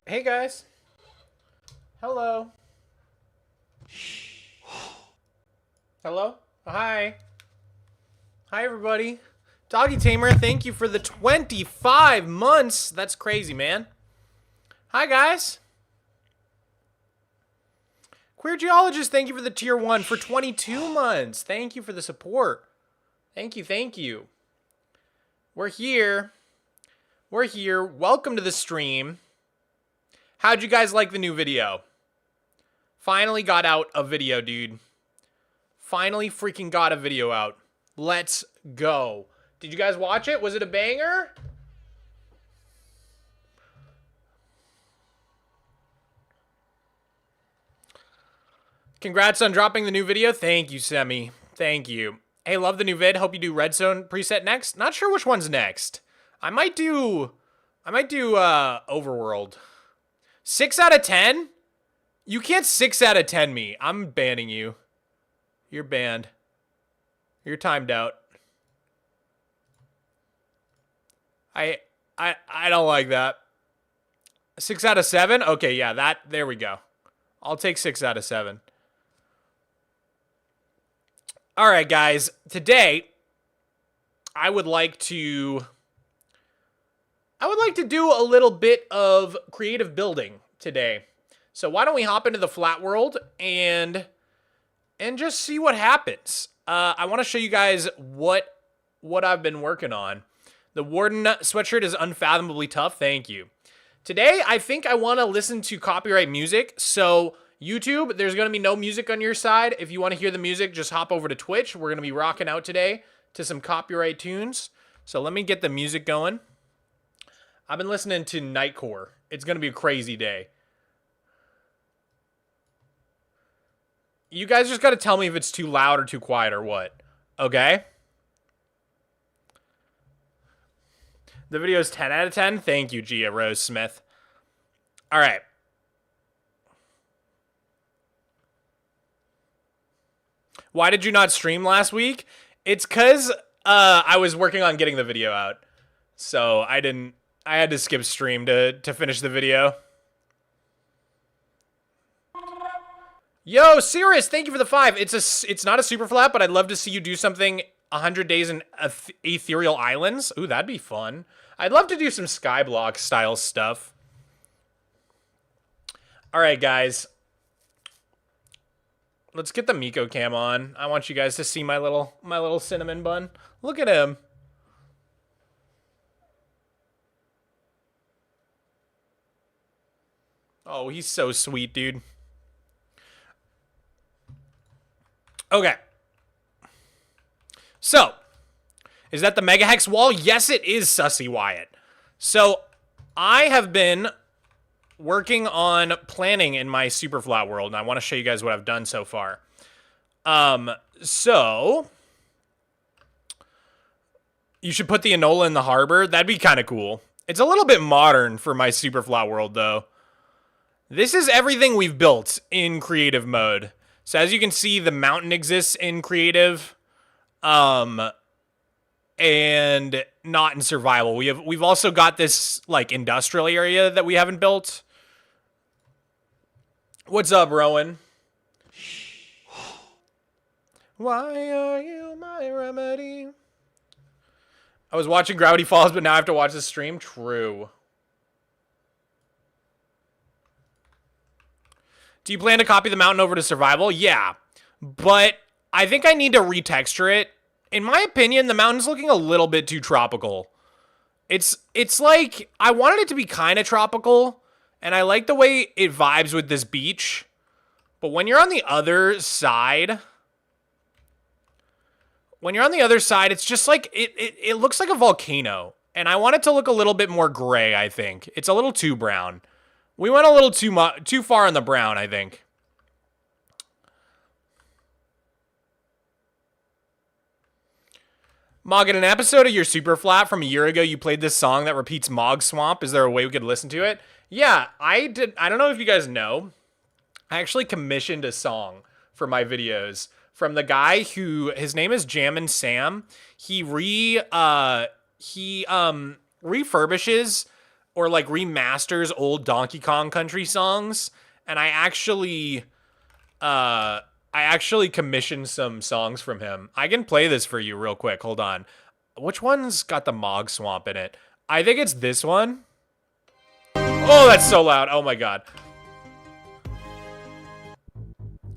Hey guys. Hello. Hello. Hi. Hi everybody. Doggy Tamer, thank you for the 25 months. That's crazy, man. Hi guys. Queer Geologist, thank you for the tier 1 for 22 months. Thank you for the support. Thank you, thank you. We're here. We're here. Welcome to the stream. How'd you guys like the new video? Finally got out a video, dude. Finally freaking got a video out. Let's go. Did you guys watch it? Was it a banger? Congrats on dropping the new video. Thank you, Semi. Thank you. Hey, love the new vid. Hope you do Redstone preset next. Not sure which one's next. I might do Overworld. 6 out of 10? You can't 6 out of 10 me. I'm banning you. You're banned. You're timed out. I don't like that. 6 out of 7? Okay, yeah, there we go. I'll take 6 out of 7. All right, guys. Today, I would like to do a little bit of creative building today. So why don't we hop into the flat world and just see what happens. I want to show you guys what I've been working on. The Warden sweatshirt is unfathomably tough. Thank you. Today, I think I want to listen to copyright music. So YouTube, there's going to be no music on your side. If you want to hear the music, just hop over to Twitch. We're going to be rocking out today to some copyright tunes. So let me get the music going. I've been listening to Nightcore. It's going to be a crazy day. You guys just got to tell me if it's too loud or too quiet or what. Okay? The video is 10 out of 10. Thank you, Gia Rose Smith. All right. Why did you not stream last week? It's because I was working on getting the video out. So I had to skip stream to finish the video. Yo, Cirrus, thank you for the 5. It's not a super flat, but I'd love to see you do something 100 days in Ethereal Islands. Ooh, that'd be fun. I'd love to do some Skyblock style stuff. All right, guys. Let's get the Miko cam on. I want you guys to see my little cinnamon bun. Look at him. Oh, he's so sweet, dude. Okay. So, is that the Mega Hex wall? Yes, it is, Sussy Wyatt. So, I have been working on planning in my Superflat world, and I want to show you guys what I've done so far. So, you should put the Enola in the harbor. That'd be kind of cool. It's a little bit modern for my Superflat world, though. This is everything we've built in creative mode. So as you can see, the mountain exists in creative, and not in survival. We've also got this like industrial area that we haven't built. What's up, Rowan? Why are you my remedy? I was watching Gravity Falls, but now I have to watch the stream. True. Do you plan to copy the mountain over to survival? Yeah, but I think I need to retexture it. In my opinion, the mountain's looking a little bit too tropical. It's like, I wanted it to be kind of tropical, and I like the way it vibes with this beach. But when you're on the other side, it's just like, it looks like a volcano. And I want it to look a little bit more gray, I think. It's a little too brown. We went a little too far on the brown, I think. Mog, in an episode of your Superflat from a year ago, you played this song that repeats Mogswamp. Is there a way we could listen to it? Yeah, I did. I don't know if you guys know. I actually commissioned a song for my videos from the guy who, his name is Jammin' Sam. He refurbishes or like remasters old Donkey Kong Country songs, and I actually commissioned some songs from him. I can play this for you real quick. Hold on. Which one's got the Mogswamp in it? I think it's this one. Oh, that's so loud. Oh my god.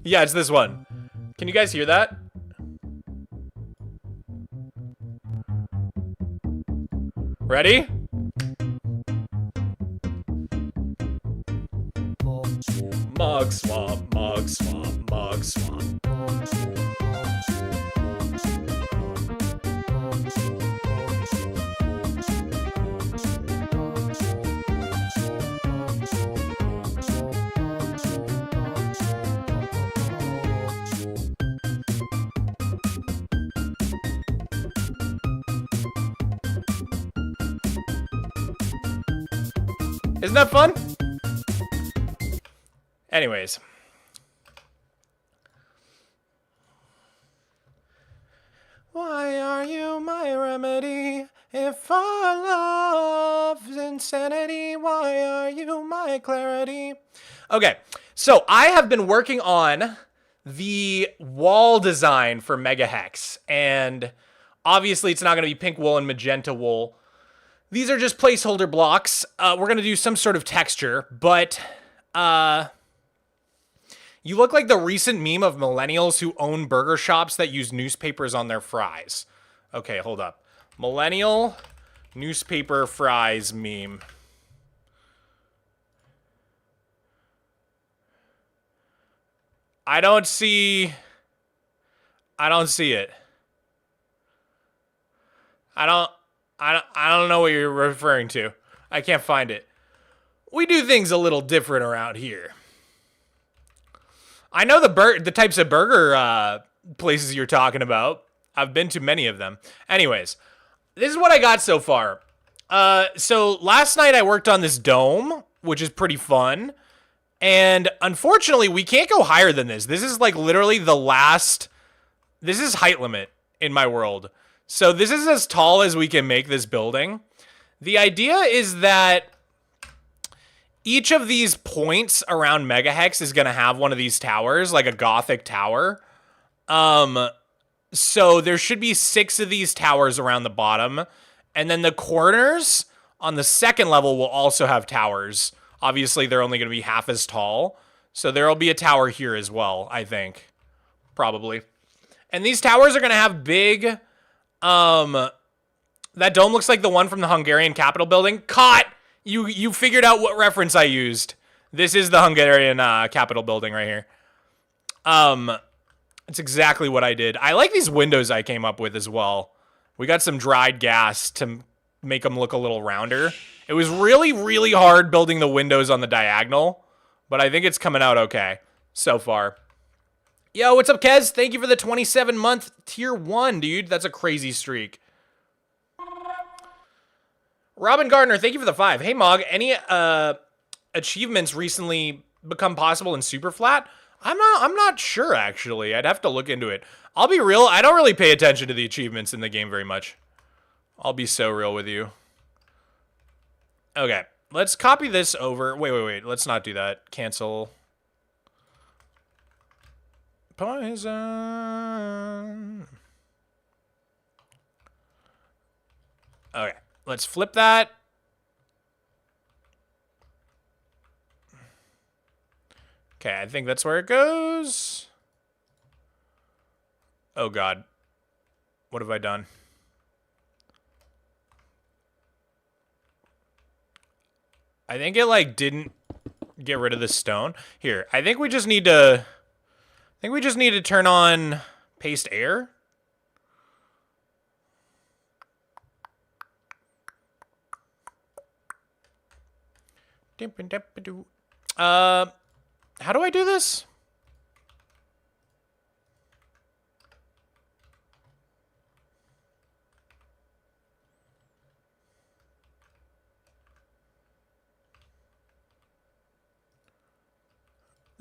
Yeah, it's this one. Can you guys hear that? Ready? Mogswamp, Mogswamp, Mogswamp. Isn't that fun? Anyways. Why are you my remedy? If our love's insanity, why are you my clarity? Okay, so I have been working on the wall design for Megahex, and obviously it's not going to be pink wool and magenta wool. These are just placeholder blocks. We're going to do some sort of texture, but you look like the recent meme of millennials who own burger shops that use newspapers on their fries. Okay, hold up. Millennial newspaper fries meme. I don't see it. I don't know what you're referring to. I can't find it. We do things a little different around here. I know the types of burger places you're talking about. I've been to many of them. Anyways, this is what I got so far. So last night I worked on this dome, which is pretty fun. And unfortunately, we can't go higher than this. This is like literally the last... This is height limit in my world. So this is as tall as we can make this building. The idea is that each of these points around Megahex is going to have one of these towers, like a Gothic tower. So there should be 6 of these towers around the bottom. And then the corners on the second level will also have towers. Obviously, they're only going to be half as tall. So there will be a tower here as well, I think. Probably. And these towers are going to have big... that dome looks like the one from the Hungarian Capitol building. Caught! You figured out what reference I used. This is the Hungarian Capitol building right here. It's exactly what I did. I like these windows I came up with as well. We got some dried gas to make them look a little rounder. It was really, really hard building the windows on the diagonal, but I think it's coming out okay so far. Yo, what's up, Kez? Thank you for the 27-month tier 1, dude. That's a crazy streak. Robin Gardner, thank you for the 5. Hey, Mog, any achievements recently become possible in Superflat? I'm not sure, actually. I'd have to look into it. I'll be real, I don't really pay attention to the achievements in the game very much. I'll be so real with you. Okay, let's copy this over. Wait. Let's not do that. Cancel. Poison. Okay, let's flip that. Okay, I think that's where it goes. Oh god. What have I done? I think it like didn't get rid of the stone. Here, I think we just need to turn on paste air. How do I do this?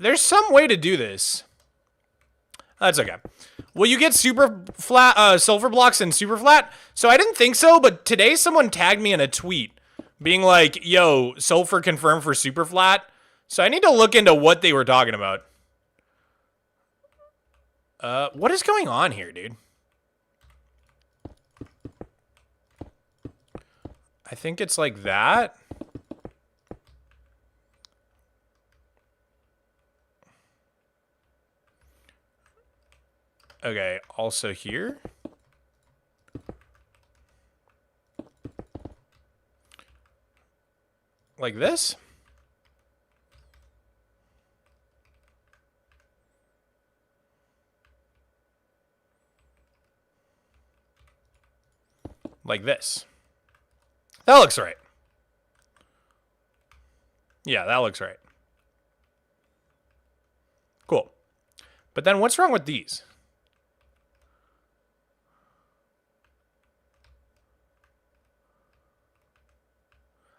There's some way to do this. That's okay. Will you get Superflat, silver blocks in Superflat? So I didn't think so, but today someone tagged me in a tweet being like, yo, sulfur confirmed for Superflat. So I need to look into what they were talking about. What is going on here, dude? I think it's like that. Okay, also here. Like this. Like this. That looks right. Yeah, that looks right. Cool. But then what's wrong with these?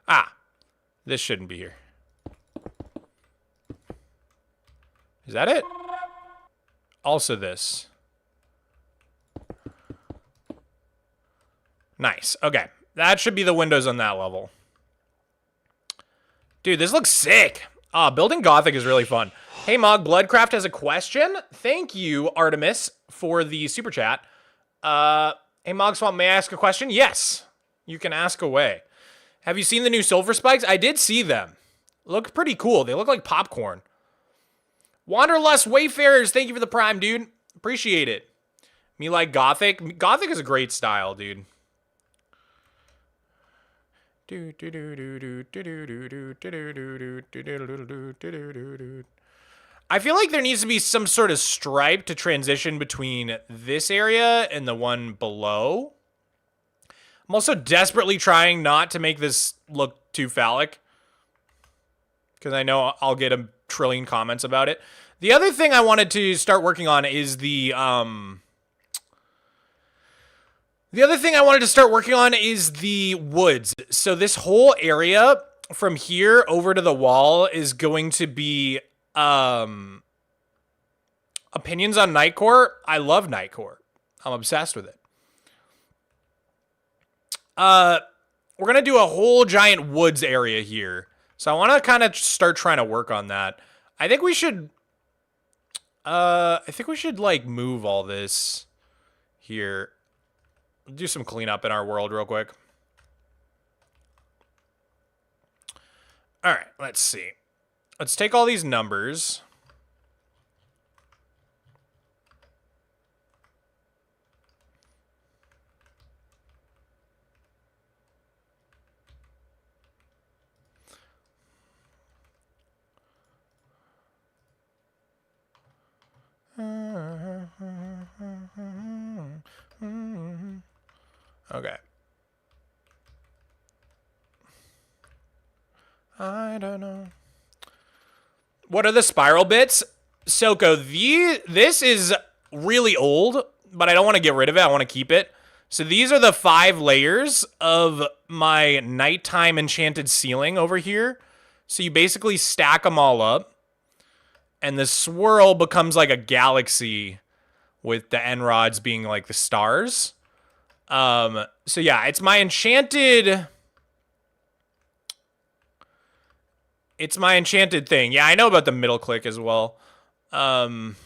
Ah, this shouldn't be here. Is that it? Also this. Nice. Okay. That should be the windows on that level. Dude, this looks sick. Building Gothic is really fun. Hey, Mog, Bloodcraft has a question. Thank you, Artemis, for the super chat. Hey, Mogswamp, may I ask a question? Yes. You can ask away. Have you seen the new silver spikes? I did see them. Look pretty cool. They look like popcorn. Wanderlust Wayfarers, thank you for the prime, dude. Appreciate it. Me like Gothic. Gothic is a great style, dude. I feel like there needs to be some sort of stripe to transition between this area and the one below. I'm also desperately trying not to make this look too phallic, because I know I'll get a trillion comments about it. The other thing I wanted to start working on is the woods. So this whole area from here over to the wall is going to be opinions on Nightcore. I love Nightcore. I'm obsessed with it. We're going to do a whole giant woods area here. So I want to kind of start trying to work on that. I think we should like move all this here. Do some cleanup in our world real quick. All right, let's see. Let's take all these numbers. Okay. I don't know. What are the spiral bits? Soko, this is really old, but I don't want to get rid of it. I want to keep it. So these are the 5 layers of my nighttime enchanted ceiling over here. So you basically stack them all up, and the swirl becomes like a galaxy with the end rods being like the stars. So yeah, it's my enchanted... It's my enchanted thing. Yeah, I know about the middle click as well. But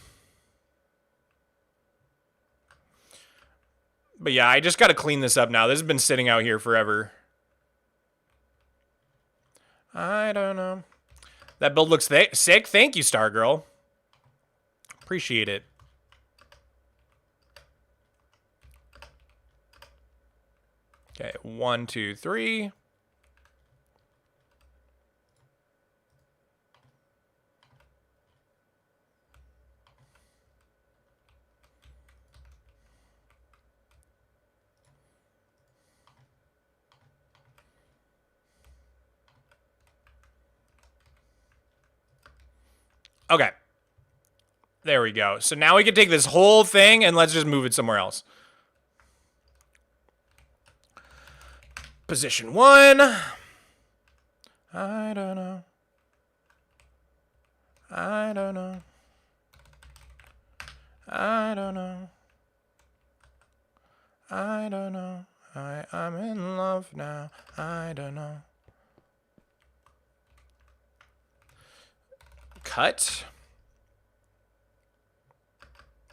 yeah, I just got to clean this up now. This has been sitting out here forever. I don't know. That build looks sick. Thank you, Stargirl. Appreciate it. Okay, 1, 2, 3. Okay. There we go. So now we can take this whole thing and let's just move it somewhere else. Position 1. I don't know. I don't know. I don't know. I don't know. I'm in love now. I don't know. cut.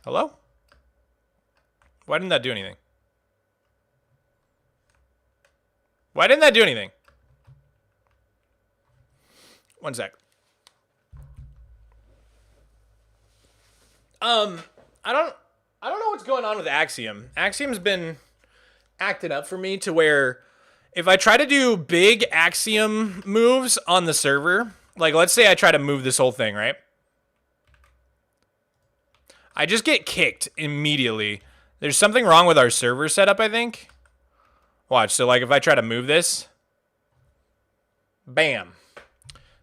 Hello? Why didn't that do anything? Why didn't that do anything? One sec. I don't know what's going on with Axiom. Axiom's been acting up for me to where if I try to do big Axiom moves on the server, like let's say I try to move this whole thing, right? I just get kicked immediately. There's something wrong with our server setup, I think. Watch, so like if I try to move this, bam.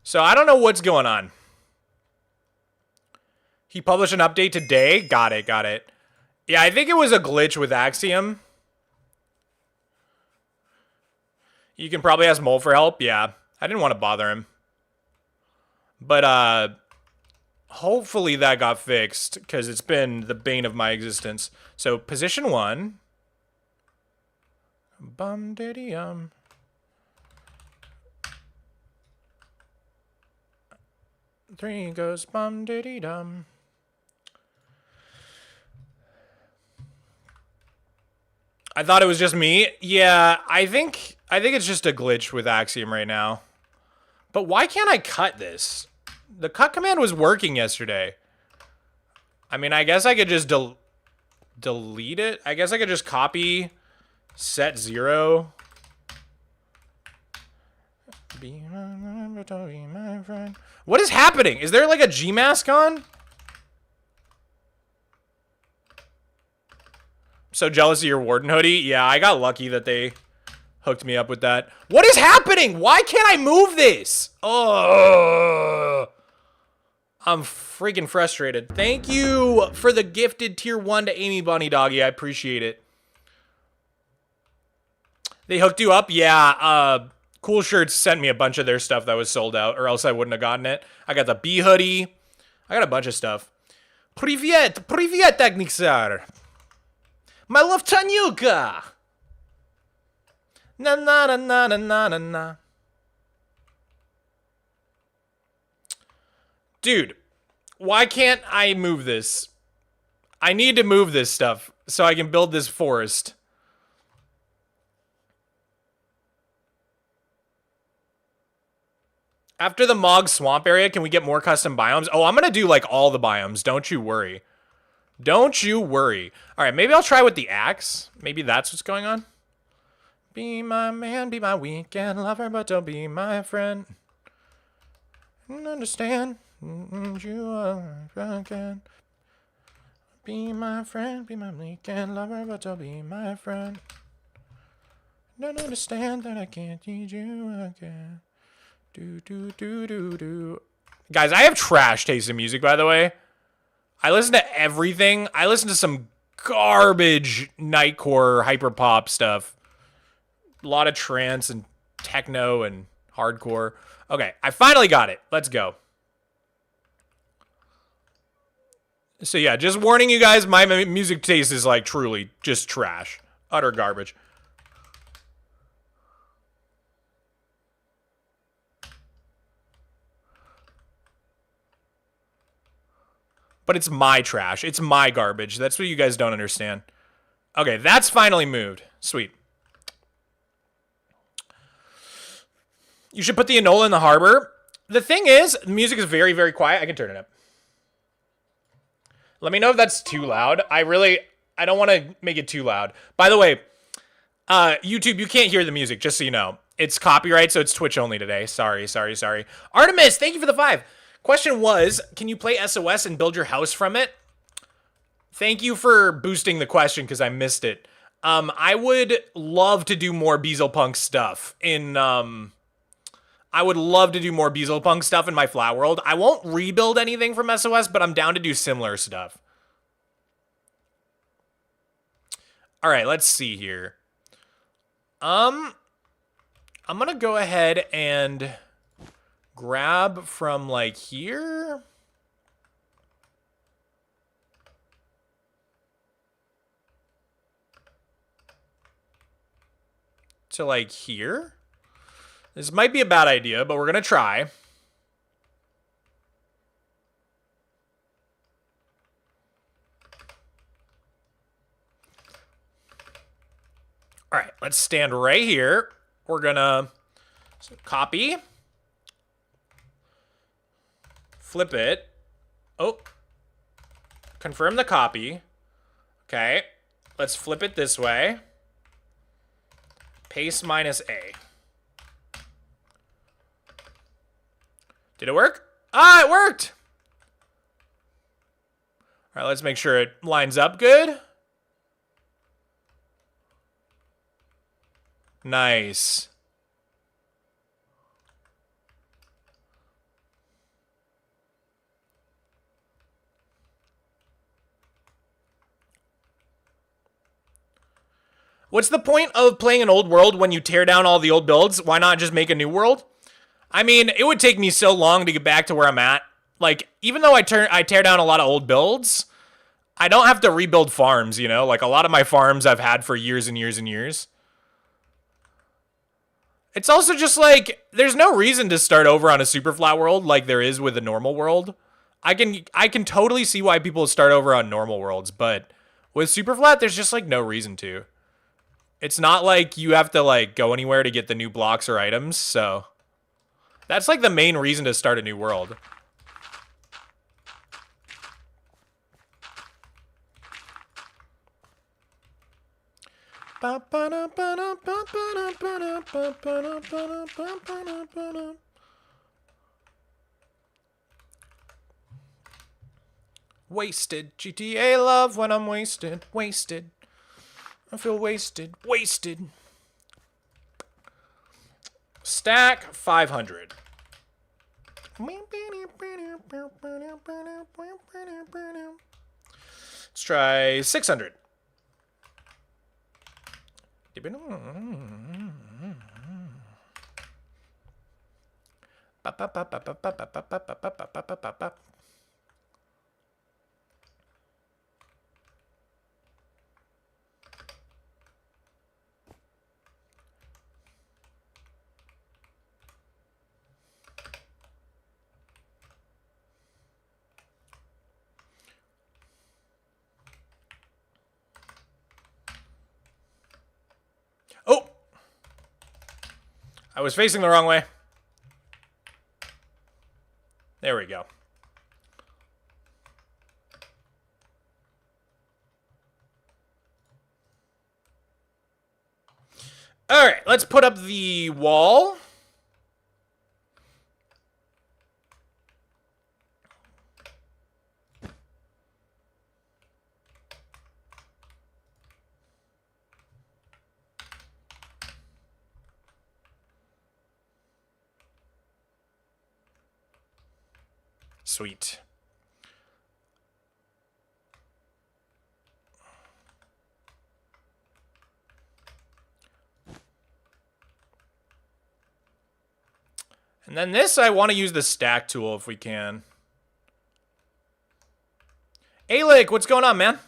So I don't know what's going on. He published an update today. Got it, got it. Yeah, I think it was a glitch with Axiom. You can probably ask Mole for help. Yeah, I didn't want to bother him. But hopefully that got fixed because it's been the bane of my existence. So position 1. Bum diddy 3 goes bum diddy dum. I thought it was just me. Yeah, I think it's just a glitch with Axiom right now. But why can't I cut this? The cut command was working yesterday. I mean, I guess I could just delete it. I guess I could just copy set 0. Be my friend. What is happening? Is there like a G mask on? So jealous of your Warden hoodie. Yeah, I got lucky that they hooked me up with that. What is happening? Why can't I move this? Oh, I'm freaking frustrated. Thank you for the gifted tier 1 to Amy Bunny Doggy. I appreciate it. They hooked you up? Yeah, Cool Shirts sent me a bunch of their stuff that was sold out, or else I wouldn't have gotten it. I got the B hoodie. I got a bunch of stuff. Привет, привет, Technicsar. My love, Tanyuka. Na na na na na na na na. Dude, why can't I move this? I need to move this stuff so I can build this forest. After the Mogswamp area, can we get more custom biomes? Oh, I'm going to do like all the biomes. Don't you worry. Don't you worry. All right, maybe I'll try with the axe. Maybe that's what's going on. Be my man, be my weekend lover, but don't be my friend. Understand? You are broken. Be my friend, be my weekend lover, but don't be my friend. Don't understand that I can't need you again. Do, do, do, do, do. Guys, I have trash taste in music, by the way. I listen to everything. I listen to some garbage nightcore hyperpop stuff. A lot of trance and techno and hardcore. Okay, I finally got it. Let's go. So yeah, just warning you guys, my music taste is like truly just trash. Utter garbage. But it's my trash. It's my garbage. That's what you guys don't understand. Okay, that's finally moved. Sweet. You should put the Enola in the harbor. The thing is, the music is very, very quiet. I can turn it up. Let me know if that's too loud. I don't want to make it too loud. By the way, YouTube, you can't hear the music, just so you know. It's copyright, so it's Twitch only today. Sorry. Artemis, thank you for the 5. Question was, can you play SOS and build your house from it? Thank you for boosting the question because I missed it. I would love to do more Beezlepunk stuff in I would love to do more Beezlepunk stuff in my Flat World. I won't rebuild anything from SOS, but I'm down to do similar stuff. All right, let's see here. I'm gonna go ahead and grab from like here to like here. This might be a bad idea, but we're gonna try. All right, let's stand right here. We're gonna copy, flip it. Oh, confirm the copy. Okay, let's flip it this way. Paste -A. Did it work? Ah, it worked. All right, let's make sure it lines up good. Nice. What's the point of playing an old world when you tear down all the old builds? Why not just make a new world? I mean, it would take me so long to get back to where I'm at. Like, even though I tear down a lot of old builds, I don't have to rebuild farms, you know? Like, a lot of my farms I've had for years and years and years. It's also just like, there's no reason to start over on a Superflat world like there is with a normal world. I can totally see why people start over on normal worlds, but with Superflat, there's just like no reason to. It's not like you have to like go anywhere to get the new blocks or items, so that's like the main reason to start a new world. Wasted. GTA love when I'm wasted. Wasted. I feel wasted. Wasted. Stack 500. Let's try 600. Oh! I was facing the wrong way. There we go. All right, let's put up the wall. Sweet. And then this, I want to use the stack tool if we can. Alec, what's going on, man?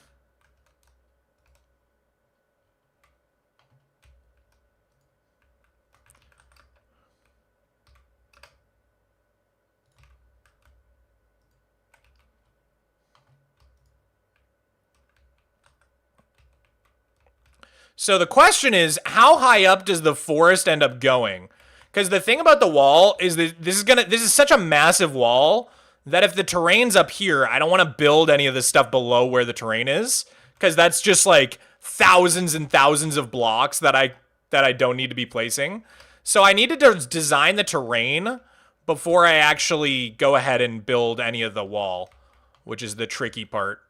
So the question is, how high up does the forest end up going? Because the thing about the wall is that this is such a massive wall that if the terrain's up here, I don't want to build any of this stuff below where the terrain is, because that's just like thousands and thousands of blocks that I don't need to be placing. So I need to design the terrain before I actually go ahead and build any of the wall, which is the tricky part.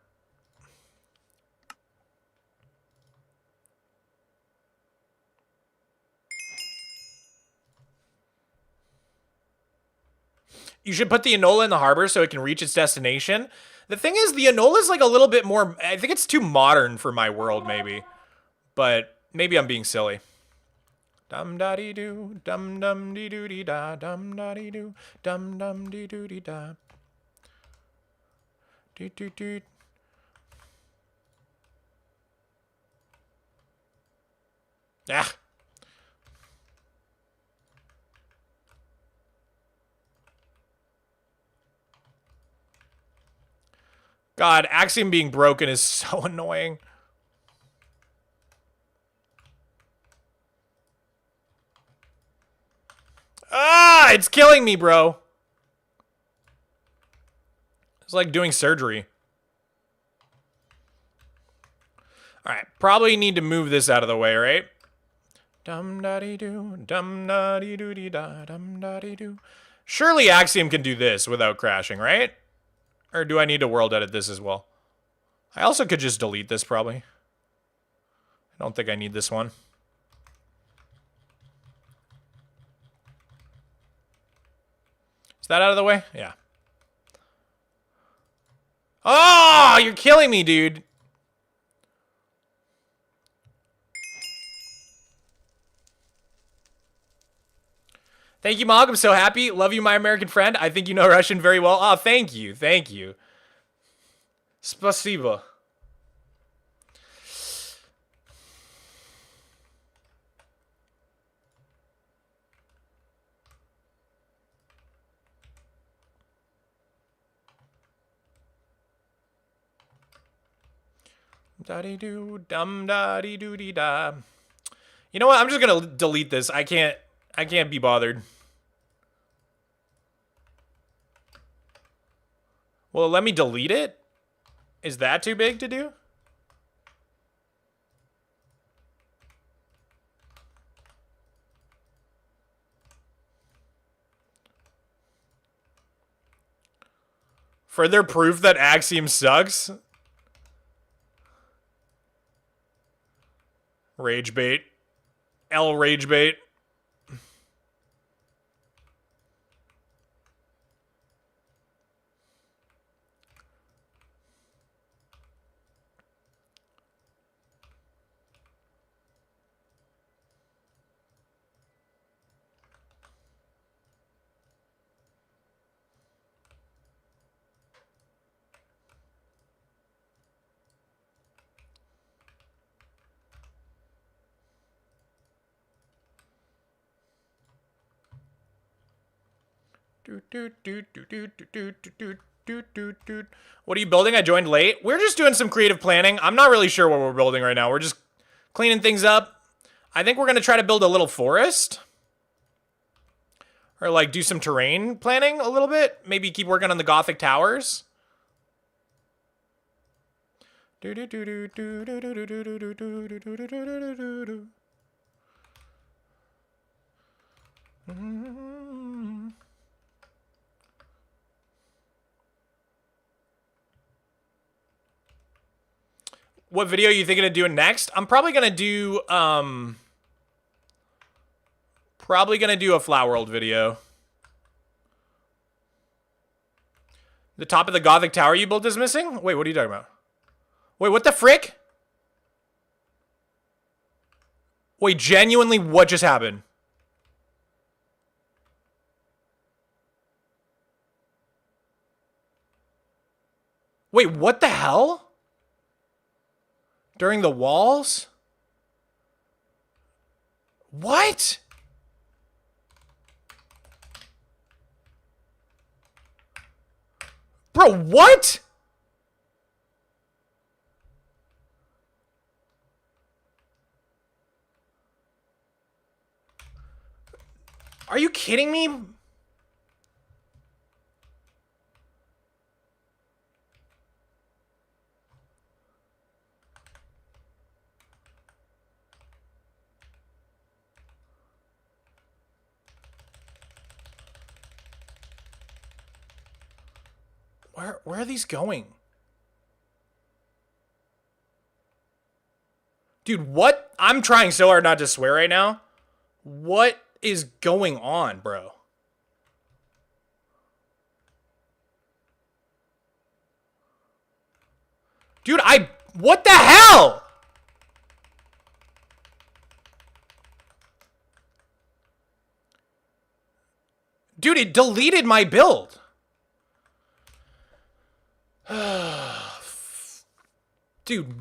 You should put the Enola in the harbor so it can reach its destination. The thing is, the Enola is like a little bit more... I think it's too modern for my world, maybe. But maybe I'm being silly. Dum-da-dee-doo, dum-dum-dee-doo-dee-da, dum-da-dee-doo, dum-dum-dee-doo-dee-da. Doot-doot-doot. Ah. God, Axiom being broken is so annoying. it's killing me, bro. It's like doing surgery. All right, probably need to move this out of the way, right? Dum-da-dee-doo, dum-da-dee-doo-dee-da, dum-da-dee-doo. Surely Axiom can do this without crashing, right? Or do I need to world edit this as well? I also could just delete this, probably. I don't think I need this one. Is that out of the way? Yeah. Oh, you're killing me, dude. Thank you, Mog. I'm so happy. Love you, my American friend. I think you know Russian very well. Oh, thank you. Thank you. Spasibo. Da-dee-doo, dum-da-dee-doo-dee-da. You know what? I'm just gonna delete this. I can't be bothered. Well, let me delete it? Is that too big to do? Further proof that Axiom sucks? Rage bait. L rage bait. What are you building? I joined late. We're just doing some creative planning. I'm not really sure what we're building right now. We're just cleaning things up. I think we're going to try to build a little forest. Or like do some terrain planning a little bit. Maybe keep working on the Gothic towers. What video are you thinking of doing next? I'm probably gonna do a Flat World video. The top of the Gothic tower you built is missing? Wait, what are you talking about? Wait, what the frick? Wait, genuinely, what just happened? Wait, what the hell? During the walls? What? Bro, what? Are you kidding me? Where are these going? Dude, what? I'm trying so hard not to swear right now. What is going on, bro? Dude, what the hell? Dude, it deleted my build. Dude,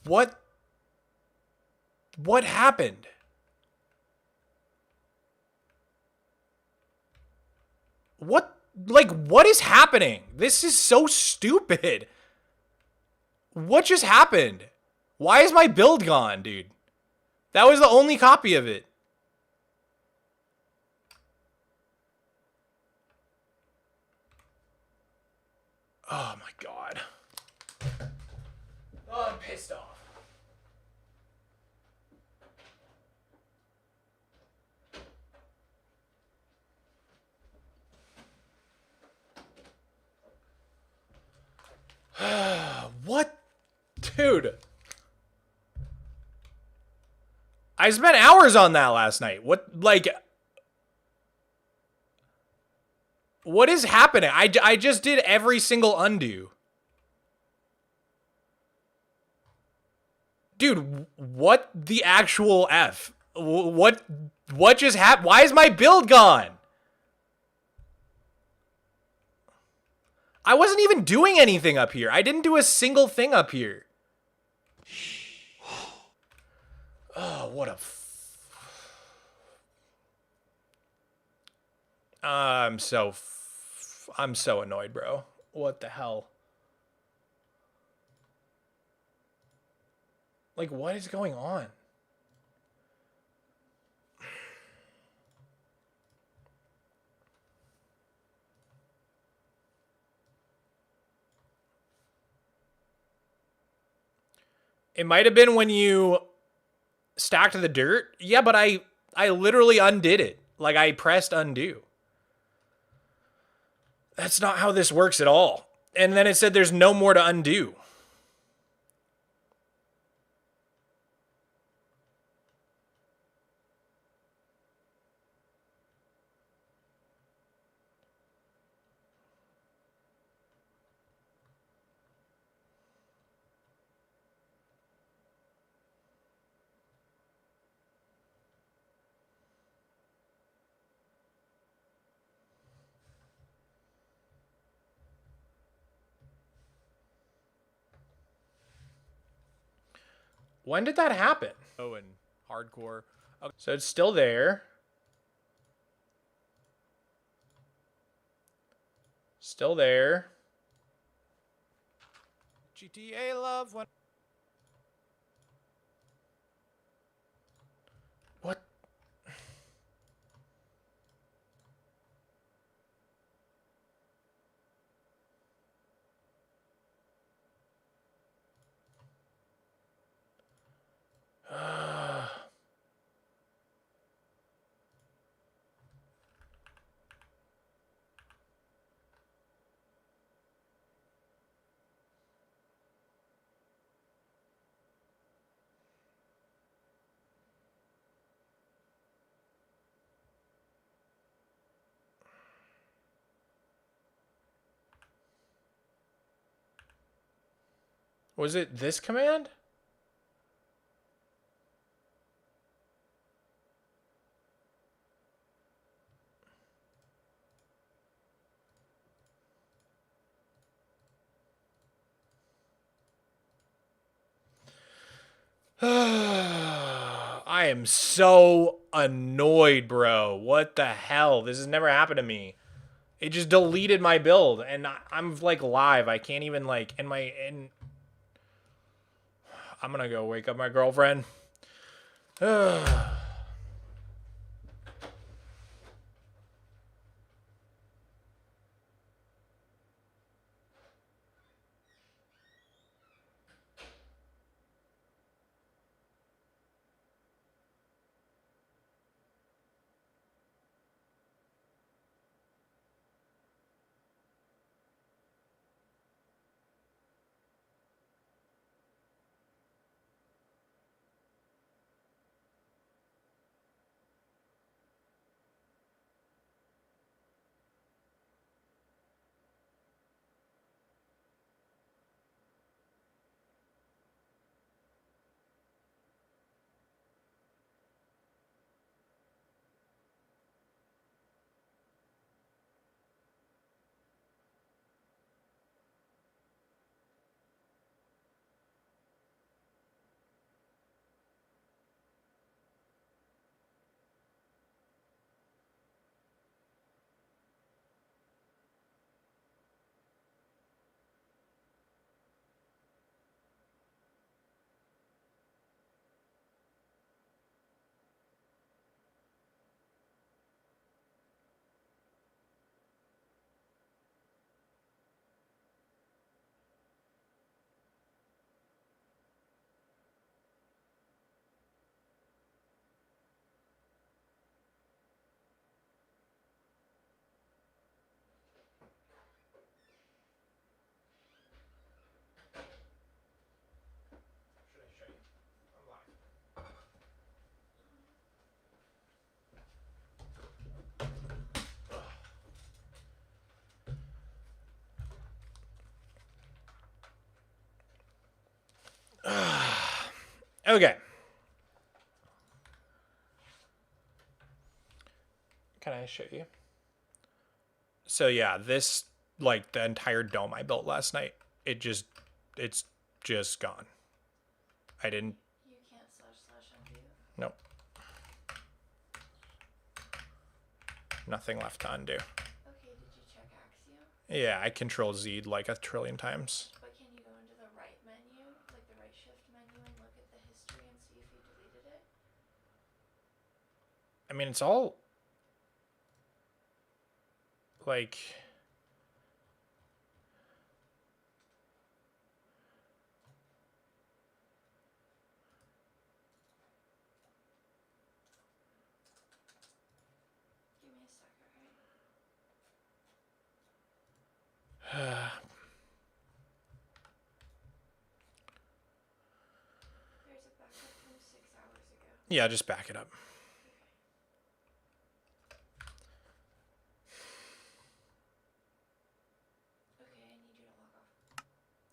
what happened? What is happening? This is so stupid. What just happened? Why is my build gone, dude? That was the only copy of it. Oh my God. Oh, I'm pissed off. What? Dude. I spent hours on that last night. What, like... What is happening? I just did every single undo. Dude, what the actual F? What just happened? Why is my build gone? I wasn't even doing anything up here. I didn't do a single thing up here. Oh, what a... I'm so annoyed, bro. What the hell? Like, what is going on? It might have been when you stacked the dirt. Yeah, but I literally undid it. Like, I pressed undo. That's not how this works at all. And then it said there's no more to undo. When did that happen? Oh, and hardcore. Okay. So it's still there. Still there. GTA love one. What? Was it this command? I am so annoyed, bro. What the hell? This has never happened to me. It just deleted my build, and I'm like live. I can't even like I'm gonna go wake up my girlfriend. Okay. Can I show you? So yeah, this, like, the entire dome I built last night, it's just gone. I didn't. You can't // undo. Nope. Nothing left to undo. Okay, did you check Axiom? Yeah, I Control Z'd like 1 trillion times. But can you go into the right menu, like the right shift menu, and look at the history and see if you deleted it? I mean, it's all like, Give me a second, right? There's a backup from 6 hours ago. yeah, just back it up. Okay, I need you to log off.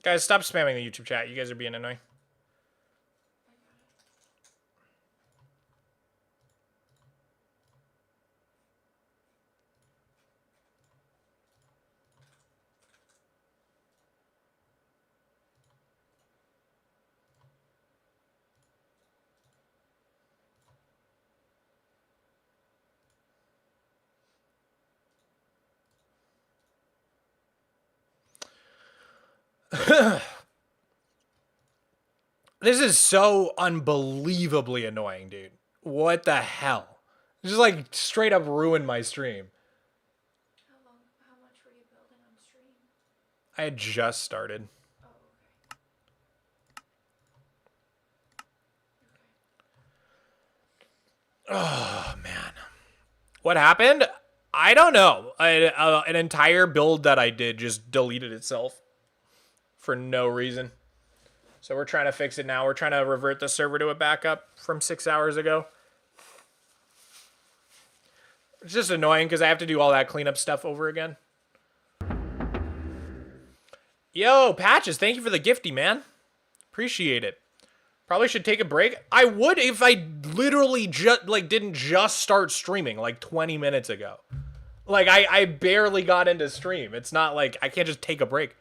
Guys, stop spamming the YouTube chat. You guys are being annoying. I got it. This is so unbelievably annoying, dude. What the hell? Just like straight up ruined my stream. How much were you building on stream? I had just started. Oh, okay. Oh, man. What happened? I don't know. An entire build that I did just deleted itself for no reason. So we're trying to fix it now. We're trying to revert the server to a backup from 6 hours ago. It's just annoying because I have to do all that cleanup stuff over again. Yo, Patches, thank you for the gifty, man. Appreciate it. Probably should take a break. I would if I literally just didn't just start streaming like 20 minutes ago. Like I barely got into stream. It's not like I can't just take a break.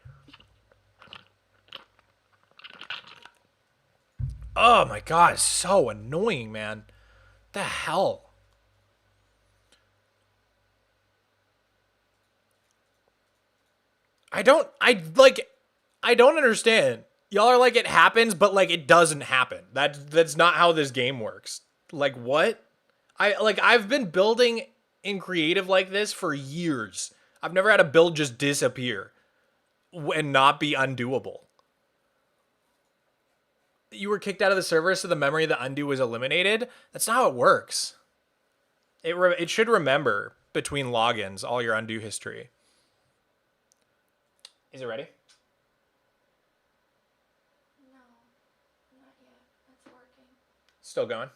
Oh my god, it's so annoying, man. The hell? I don't understand. Y'all are like, it happens, but like it doesn't happen. That's not how this game works. Like what? I've been building in creative like this for years. I've never had a build just disappear and not be undoable. You were kicked out of the server, so the memory of the undo was eliminated. That's not how it works. It should remember between logins all your undo history. Is it ready? No, not yet. It's working. Still going?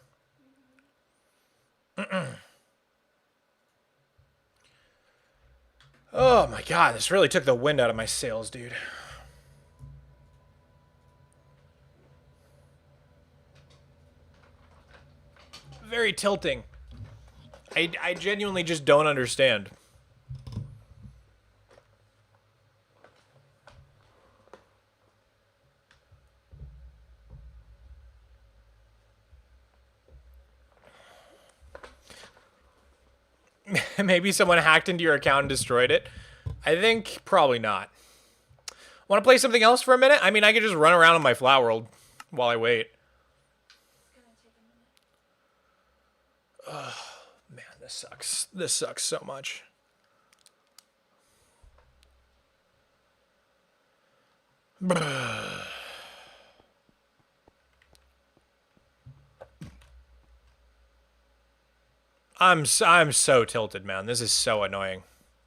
Oh my god, this really took the wind out of my sails, dude. Very tilting. I genuinely just don't understand. Maybe someone hacked into your account and destroyed it. I think probably not. Want to play something else for a minute? I mean, I could just run around in my flat world while I wait. Oh, man, this sucks. This sucks so much. I'm so tilted, man. This is so annoying.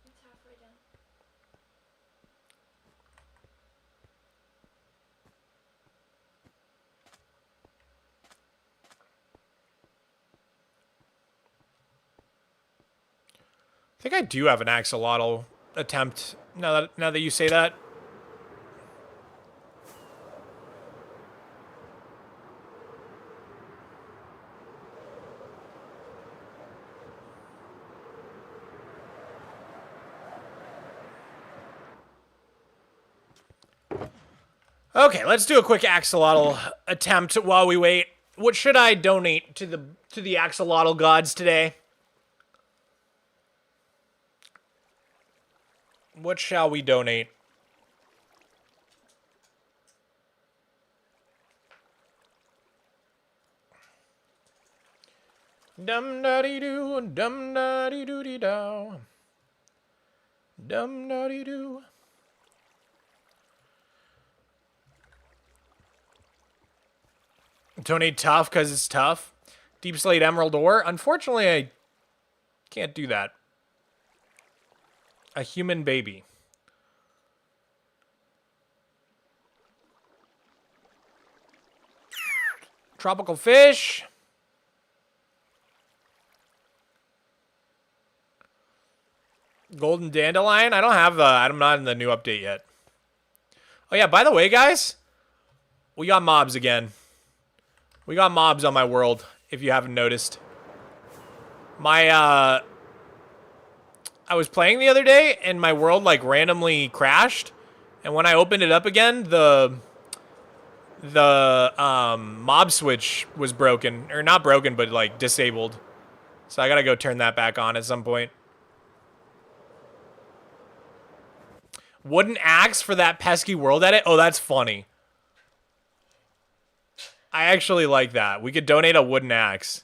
It's halfway done. I think I do have an Axolotl attempt now that you say that. Okay, let's do a quick axolotl attempt while we wait. What should I donate to the axolotl gods today? What shall we donate? Dum da dee doo, dum da dee doo dee dow. Dum da dee doo. Donate tough because it's tough. Deep Slate Emerald Ore. Unfortunately, I can't do that. A human baby. Tropical fish. Golden dandelion. I don't have the. I'm not in the new update yet. Oh yeah. By the way, guys, we got mobs again. We got mobs on my world. If you haven't noticed, I was playing the other day and my world like randomly crashed, and when I opened it up again, the mob switch was broken, or not broken, but like disabled. So I gotta go turn that back on at some point. Wooden axe for that pesky world edit? Oh, that's funny. I actually like that. We could donate a wooden axe.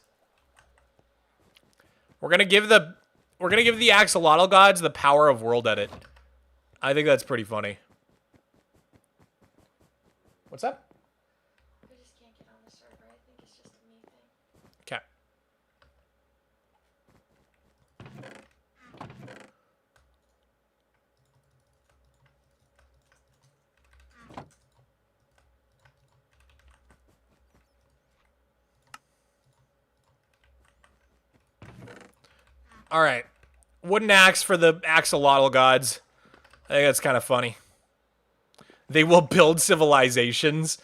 We're gonna give the axolotl gods the power of world edit. I think that's pretty funny. What's up? I just can't get on the server. I think it's just a me thing. Okay. All right. Wooden axe for the axolotl gods. I think that's kind of funny. They will build civilizations.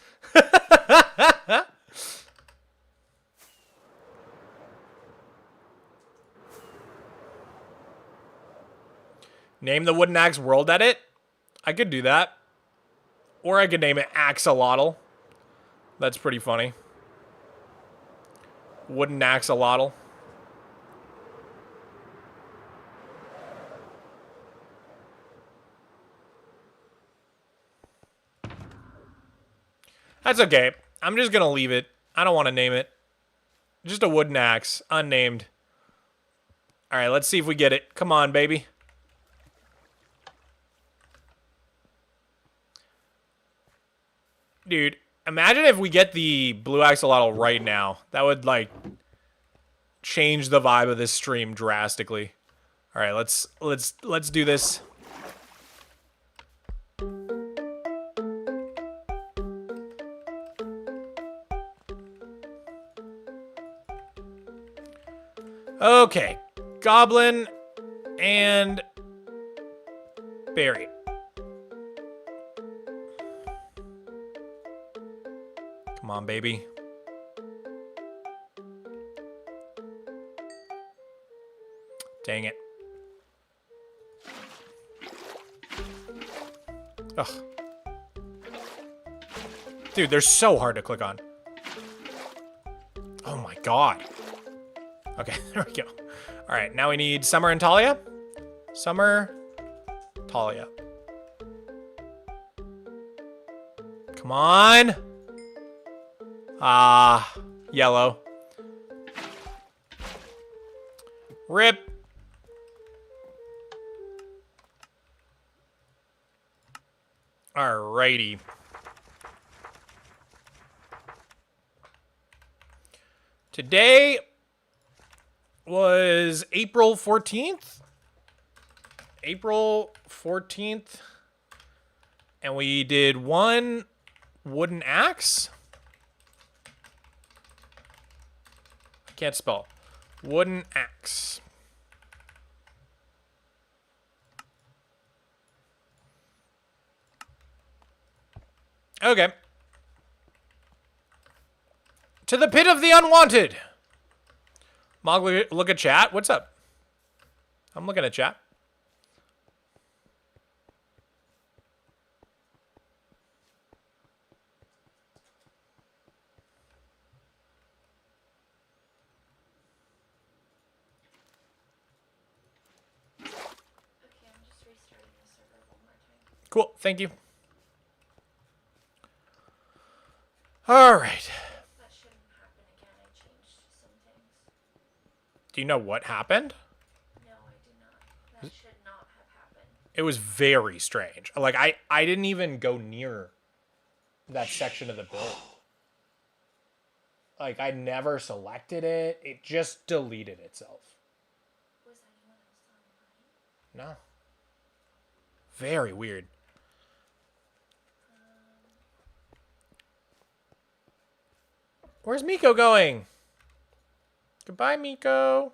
Name the wooden axe world edit? I could do that. Or I could name it Axolotl. That's pretty funny. Wooden axolotl. That's okay. I'm just gonna leave it. I don't want to name it. Just a wooden axe. Unnamed. Alright, let's see if we get it. Come on, baby. Dude, imagine if we get the blue axolotl right now. That would, like, change the vibe of this stream drastically. Alright, let's do this. Okay. Goblin and berry. Come on, baby. Dang it. Ugh. Dude, they're so hard to click on. Oh my god. Okay, there we go. Alright, now we need Summer and Talia. Summer, Talia. Come on. Ah, yellow. Rip. Alrighty. Today was April 14th. April 14th. And we did one wooden axe. I can't spell. Wooden axe. Okay. To the pit of the unwanted. Mog, look at chat. What's up? I'm looking at chat. Cool. Thank you. All right. That shouldn't happen again. I changed some things. Do you know what happened? No, I do not. That should not have happened. It was very strange. Like, I didn't even go near that section of the build. Like, I never selected it. It just deleted itself. Was anyone else online? No. Very weird. Where's Miko going? Goodbye, Miko.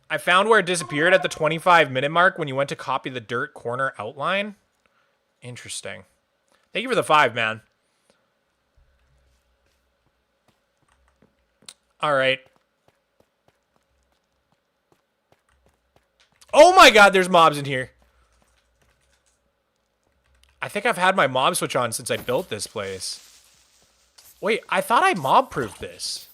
I found where it disappeared at the 25-minute mark when you went to copy the dirt corner outline. Interesting. Thank you for the 5, man. All right. Oh my god, there's mobs in here. I think I've had my mob switch on since I built this place. Wait, I thought I mob-proofed this.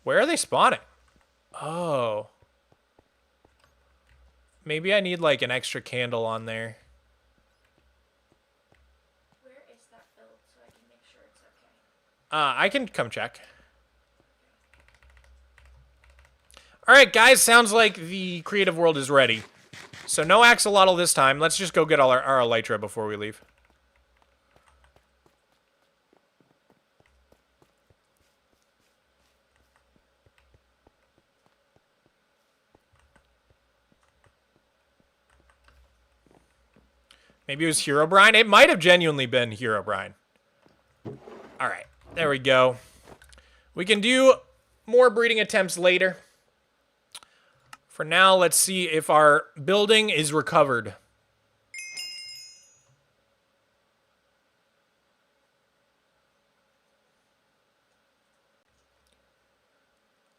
Where are they spawning? Oh. Maybe I need like an extra candle on there. Where is that build so I can make sure it's okay? I can come check. All right, guys, sounds like the creative world is ready. So no Axolotl this time. Let's just go get all our Elytra before we leave. Maybe it was Herobrine. It might have genuinely been Herobrine. All right, there we go. We can do more breeding attempts later. For now, let's see if our building is recovered.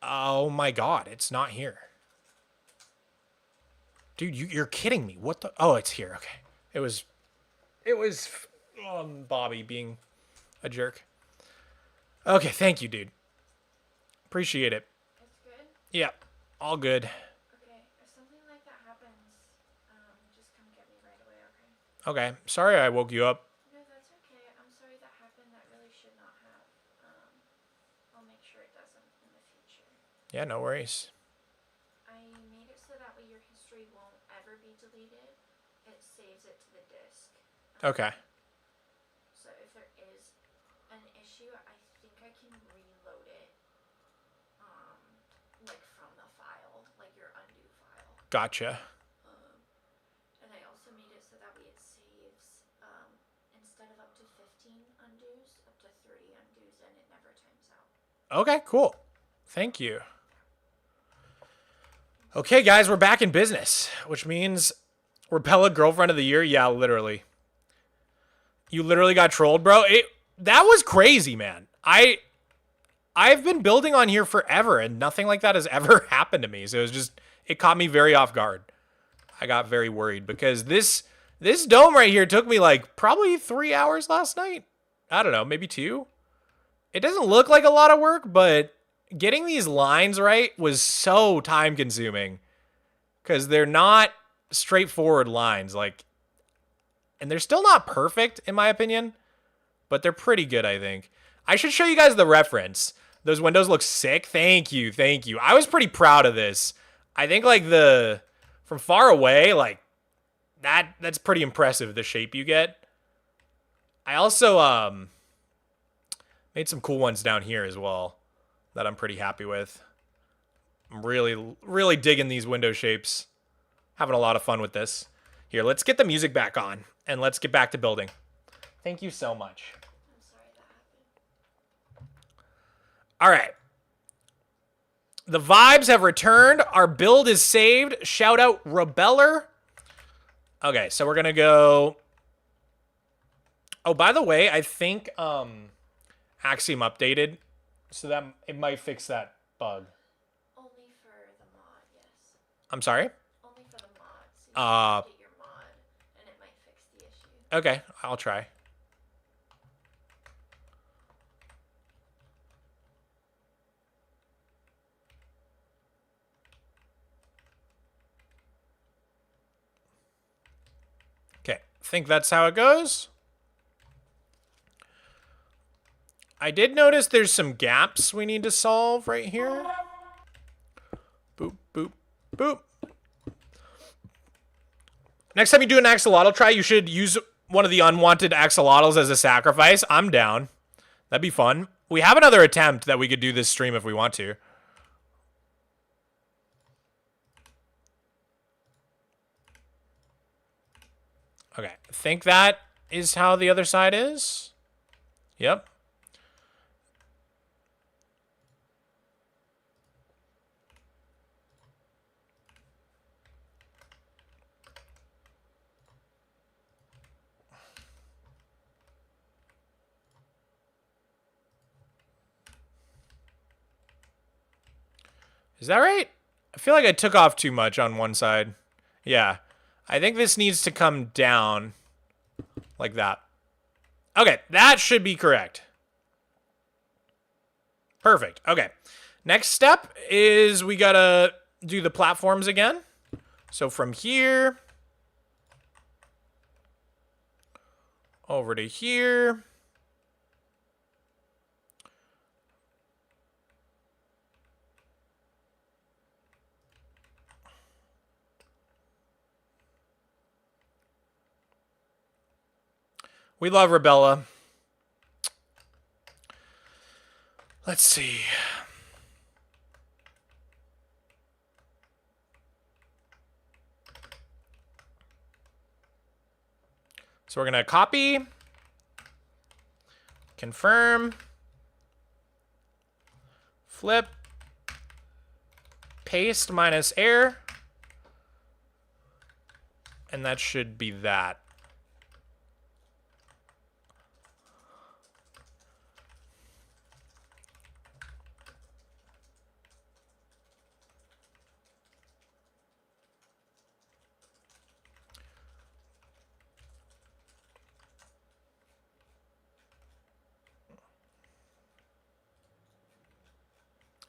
Oh my god, it's not here. Dude, you're kidding me. What the? Oh, it's here. Okay. It was Bobby being a jerk. Okay, thank you, dude. Appreciate it. It's good? Yeah, all good. Okay, if something like that happens, just come get me right away, okay? Okay, sorry I woke you up. No, that's okay. I'm sorry that happened. That really should not have. I'll make sure it doesn't in the future. Yeah, no worries. I made it so that way your history won't ever be deleted. It saves it to the disk. Okay. So if there is an issue, I think I can reload it, like from the file, like your undo file. Gotcha. And I also made it so that way it saves, instead of up to 15 undos, up to 30 undos, and it never times out. Okay, cool. Thank you. Okay, guys, we're back in business, which means Repella Girlfriend of the Year. Yeah, literally. You literally got trolled, bro. That was crazy, man. I've been building on here forever, and nothing like that has ever happened to me. So it caught me very off guard. I got very worried because this dome right here took me like probably 3 hours last night. I don't know, maybe 2. It doesn't look like a lot of work, but getting these lines right was so time consuming because they're not straightforward lines. And they're still not perfect in my opinion, but they're pretty good, I think. I should show you guys the reference. Those windows look sick. Thank you. Thank you. I was pretty proud of this. I think like from far away, like that's pretty impressive, the shape you get. I also made some cool ones down here as well that I'm pretty happy with. I'm really, really digging these window shapes. Having a lot of fun with this. Here, let's get the music back on and let's get back to building. Thank you so much. I'm sorry that happened. All right. The vibes have returned. Our build is saved. Shout out Rebeller. Okay, so we're going to go. Oh, by the way, I think Axiom updated so that it might fix that bug. Only for the mod, yes. I'm sorry? Only for the mod. So you can update your mod, and it might fix the issue. Okay, I'll try. think that's how it goes. I did notice there's some gaps we need to solve right here. Boop, boop, boop. Next time you do an axolotl try, you should use one of the unwanted axolotls as a sacrifice. I'm down. That'd be fun. We have another attempt that we could do this stream if we want to. Okay, I think that is how the other side is. Yep. Is that right? I feel like I took off too much on one side. Yeah. I think this needs to come down like that. Okay, that should be correct. Perfect. Okay. Next step is we gotta do the platforms again. So from here over to here. We love Rebella. Let's see. So we're going to copy, confirm, flip, paste minus error, and that should be that.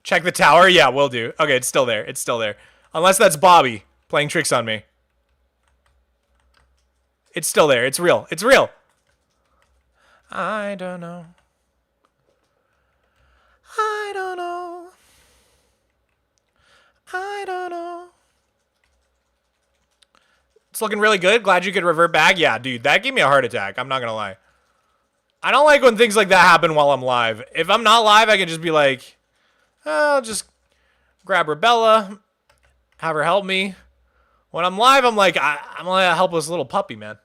Check the tower? Yeah, will do. Okay, it's still there. It's still there. Unless that's Bobby playing tricks on me. It's still there. It's real. It's real. I don't know. I don't know. I don't know. It's looking really good. Glad you could revert back. Yeah, dude, that gave me a heart attack. I'm not going to lie. I don't like when things like that happen while I'm live. If I'm not live, I can just be like, I'll just grab Rebella, have her help me. When I'm live, I'm like, I'm like a helpless little puppy, man.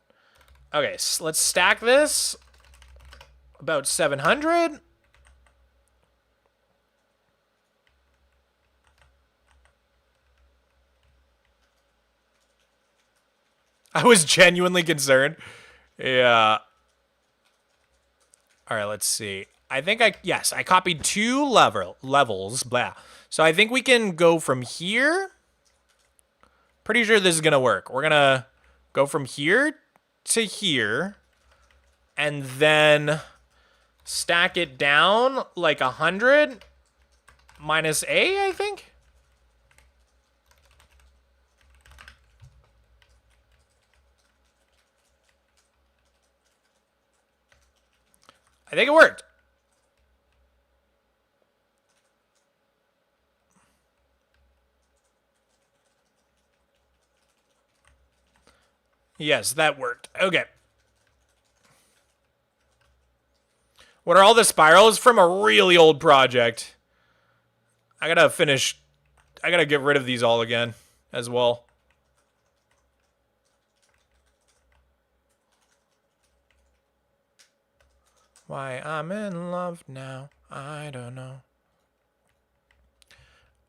Okay, so let's stack this. About 700. I was genuinely concerned. Yeah. All right, let's see. I think yes, I copied 2 levels, blah. So I think we can go from here. Pretty sure this is going to work. We're going to go from here to here and then stack it down like 100 minus A, I think. I think it worked. Yes, that worked. Okay. What are all the spirals? From a really old project. I gotta get rid of these all again as well. Why I'm in love now, I don't know.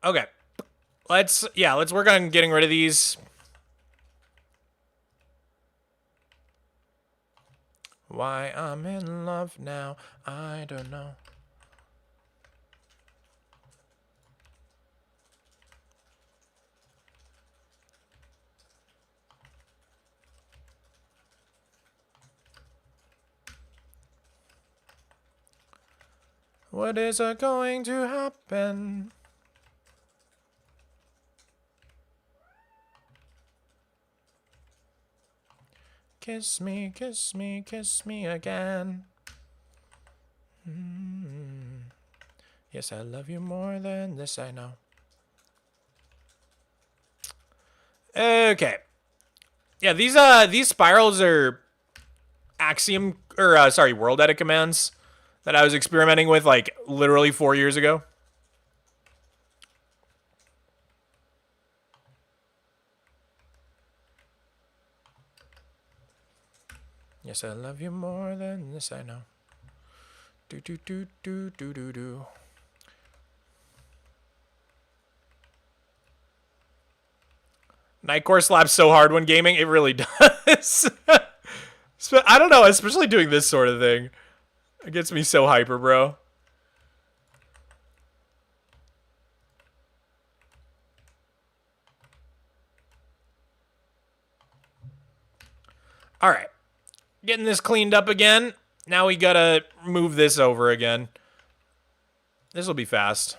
Okay. Let's work on getting rid of these. Why I'm in love now, I don't know. What is going to happen? kiss me, kiss me, kiss me again. Yes, I love you more than this, I know. Okay. Yeah, these spirals are Axiom, or sorry, world edit commands that I was experimenting with like literally 4 years ago. Yes, I love you more than this, I know. Do do do do do do do. Nightcore slaps so hard when gaming, it really does. I don't know, especially doing this sort of thing. It gets me so hyper, bro. All right. Getting this cleaned up again. Now we gotta move this over again. This will be fast.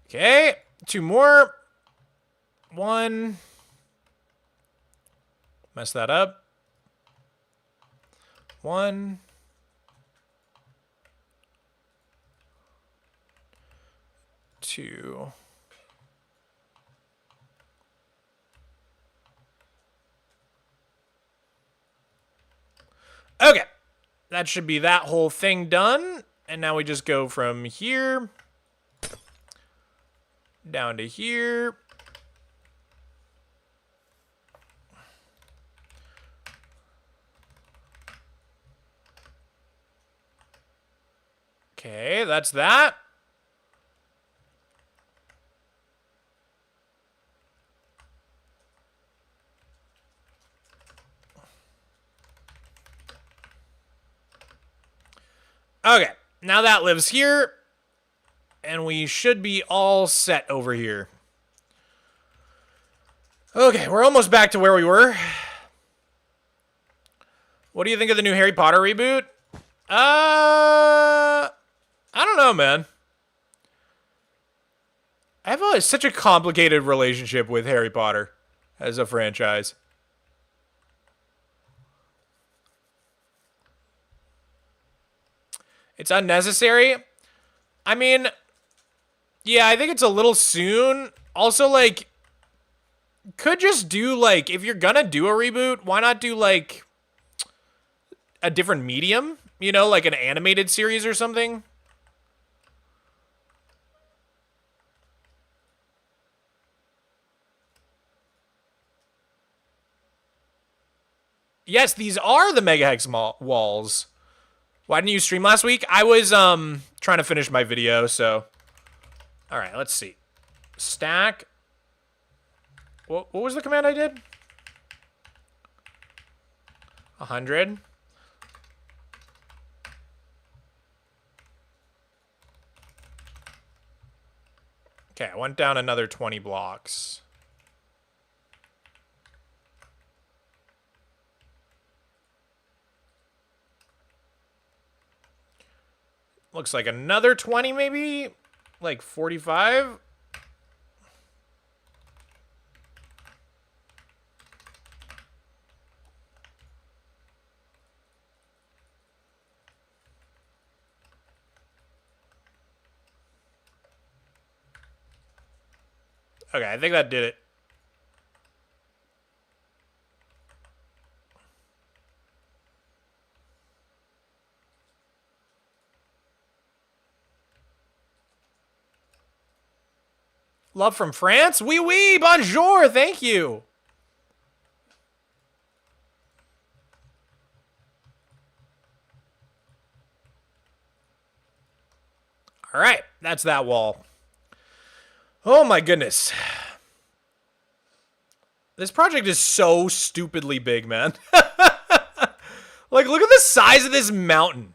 Okay, 2 more. 1. Mess that up. 1. 2. Okay, that should be that whole thing done. And now we just go from here down to here. Okay, that's that. Okay, now that lives here. And we should be all set over here. Okay, we're almost back to where we were. What do you think of the new Harry Potter reboot? I don't know, man. I have such a complicated relationship with Harry Potter as a franchise. It's unnecessary. I mean, yeah, I think it's a little soon. Also, like, could just do, like, if you're gonna do a reboot, why not do, like, a different medium? You know, like an animated series or something? Yes, these are the megahex walls. Why didn't you stream last week? I was, trying to finish my video, so... All right, let's see. Stack. What was the command I did? 100. Okay, I went down another 20 blocks. Looks like another 20 maybe? Like 45? Okay, I think that did it. Love from France? Oui, oui, bonjour, thank you. All right, that's that wall. Oh my goodness. This project is so stupidly big, man. Like, look at the size of this mountain.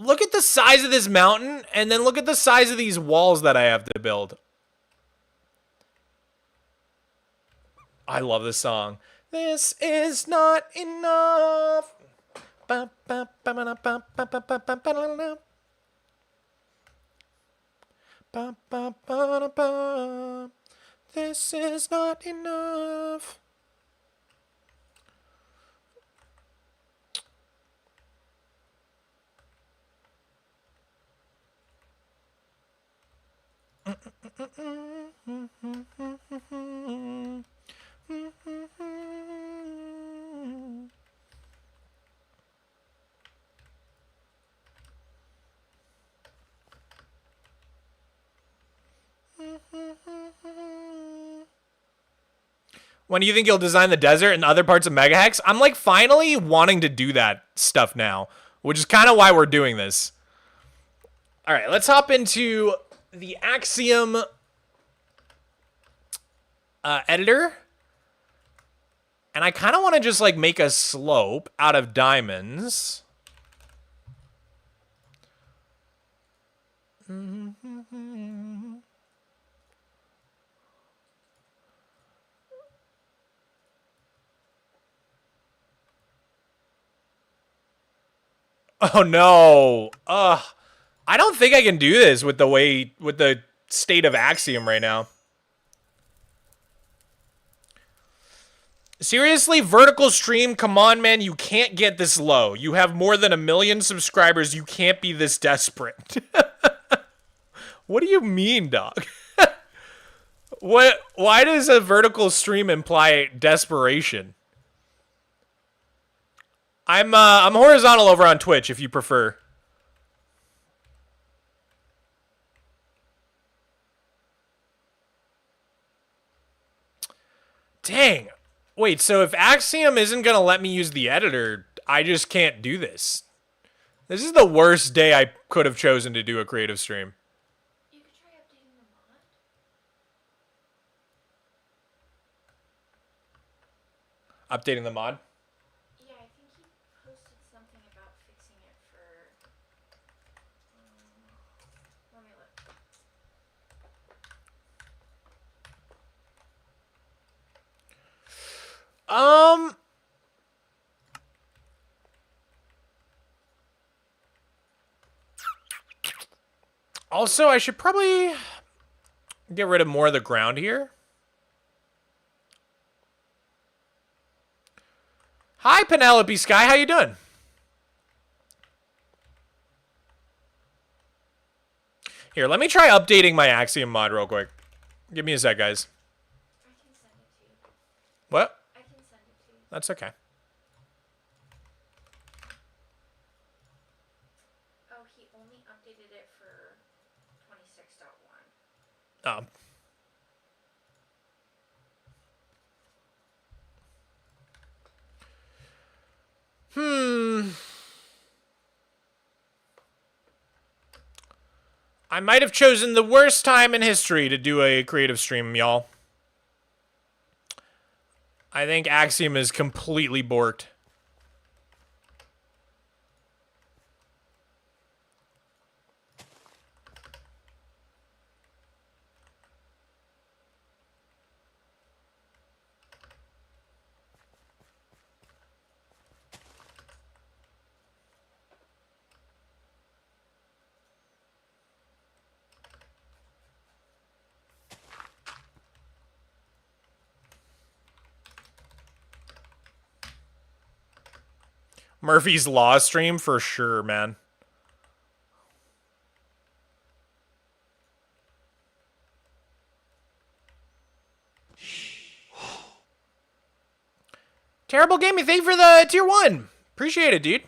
look at the size of this mountain, and then look at the size of these walls that I have to build. I love this song. This is not enough. This is not enough. When do you think you'll design the desert and other parts of Megahex? I'm like finally wanting to do that stuff now, which is kind of why we're doing this. All right, let's hop into the Axiom editor. And I kind of want to just like make a slope out of diamonds. Oh no. I don't think I can do this with the state of Axiom right now. Seriously, vertical stream, come on, man, you can't get this low. You have more than 1 million subscribers, you can't be this desperate. What do you mean, dog? Why does a vertical stream imply desperation? I'm horizontal over on Twitch if you prefer. Dang. Wait, so if Axiom isn't going to let me use the editor, I just can't do this. This is the worst day I could have chosen to do a creative stream. You could try updating the mod. Updating the mod? Yeah, I think he posted something about fixing it for... let me look. Also, I should probably get rid of more of the ground here. Hi, Penelope Sky. How you doing? Here, let me try updating my Axiom mod real quick. Give me a sec, guys. I can send it to you. What? I can send it to you. That's okay. Oh, he only updated it for 26.1. Oh. I might have chosen the worst time in history to do a creative stream, y'all. I think Axiom is completely borked. Murphy's Law stream for sure, man. Terrible Gaming, thank you for the tier 1. Appreciate it, dude.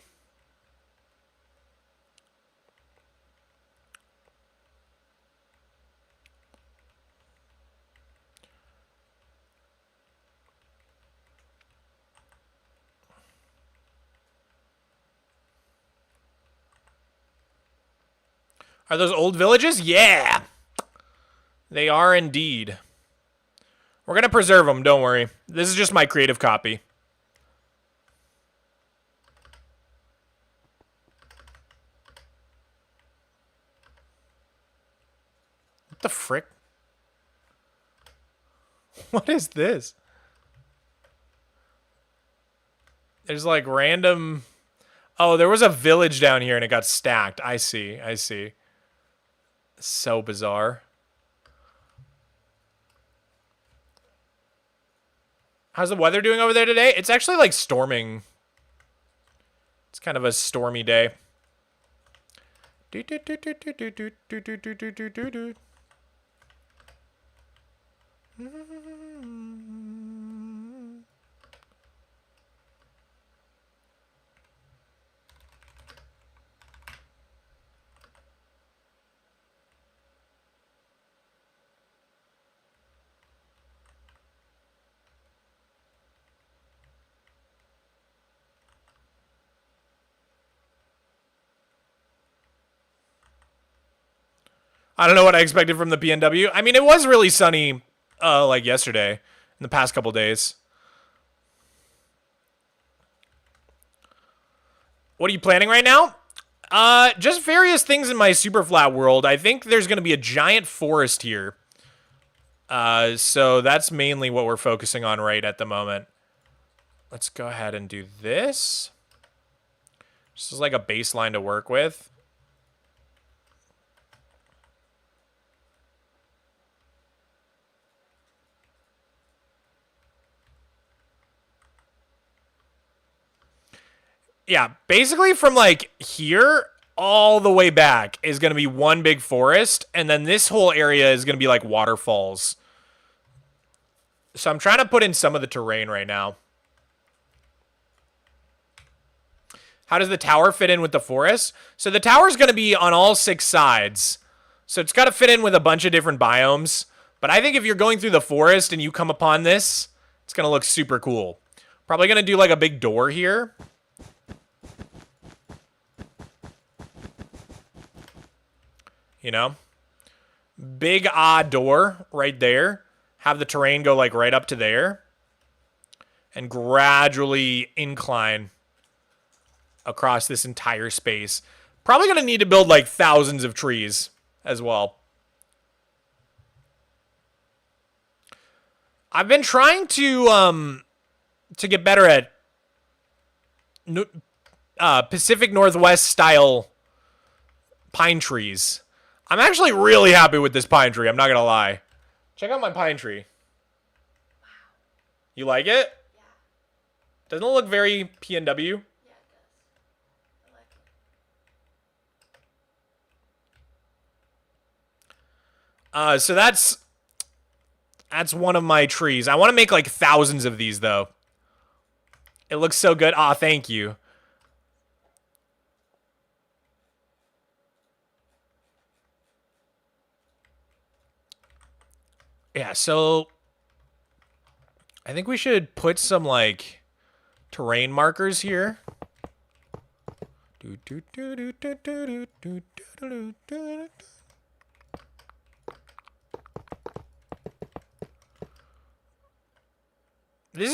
Are those old villages? Yeah. They are indeed. We're going to preserve them, don't worry. This is just my creative copy. The frick? What is this? There's like random... Oh, there was a village down here and it got stacked. I see. I see. So bizarre. How's the weather doing over there today? It's actually like storming. It's kind of a stormy day. I don't know what I expected from the PNW. I mean, it was really sunny, like yesterday, in the past couple days. What are you planning right now? Just various things in my Superflat world. I think there's going to be a giant forest here. So that's mainly what we're focusing on right at the moment. Let's go ahead and do this. This is like a baseline to work with. Yeah, basically from like here all the way back is going to be one big forest, and then this whole area is going to be like waterfalls. So I'm trying to put in some of the terrain right now. How does the tower fit in with the forest? So the tower is going to be on all 6 sides. So it's got to fit in with a bunch of different biomes. But I think if you're going through the forest and you come upon this, it's going to look super cool. Probably going to do like a big door here. You know, big odd door right there. Have the terrain go like right up to there. And gradually incline across this entire space. Probably going to need to build like thousands of trees as well. I've been trying to get better at Pacific Northwest style pine trees. I'm actually really happy with this pine tree. I'm not going to lie. Check out my pine tree. Wow. You like it? Yeah. Doesn't it look very PNW? Yeah, it does. I like it. So that's one of my trees. I want to make like thousands of these though. It looks so good. Aw, thank you. Yeah, so I think we should put some like terrain markers here. This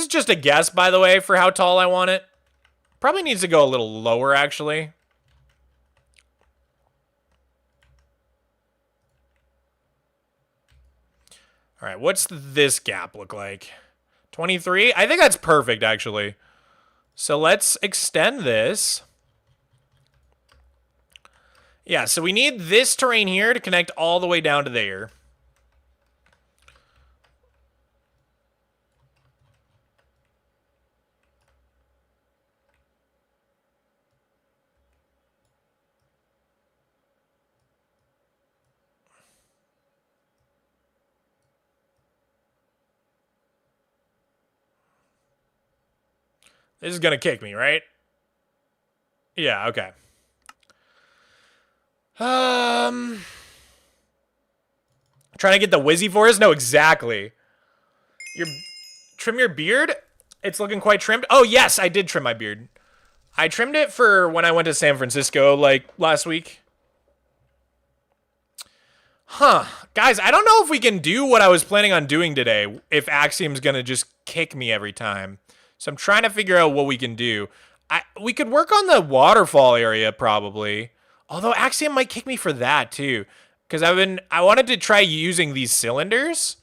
is just a guess, by the way, for how tall I want it. Probably needs to go a little lower, actually. All right, what's this gap look like? 23? I think that's perfect, actually. So let's extend this. Yeah, so we need this terrain here to connect all the way down to there. This is going to kick me, right? Yeah, okay. Trying to get the Wizzy Forest? No, exactly. Trim your beard? It's looking quite trimmed. Oh, yes, I did trim my beard. I trimmed it for when I went to San Francisco, like, last week. Huh. Guys, I don't know if we can do what I was planning on doing today, if Axiom's going to just kick me every time. So I'm trying to figure out what we can do. We could work on the waterfall area, probably. Although Axiom might kick me for that, too. Because I wanted to try using these cylinders.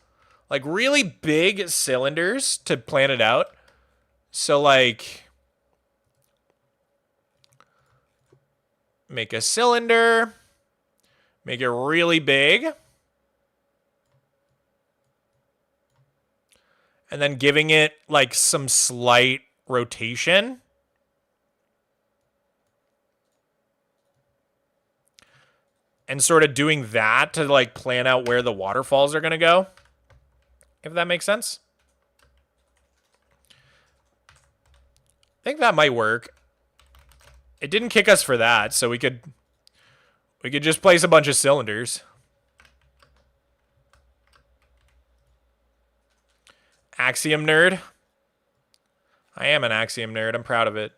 Like, really big cylinders to plan it out. So, like, make a cylinder. Make it really big. And then giving it, like, some slight rotation. And sort of doing that to, like, plan out where the waterfalls are going to go. If that makes sense. I think that might work. It didn't kick us for that, so we could just place a bunch of cylinders. Axiom nerd. I am an Axiom nerd. I'm proud of it.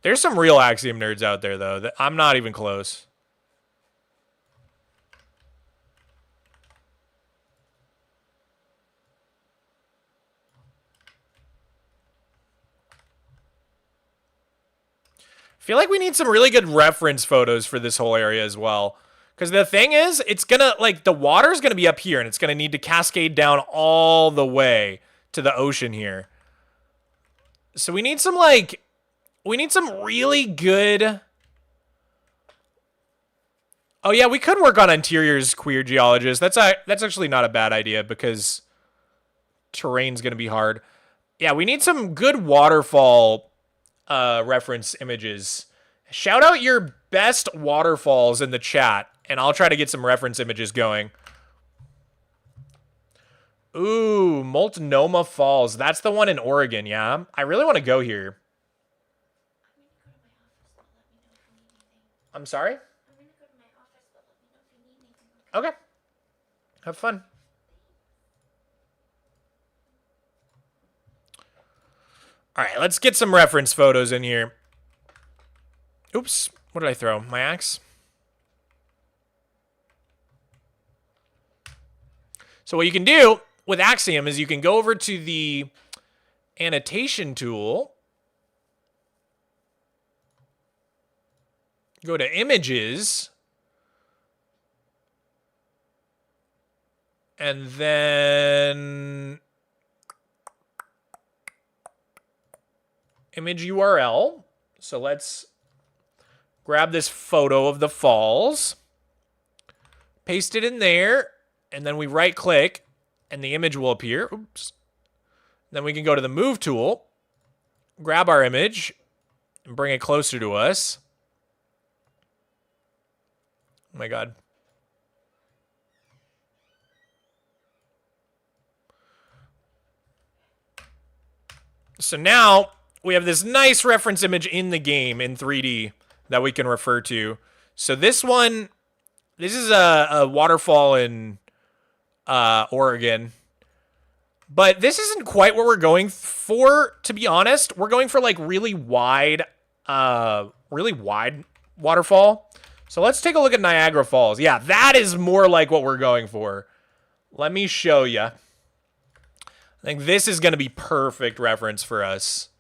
There's some real Axiom nerds out there, though. That I'm not even close. I feel like we need some really good reference photos for this whole area as well. Because the thing is, it's gonna, like, the water's gonna be up here, and it's gonna need to cascade down all the way to the ocean here. So we need some, like, we need some really good... Oh yeah, we could work on interiors, queer geologist. That's actually not a bad idea, because terrain's gonna be hard. Yeah, we need some good waterfall reference images. Shout out your best waterfalls in the chat, and I'll try to get some reference images going. Ooh, Multnomah Falls. That's the one in Oregon, yeah? I really want to go here. I'm sorry? I'm gonna go to my office, but let me know if you need anything. Okay. Have fun. All right, let's get some reference photos in here. Oops, what did I throw? My axe? So what you can do with Axiom is you can go over to the annotation tool, go to images, and then image URL. So let's grab this photo of the falls, paste it in there, and then we right click and the image will appear. Oops. Then we can go to the move tool, grab our image, and bring it closer to us. Oh my God. So now we have this nice reference image in the game in 3D that we can refer to. So this one, this is a waterfall in Oregon. But this isn't quite what we're going for, to be honest. We're going for like really wide waterfall. So let's take a look at Niagara Falls. Yeah, that is more like what we're going for. Let me show you. I think this is going to be perfect reference for us.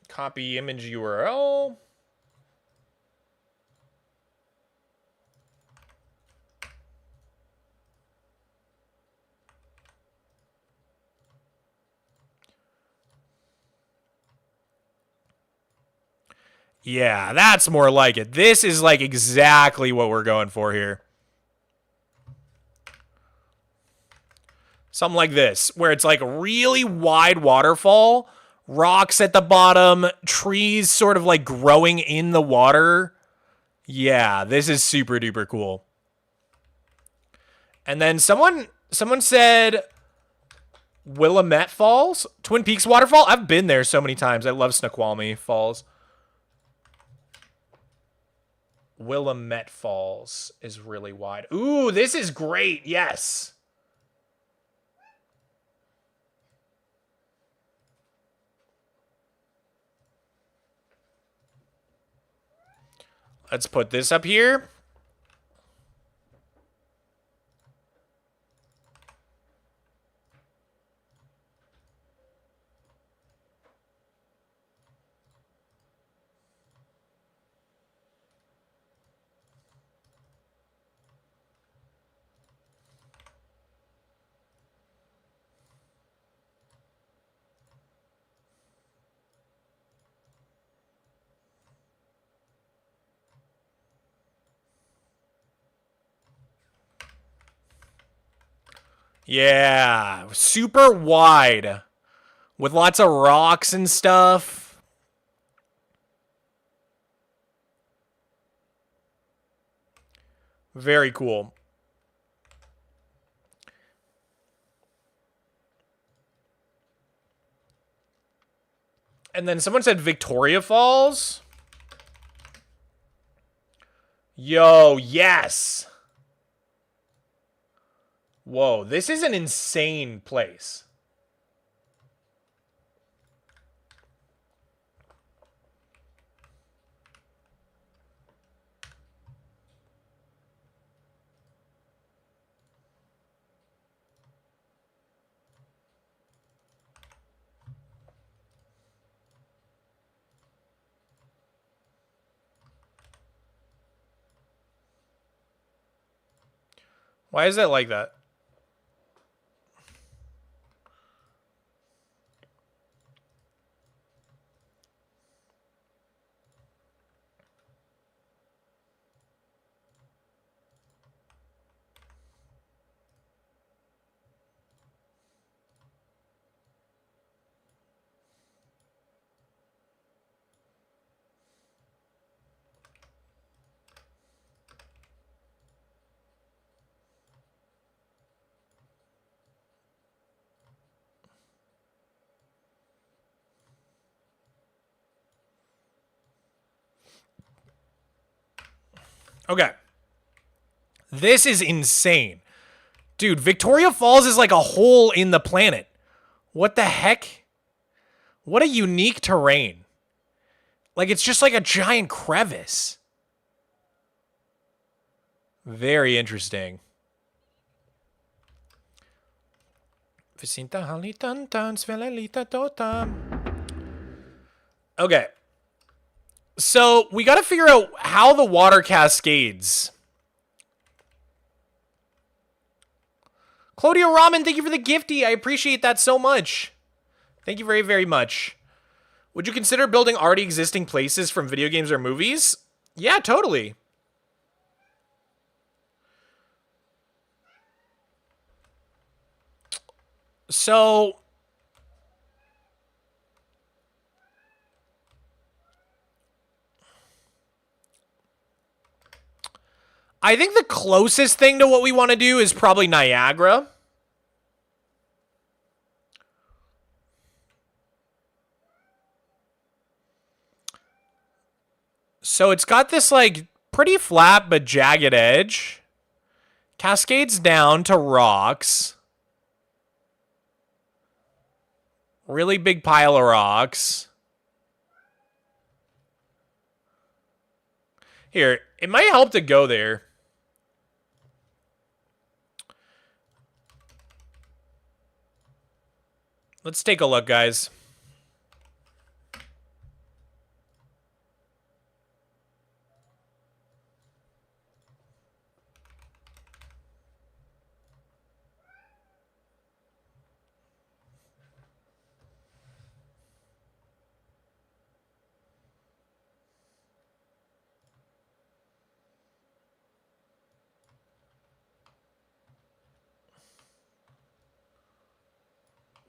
Copy image URL. Yeah, that's more like it. This is like exactly what we're going for here. Something like this, where it's like a really wide waterfall, rocks at the bottom, trees sort of like growing in the water. Yeah, this is super duper cool. And then someone said Willamette Falls, Twin Peaks waterfall. I've been there so many times. I love Snoqualmie Falls. Willamette Falls is really wide. Ooh, this is great. Yes. Let's put this up here. Yeah, super wide with lots of rocks and stuff. Very cool. And then someone said Victoria Falls. Yo, yes. Whoa, this is an insane place. Why is it like that? Okay. This is insane. Dude, Victoria Falls is like a hole in the planet. What the heck? What a unique terrain. Like, it's just like a giant crevice. Very interesting. Okay. So, we gotta figure out how the water cascades. Claudio Ramen, thank you for the gifty. I appreciate that so much. Thank you very, very much. Would you consider building already existing places from video games or movies? Yeah, totally. So, I think the closest thing to what we want to do is probably Niagara. So it's got this like pretty flat but jagged edge. Cascades down to rocks. Really big pile of rocks. Here, it might help to go there. Let's take a look, guys.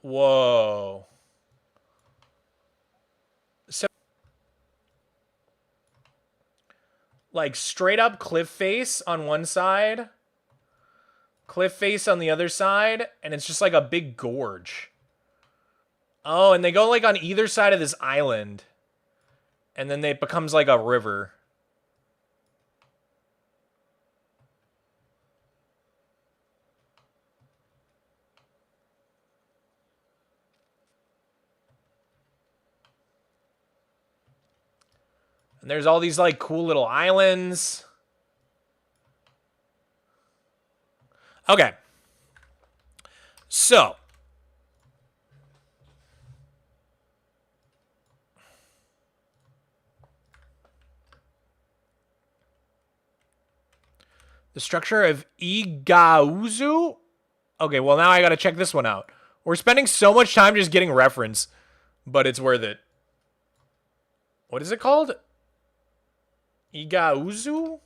Whoa. So, like, straight up cliff face on one side, cliff face on the other side, and it's just like a big gorge. Oh, and they go like on either side of this island, and then it becomes like a river. And there's all these like cool little islands. Okay. So. The structure of Igauzu? Okay, well now I gotta check this one out. We're spending so much time just getting reference, but it's worth it. What is it called? Igauzu?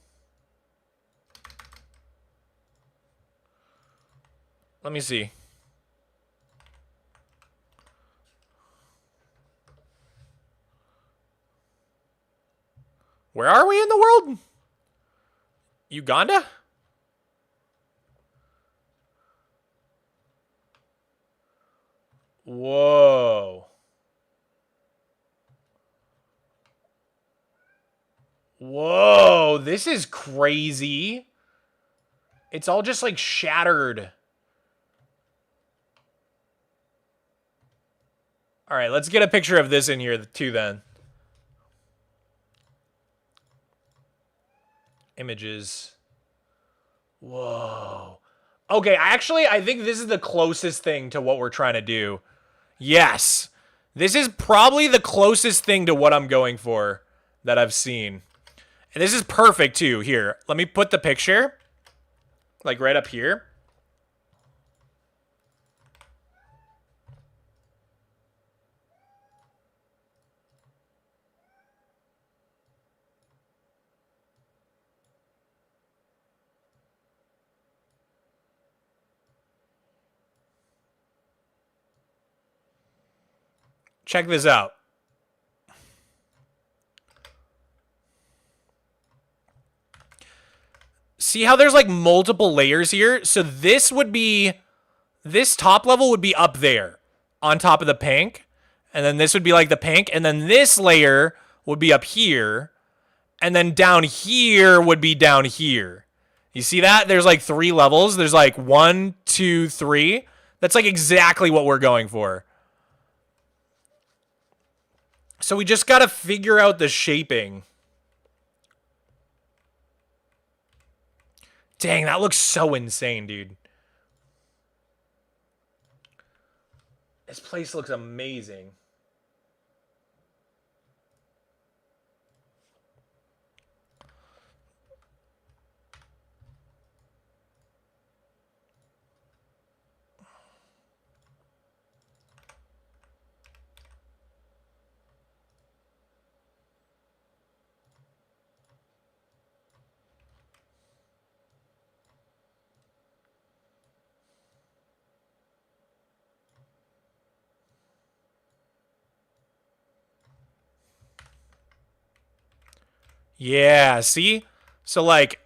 Let me see. Where are we in the world? Uganda? Whoa. Whoa, this is crazy. It's all just like shattered. All right, let's get a picture of this in here too then. Images. Whoa. Okay, I think this is the closest thing to what we're trying to do. Yes. This is probably the closest thing to what I'm going for that I've seen. And this is perfect too. Here, let me put the picture like right up here. Check this out. See how there's like multiple layers here? So this top level would be up there on top of the pink. And then this would be like the pink. And then this layer would be up here. And then down here would be down here. You see that? There's like 3 levels. There's like 1, 2, 3. That's like exactly what we're going for. So we just got to figure out the shaping. Dang, that looks so insane, dude. This place looks amazing. Yeah, see? So, like,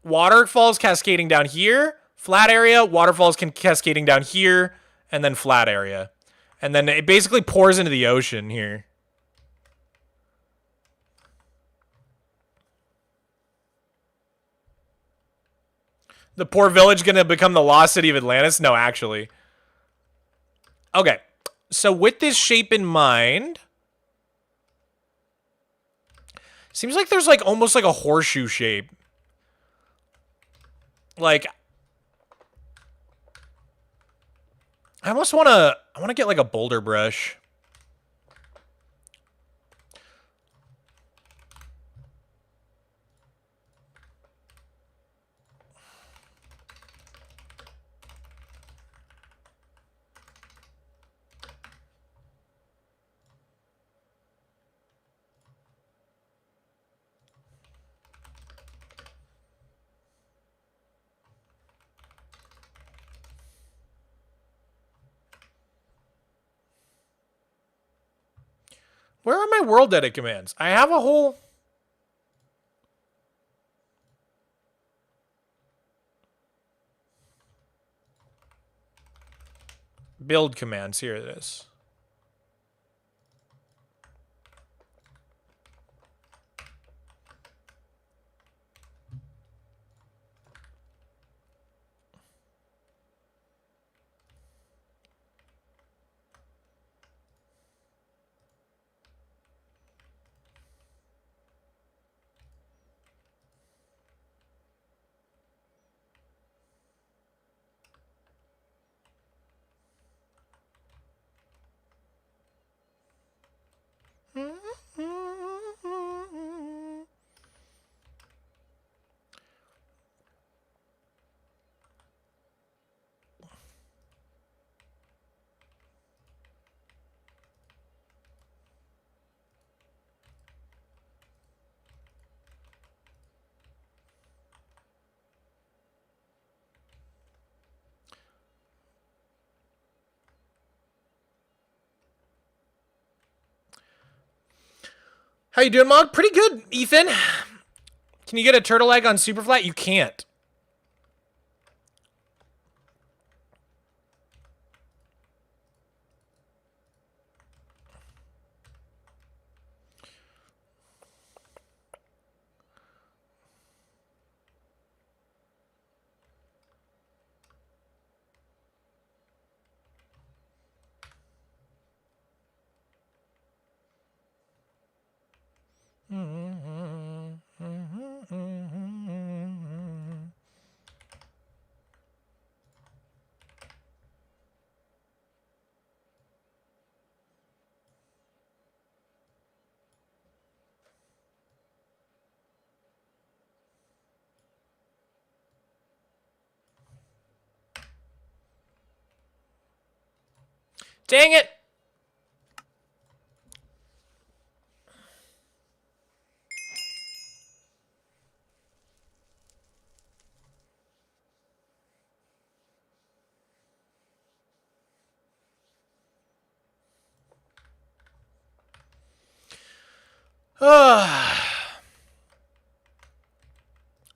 waterfalls cascading down here, flat area, waterfalls cascading down here, and then flat area. And then it basically pours into the ocean here. The poor village gonna become the lost city of Atlantis? No, actually. Okay, so with this shape in mind... Seems like there's like almost like a horseshoe shape. Like I almost want to get like a boulder brush. Where are my world edit commands? I have a whole... Build commands. Here it is. How you doing, Mog? Pretty good, Ethan. Can you get a turtle egg on Superflat? You can't. Dang it!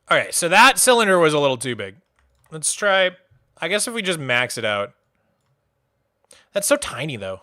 Okay, so that cylinder was a little too big. Let's try... I guess if we just max it out. That's so tiny, though.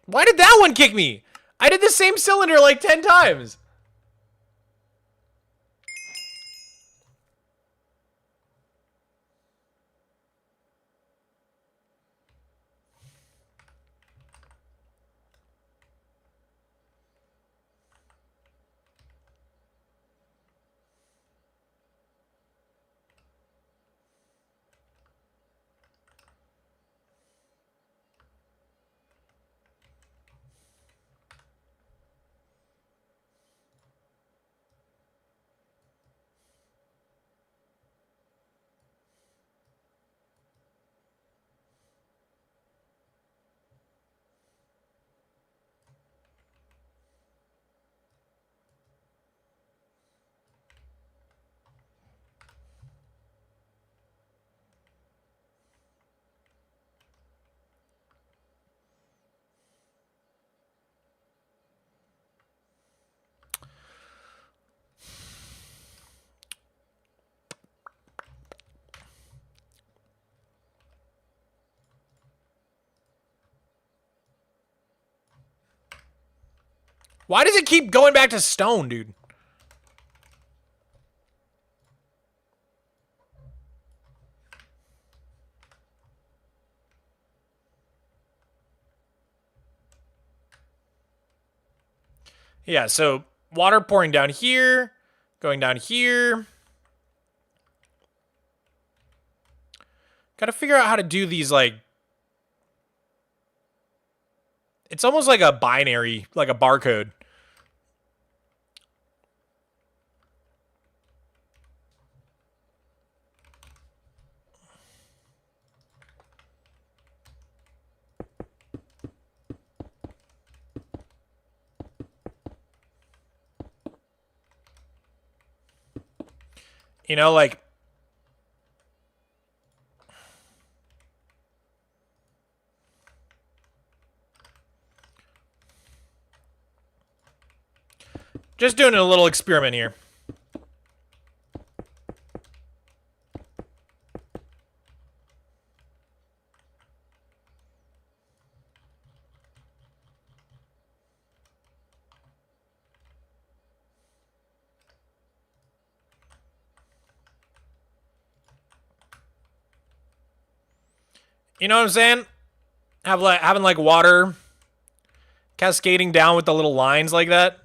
Why did that one kick me? I did the same cylinder like 10 times. Why does it keep going back to stone, dude? Yeah, so water pouring down here, going down here. Gotta figure out how to do these, like... It's almost like a binary, like a barcode. You know, like... Just doing a little experiment here. You know what I'm saying? Having like water cascading down with the little lines like that.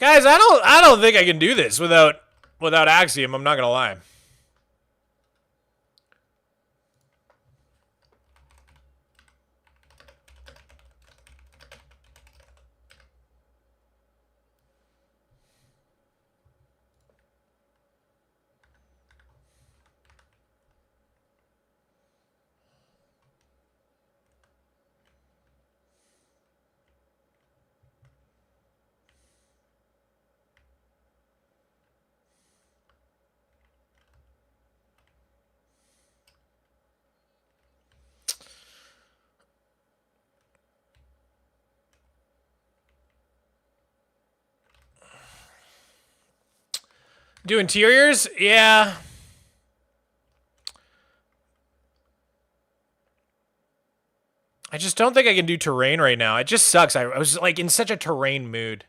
Guys, I don't think I can do this without Axiom, I'm not gonna lie. Do interiors? Yeah. I just don't think I can do terrain right now. It just sucks. I was like in such a terrain mood.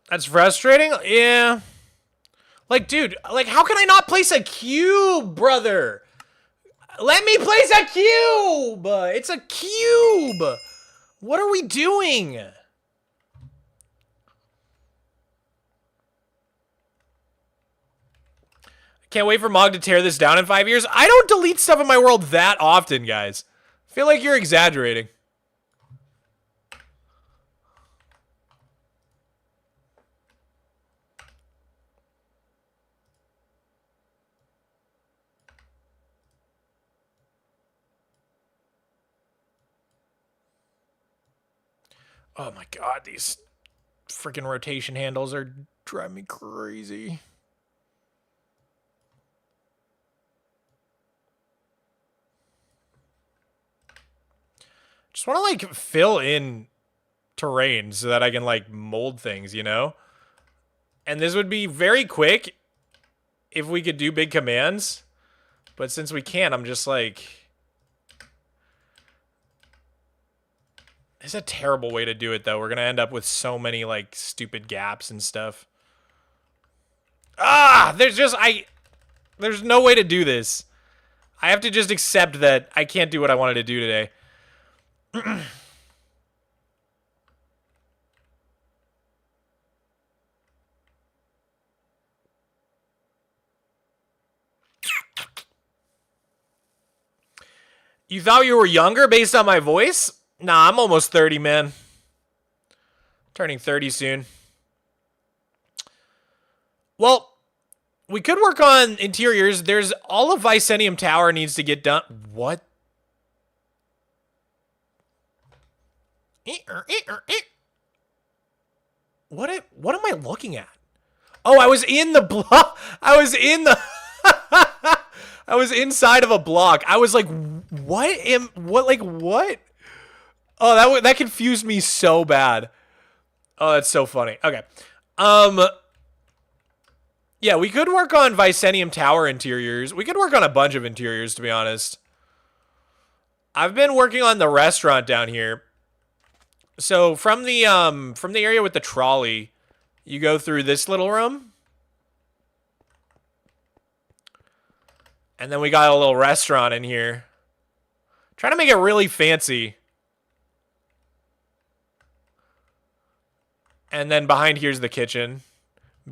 That's frustrating? Yeah. Like, dude, like, how can I not place a cube, brother? Let me place a cube! It's a cube! What are we doing? Can't wait for Mog to tear this down in 5 years. I don't delete stuff in my world that often, guys. I feel like you're exaggerating. Oh my god, these freaking rotation handles are driving me crazy. Just want to like fill in terrain so that I can like mold things, you know? And this would be very quick if we could do big commands. But since we can't, I'm just like... It's a terrible way to do it, though. We're going to end up with so many, like, stupid gaps and stuff. Ah! There's no way to do this. I have to just accept that I can't do what I wanted to do today. You thought you were younger based on my voice? Nah, I'm almost 30, man. Turning 30 soon. Well, we could work on interiors. There's all of Vicenium Tower needs to get done. What? What am I looking at? Oh, I was in the block. I was in the... I was inside of a block. I was like, what? Oh, that confused me so bad. Oh, that's so funny. Okay. Yeah, we could work on Vicenium Tower interiors. We could work on a bunch of interiors, to be honest. I've been working on the restaurant down here. So from the area with the trolley, you go through this little room. And then we got a little restaurant in here. Trying to make it really fancy. And then behind here's the kitchen.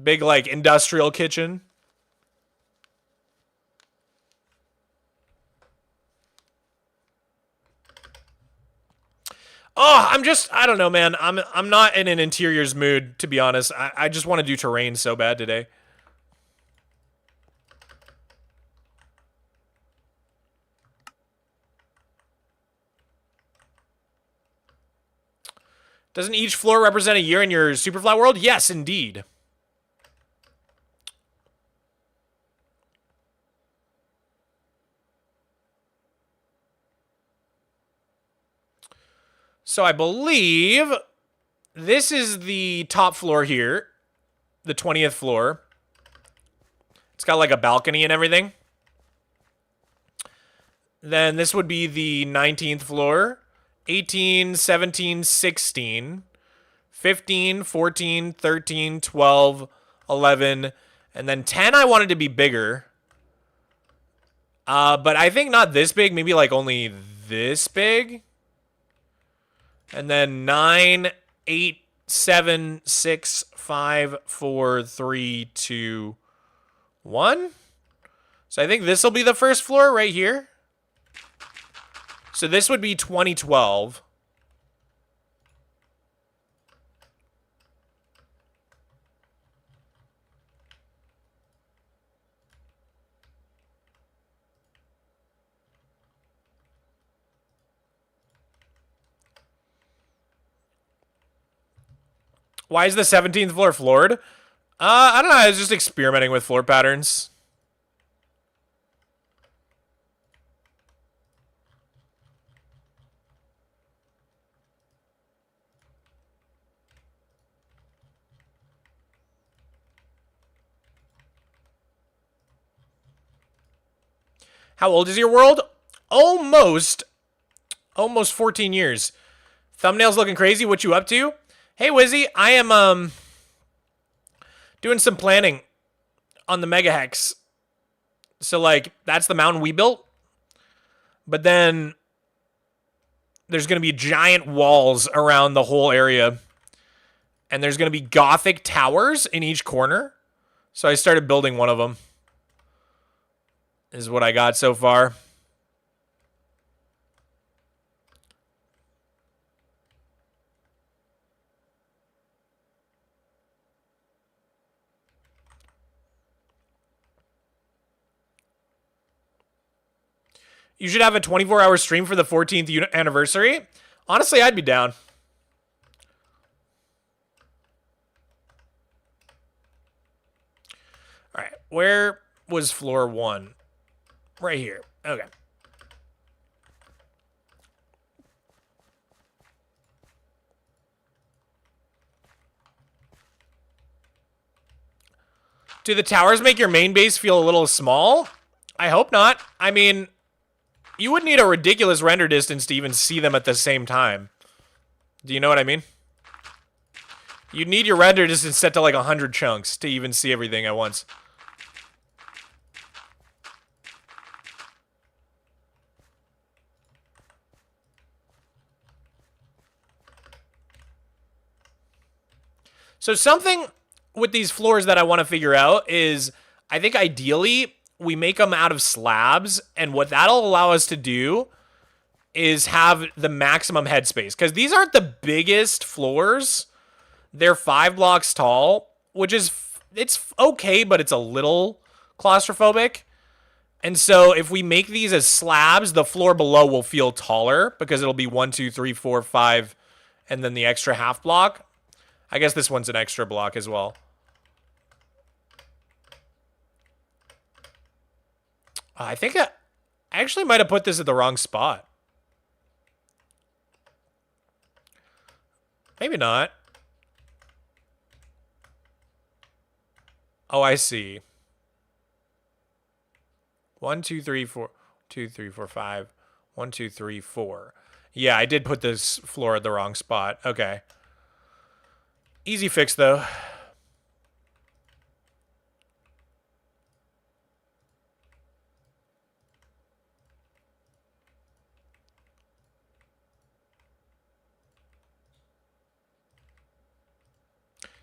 Big, like, industrial kitchen. Oh, I don't know, man. I'm not in an interiors mood, to be honest. I just want to do terrain so bad today. Doesn't each floor represent a year in your Superflat world? Yes, indeed. So I believe this is the top floor here, the 20th floor. It's got like a balcony and everything. Then this would be the 19th floor, 18, 17, 16, 15, 14, 13, 12, 11, and then 10 I wanted to be bigger. But I think not this big, maybe like only this big. And then 9, 8, 7, 6, 5, 4, 3, 2, 1. So I think this will be the first floor right here. So this would be 2012. Why is the 17th floor floored? I don't know. I was just experimenting with floor patterns. How old is your world? Almost 14 years. Thumbnail's looking crazy. What you up to? Hey, Wizzy, I am doing some planning on the Megahex. So, like, that's the mountain we built. But then there's going to be giant walls around the whole area. And there's going to be Gothic towers in each corner. So I started building one of them. Is what I got so far. You should have a 24-hour stream for the 14th anniversary. Honestly, I'd be down. All right, where was floor 1? Right here. Okay. Do the towers make your main base feel a little small? I hope not. I mean, you would need a ridiculous render distance to even see them at the same time. Do you know what I mean? You'd need your render distance set to like 100 chunks to even see everything at once. So something with these floors that I want to figure out is, I think ideally we make them out of slabs, and what that'll allow us to do is have the maximum headspace, because these aren't the biggest floors. They're 5 blocks tall, which is, it's okay, but it's a little claustrophobic. And so if we make these as slabs, the floor below will feel taller because it'll be 1, 2, 3, 4, 5, and then the extra half block. I guess this one's an extra block as well. I think I actually might have put this at the wrong spot. Maybe not. Oh, I see. 1, 2, 3, 4. 2, 3, 4, 5. 1, 2, 3, 4. Yeah, I did put this floor at the wrong spot. Okay. Easy fix, though.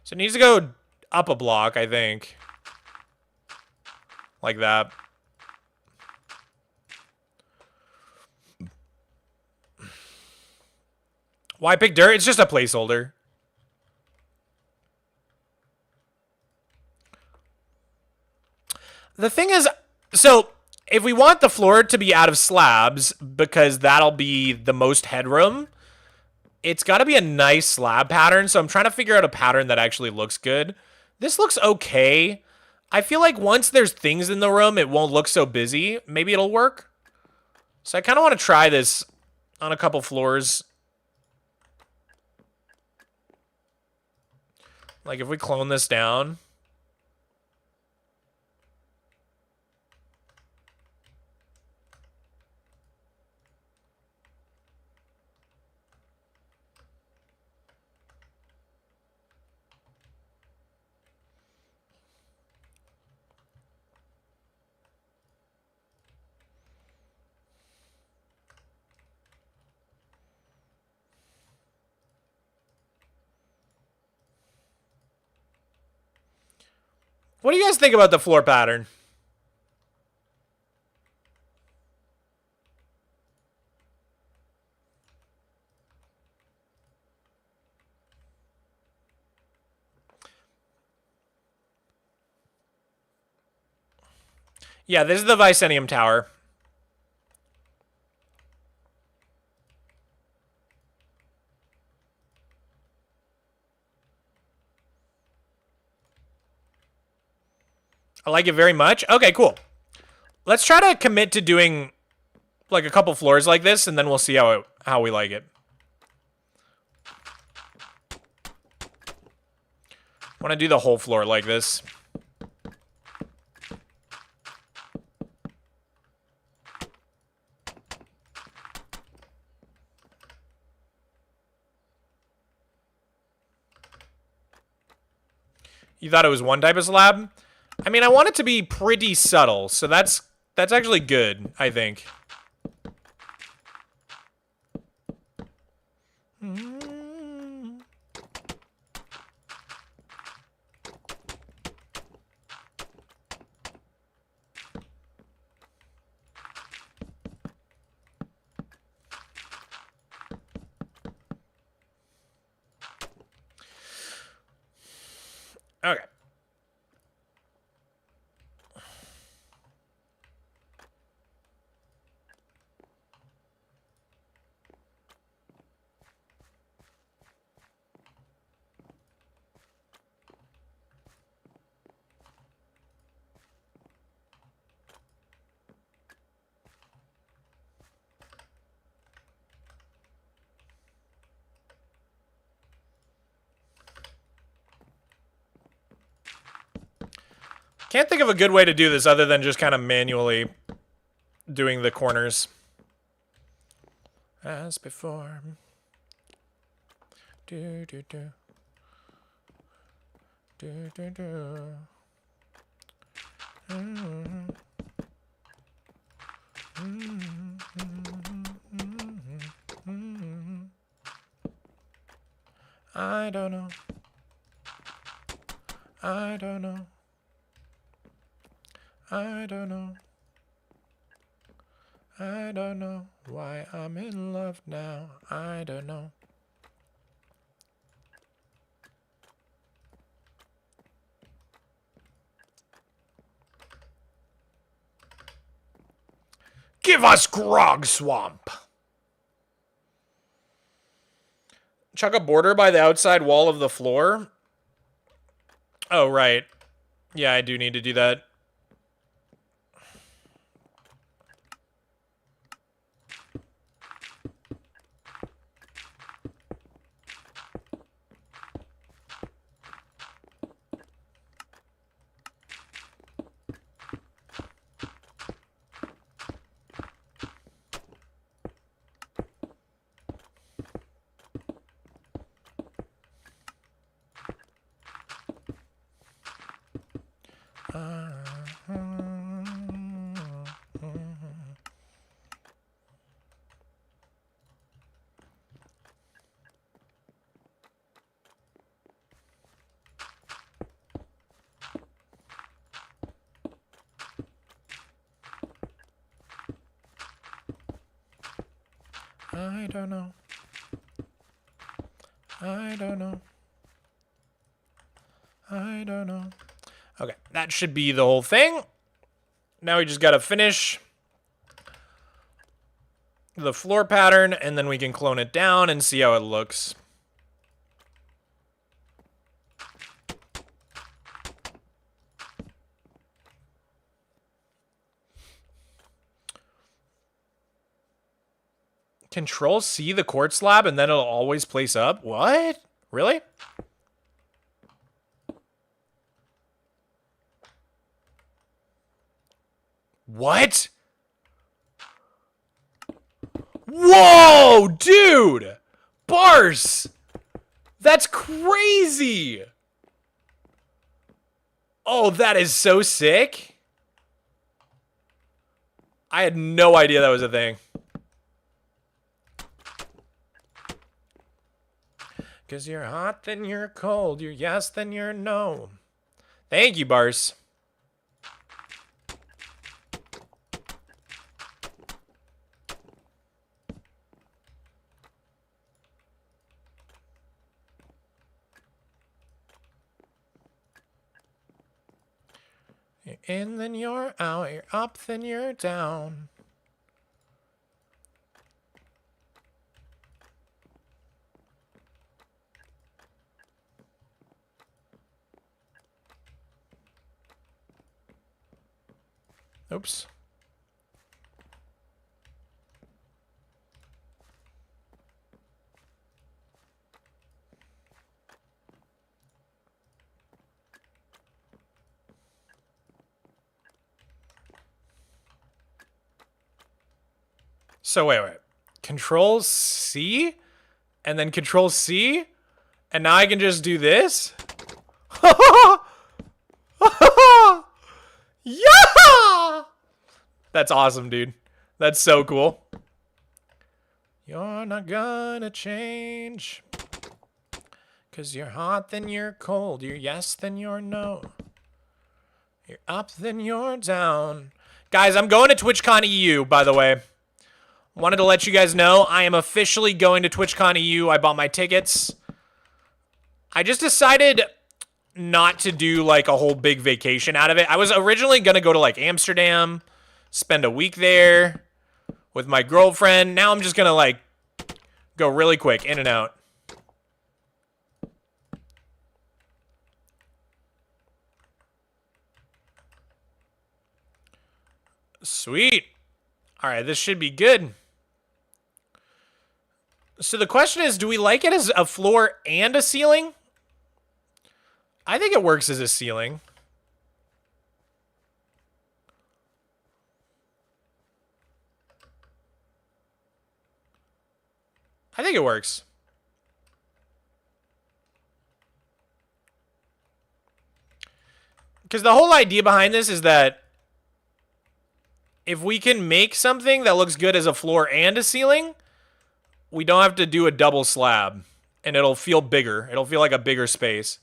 So it needs to go up a block, I think. Like that. Why pick dirt? It's just a placeholder. The thing is, so if we want the floor to be out of slabs, because that'll be the most headroom, it's got to be a nice slab pattern. So I'm trying to figure out a pattern that actually looks good. This looks okay. I feel like once there's things in the room, it won't look so busy. Maybe it'll work. So I kind of want to try this on a couple floors. Like if we clone this down. What do you guys think about the floor pattern? Yeah, this is the Vicenium Tower. I like it very much. Okay, cool. Let's try to commit to doing like a couple floors like this, and then we'll see how we like it. I want to do the whole floor like this. You thought it was one type of slab? I mean, I want it to be pretty subtle, so that's actually good, I think. Okay. Can't think of a good way to do this other than just kind of manually doing the corners. As before. Do do do. Do do do. I don't know. I don't know. I don't know. I don't know why I'm in love now. I don't know. Give us Mogswamp. Chuck a border by the outside wall of the floor. Oh, right. Yeah, I do need to do that. I don't know. I don't know. I don't know. Okay, that should be the whole thing. Now we just gotta finish the floor pattern, and then we can clone it down and see how it looks. Control C the quartz slab and then it'll always place up? What? Really? What? Whoa, dude! Bars! That's crazy! Oh, that is so sick. I had no idea that was a thing. Cause you're hot, then you're cold. You're yes, then you're no. Thank you, Bars. You're in, then you're out. You're up, then you're down. Oops. So wait. Control C? And then Control C? And now I can just do this? Yeah! That's awesome, dude. That's so cool. You're not gonna change. Cause you're hot, then you're cold. You're yes, then you're no. You're up, then you're down. Guys, I'm going to TwitchCon EU, by the way. Wanted to let you guys know I am officially going to TwitchCon EU. I bought my tickets. I just decided not to do like a whole big vacation out of it. I was originally going to go to like Amsterdam, spend a week there with my girlfriend. Now I'm just going to like go really quick, in and out. Sweet. All right, this should be good. So the question is, do we like it as a floor and a ceiling? I think it works as a ceiling. I think it works. Because the whole idea behind this is that if we can make something that looks good as a floor and a ceiling, we don't have to do a double slab. And it'll feel bigger. It'll feel like a bigger space.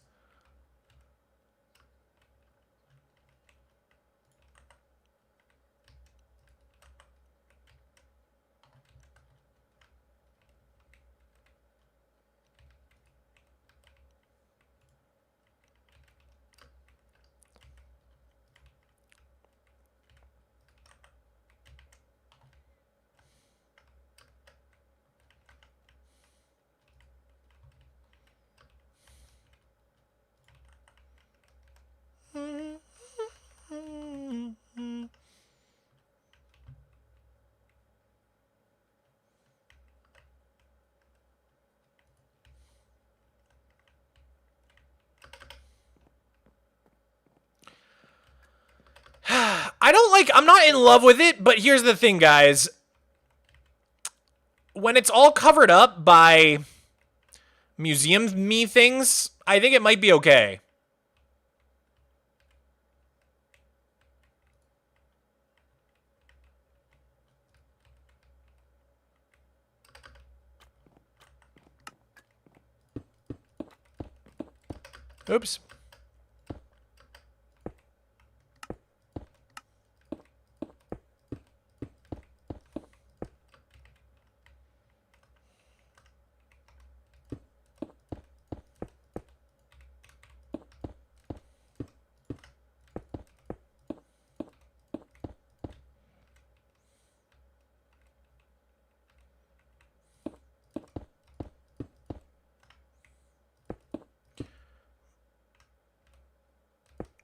I'm not in love with it, but here's the thing, guys. When it's all covered up by museum-me things, I think it might be okay. Oops.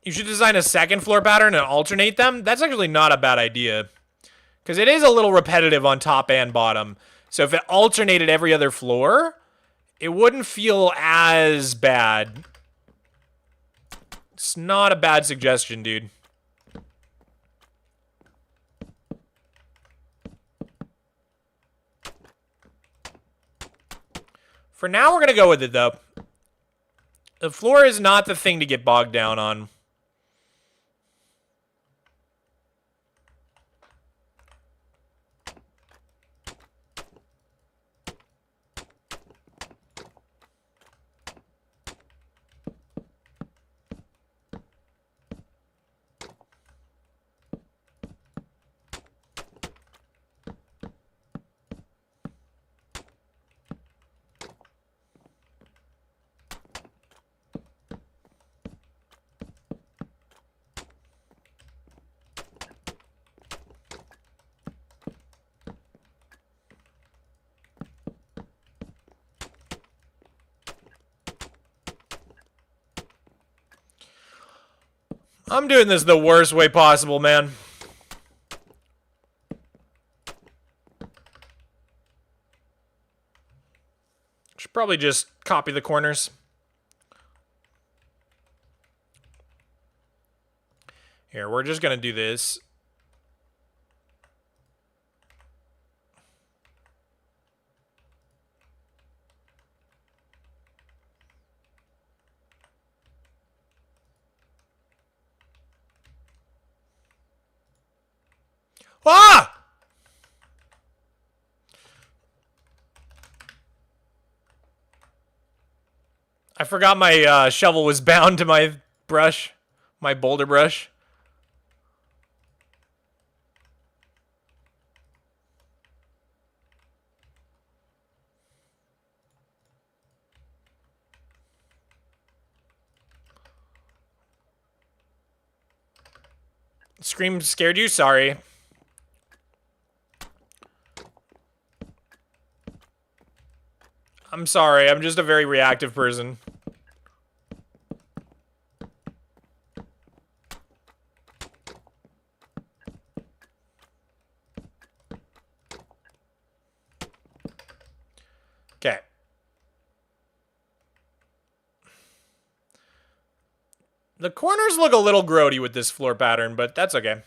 You should design a second floor pattern and alternate them. That's actually not a bad idea. Because it is a little repetitive on top and bottom. So if it alternated every other floor, it wouldn't feel as bad. It's not a bad suggestion, dude. For now, we're going to go with it, though. The floor is not the thing to get bogged down on. I'm doing this the worst way possible, man. Should probably just copy the corners. Here, we're just gonna do this. Ah! I forgot my shovel was bound to my brush, my boulder brush. Scream scared you? Sorry. I'm sorry, I'm just a very reactive person. Okay. The corners look a little grody with this floor pattern, but that's okay.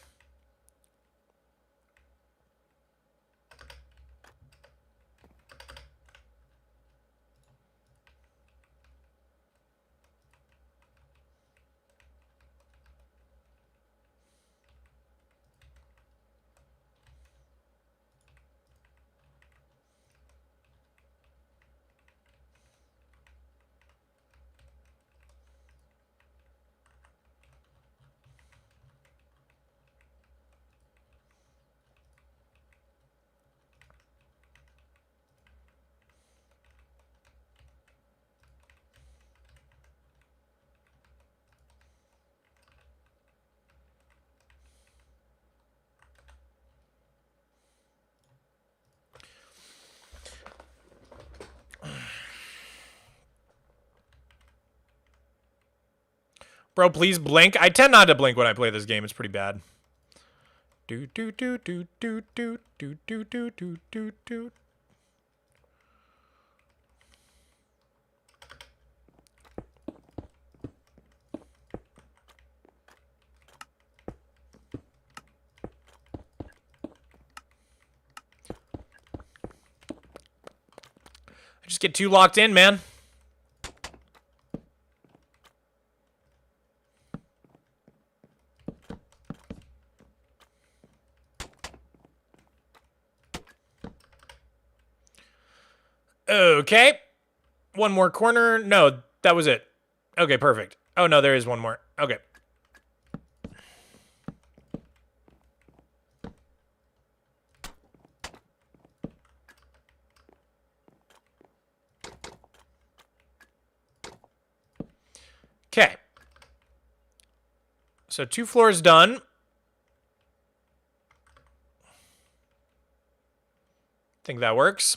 Bro, please blink. I tend not to blink when I play this game. It's pretty bad. Do do do do do do do do do do do do. I just get too locked in, man. Okay. One more corner. No, that was it. Okay, perfect. Oh, no, there is one more. Okay. Okay. So 2 floors done. Think that works.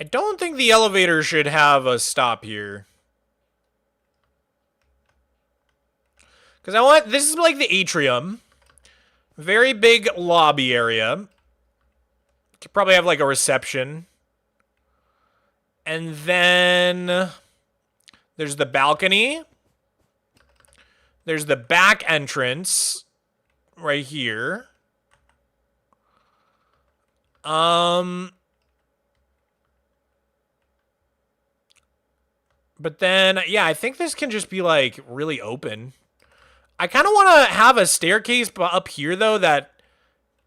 I don't think the elevator should have a stop here. Because I want... This is like the atrium. Very big lobby area. Could probably have like a reception. And then there's the balcony. There's the back entrance right here. But then, yeah, I think this can just be, like, really open. I kind of want to have a staircase up here, though, that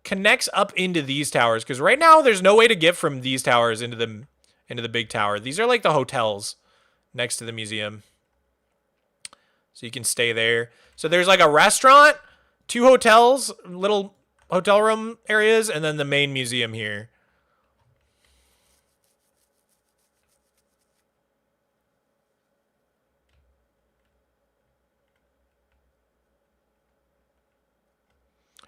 connects up into these towers. Because right now, there's no way to get from these towers into the big tower. These are, like, the hotels next to the museum. So you can stay there. So there's, like, a restaurant, 2 hotels, little hotel room areas, and then the main museum here.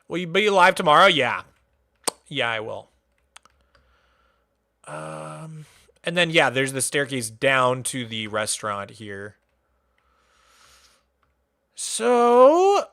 Will you be live tomorrow? Yeah. Yeah, I will. And then, yeah, there's the staircase down to the restaurant here. So...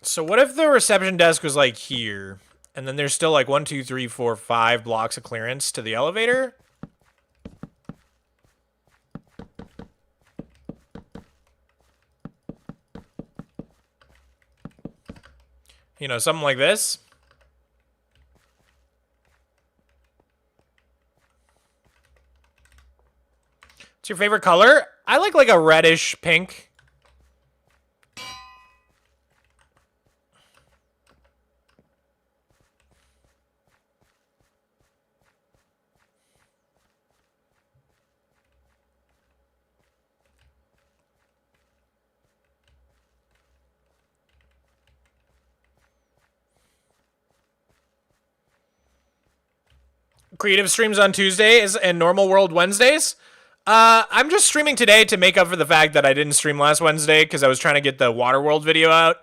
So what if the reception desk was like here, and then there's still like 1, 2, 3, 4, 5 blocks of clearance to the elevator? You know, something like this. What's your favorite color? I like a reddish pink. Creative streams on Tuesdays and normal world Wednesdays. I'm just streaming today to make up for the fact that I didn't stream last Wednesday because I was trying to get the Waterworld video out.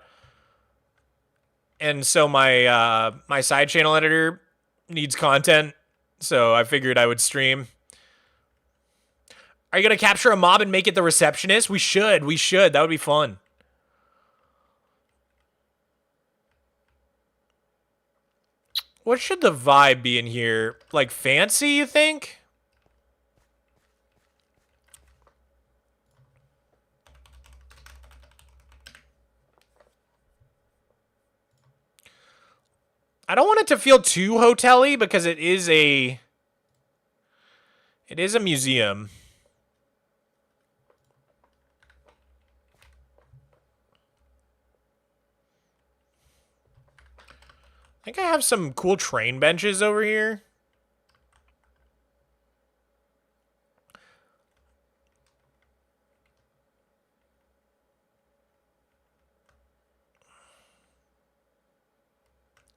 And so my my side channel editor needs content, so I figured I would stream. Are you going to capture a mob and make it the receptionist? We should. That would be fun. What should the vibe be in here? Like fancy, you think? I don't want it to feel too hotel-y because it is a museum. I think I have some cool train benches over here.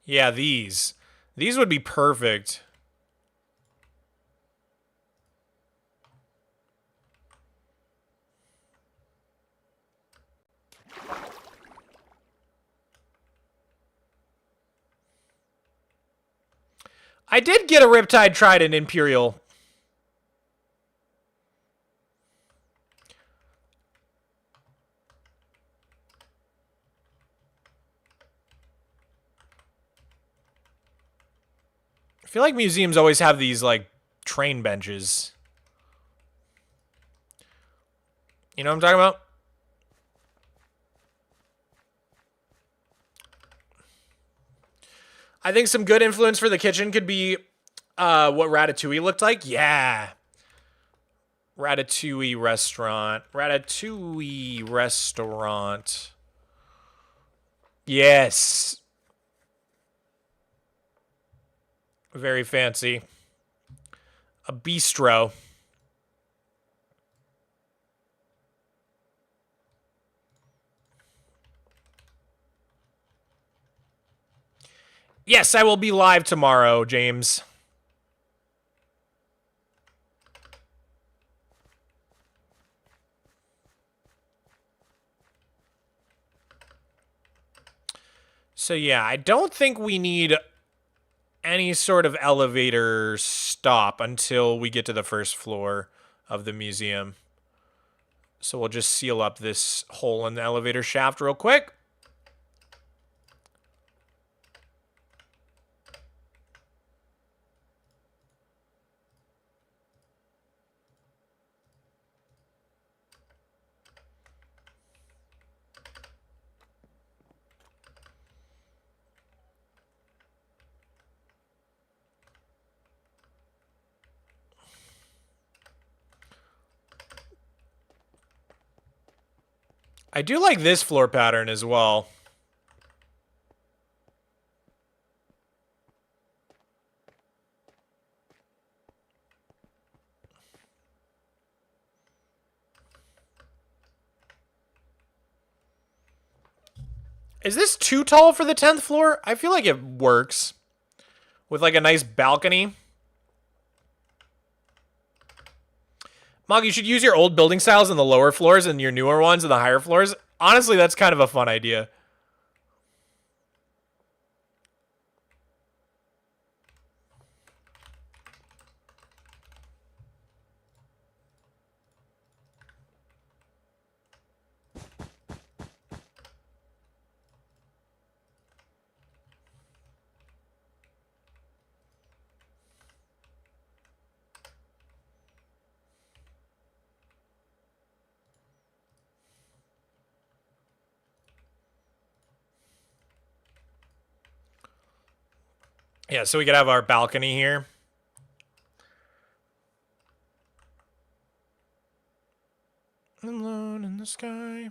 Yeah, these. These would be perfect. I did get a Riptide Trident Imperial. I feel like museums always have these, like, train benches. You know what I'm talking about? I think some good influence for the kitchen could be what Ratatouille looked like. Yeah. Ratatouille restaurant. Ratatouille restaurant. Yes. Very fancy. A bistro. Yes, I will be live tomorrow, James. So yeah, I don't think we need any sort of elevator stop until we get to the first floor of the museum. So we'll just seal up this hole in the elevator shaft real quick. I do like this floor pattern as well. Is this too tall for the 10th floor? I feel like it works. With like a nice balcony. Mog, you should use your old building styles in the lower floors and your newer ones in the higher floors. Honestly, that's kind of a fun idea. Yeah, so we could have our balcony here. Alone in the sky.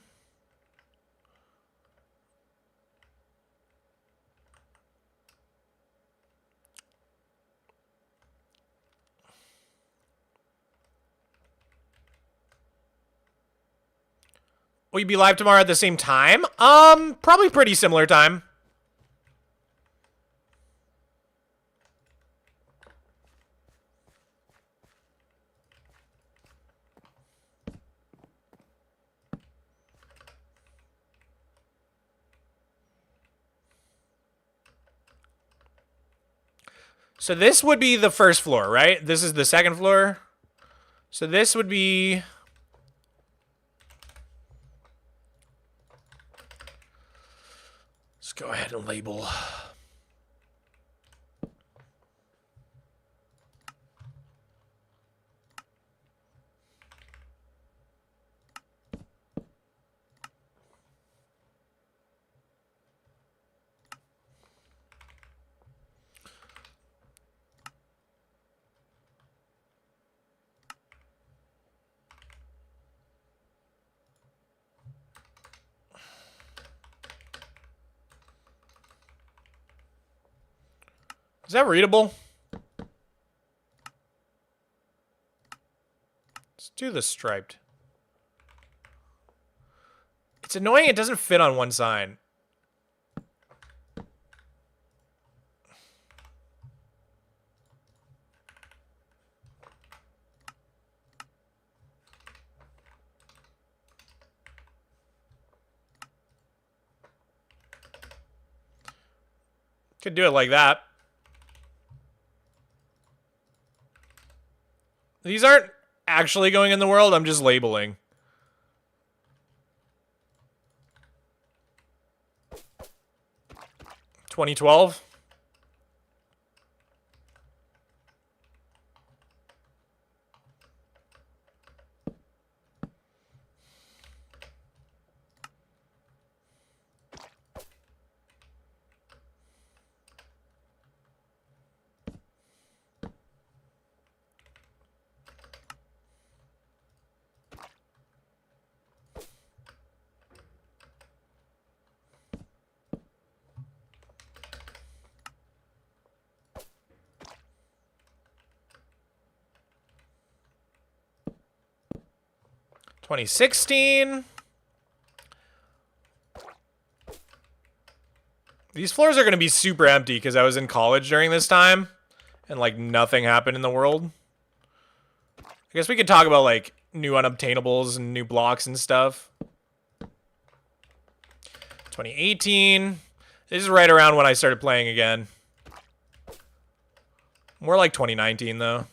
Will you be live tomorrow at the same time? Probably pretty similar time. So this would be the first floor, right? This is the second floor. So this would be... Let's go ahead and label. Is that readable? Let's do the striped. It's annoying it doesn't fit on one side. Could do it like that. These aren't actually going in the world, I'm just labeling. $2012. 2016. These floors are going to be super empty because I was in college during this time and like nothing happened in the world. I guess we could talk about like new unobtainables and new blocks and stuff. 2018. This is right around when I started playing again. More like 2019 though.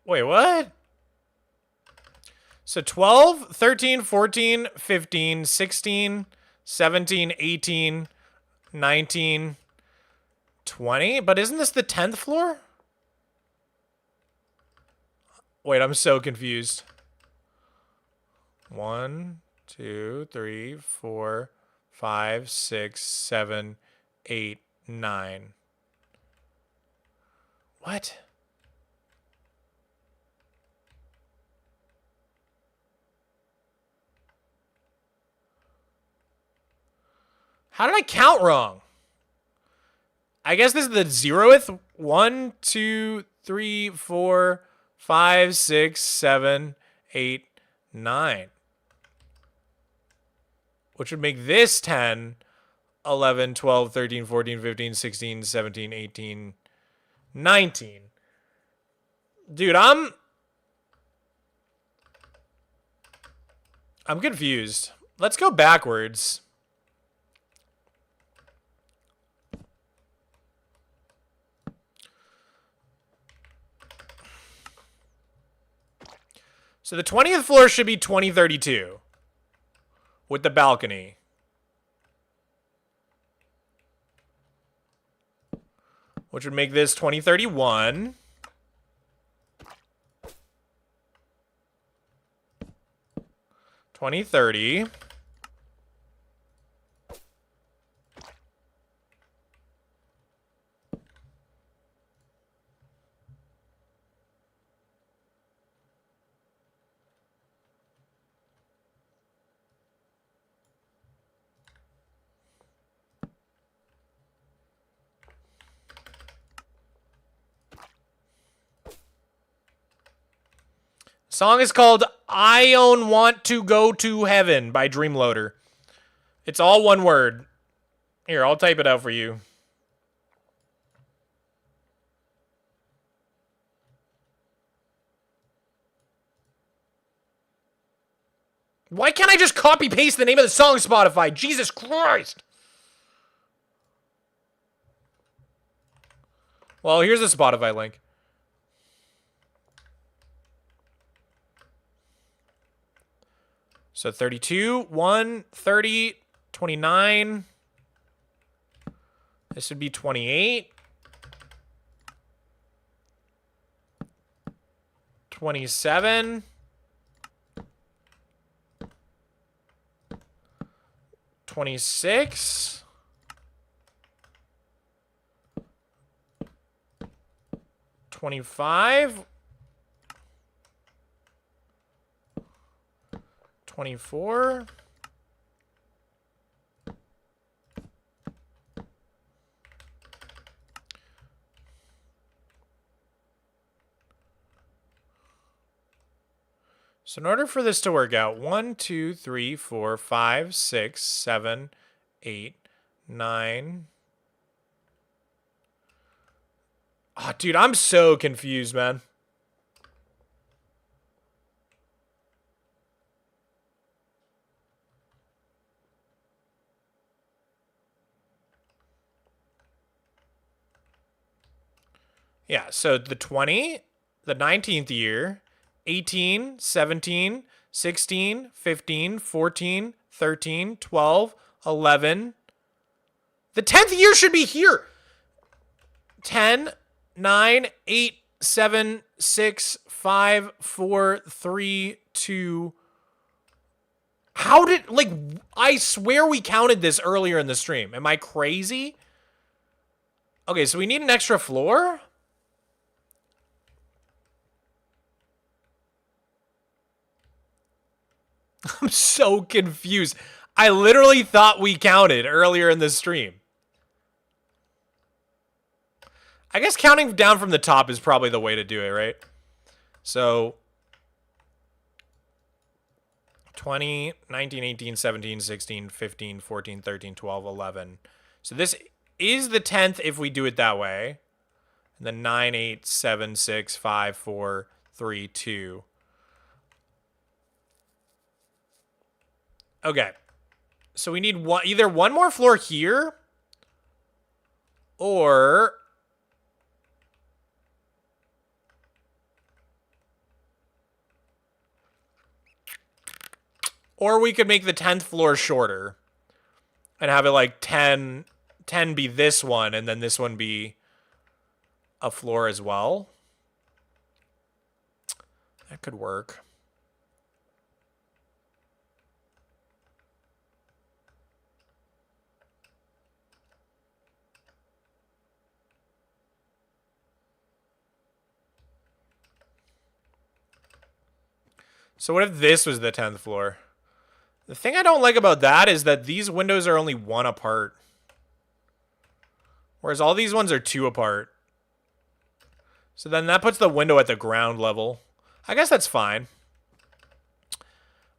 Wait, what? So 12, 13, 14, 15, 16, 17, 18, 19, 20? But isn't this the 10th floor? Wait, I'm so confused. 1, 2, 3, 4, 5, 6, 7, 8, 9. What? How did I count wrong? I guess this is the 0th. 1, 2, 3, 4, 5, 6, 7, 8, 9. Which would make this 10, 11, 12, 13, 14, 15, 16, 17, 18, 19. Dude, I'm confused. Let's go backwards. So the 20th floor should be 2032 with the balcony. Which would make this 2031. $20.30. Song is called I Don't Want to Go to Heaven by Dreamloader. It's all one word. Here, I'll type it out for you. Why can't I just copy paste the name of the song, Spotify? Jesus Christ! Well, here's the Spotify link. So 32, 1, 30, 29. This would be 28. 27. 26. 25. 24. 'So in order for this to work out, 1, 2, 3, 4, 5, 6, 7, 8, 9. Oh, dude, I'm so confused, man. Yeah, so the 20, the 19th year, 18, 17, 16, 15, 14, 13, 12, 11. The 10th year should be here. 10, 9, 8, 7, 6, 5, 4, 3, 2. How did, like, I swear we counted this earlier in the stream. Am I crazy? Okay, so we need an extra floor? so confused. I literally thought we counted earlier in the stream. I guess counting down from the top is probably the way to do it, right? So 20, 19, 18, 17, 16, 15, 14, 13, 12, 11. So this is the 10th if we do it that way. And then 9, 8, 7, 6, 5, 4, 3, 2. Okay. So we need either one more floor here or we could make the 10th floor shorter and have it like 10 be this one and then this one be a floor as well. That could work. So what if this was the 10th floor? The thing I don't like about that is that these windows are only 1 apart. Whereas all these ones are 2 apart. So then that puts the window at the ground level. I guess that's fine.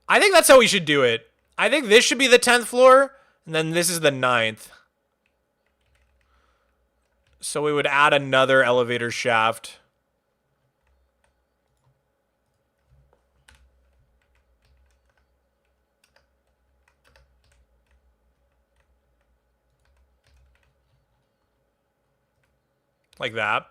I think that's how we should do it. I think this should be the 10th floor, and then this is the 9th. So we would add another elevator shaft. Like that.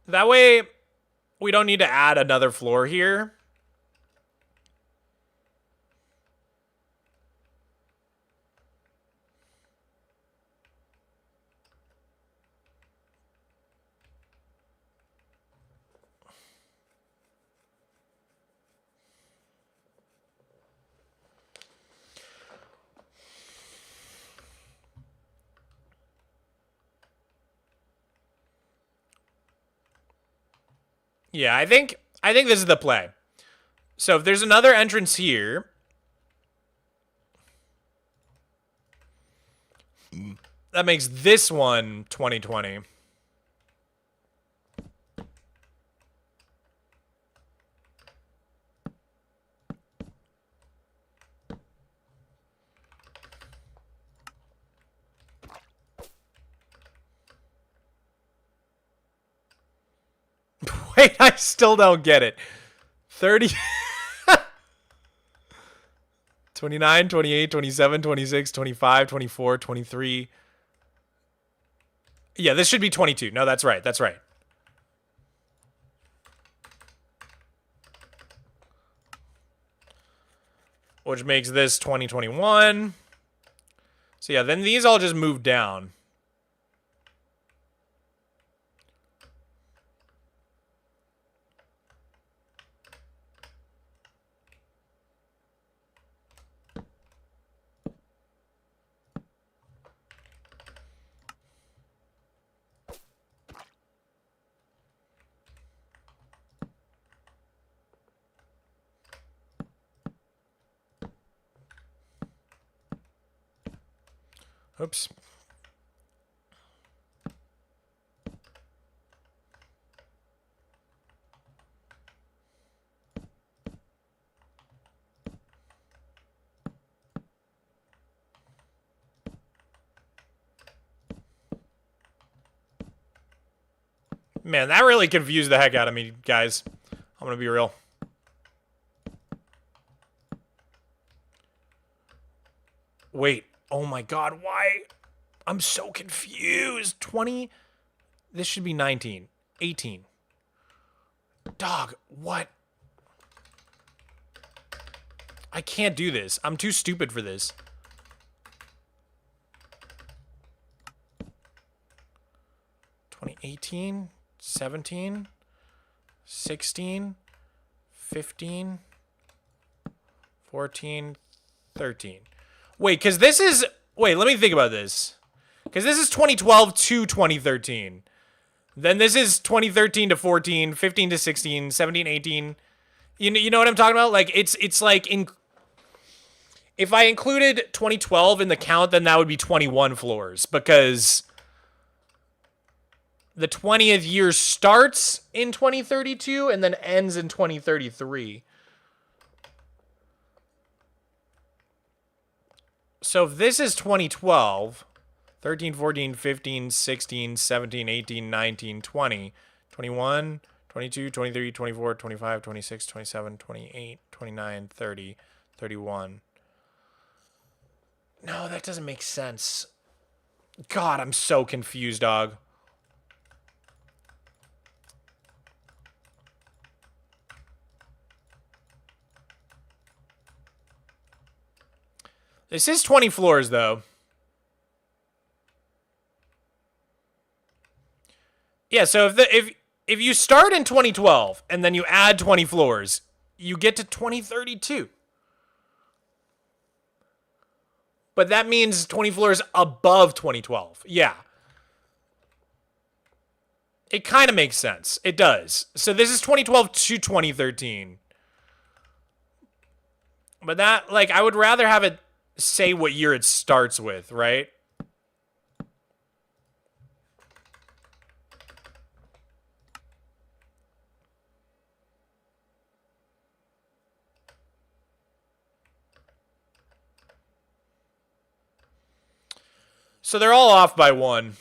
That way, we don't need to add another floor here. Yeah, I think this is the play. So if there's another entrance here, that makes this one 2020. Wait, I still don't get it. 30... 29, 28, 27, 26, 25, 24, 23. Yeah, this should be 22. No, that's right. That's right. Which makes this 2021. So yeah, then these all just move down. Oops. Man, that really confused the heck out of me, guys. I'm gonna be real. Wait. Oh my god, why? I'm so confused. 20? This should be 19. 18. Dog, what? I can't do this. I'm too stupid for this. $20, 18, 17, 16, 15, 14, 13. Wait, because this is... Wait, let me think about this. Because this is 2012 to 2013. Then this is 2013 to 14, 15 to 16, 17, 18. You know what I'm talking about? Like, it's like... If I included 2012 in the count, then that would be 21 floors. Because the 20th year starts in 2032 and then ends in 2033. So if this is 2012, 13, 14, 15, 16, 17, 18, 19, 20, 21, 22, 23, 24, 25, 26, 27, 28, 29, 30, 31. No, that doesn't make sense. God, I'm so confused, dog. This is 20 floors, though. Yeah, so if you start in 2012 and then you add 20 floors, you get to 2032. But that means 20 floors above 2012. Yeah. It kind of makes sense. It does. So this is 2012 to 2013. But that, like, I would rather have it say what year it starts with, right? So they're all off by one.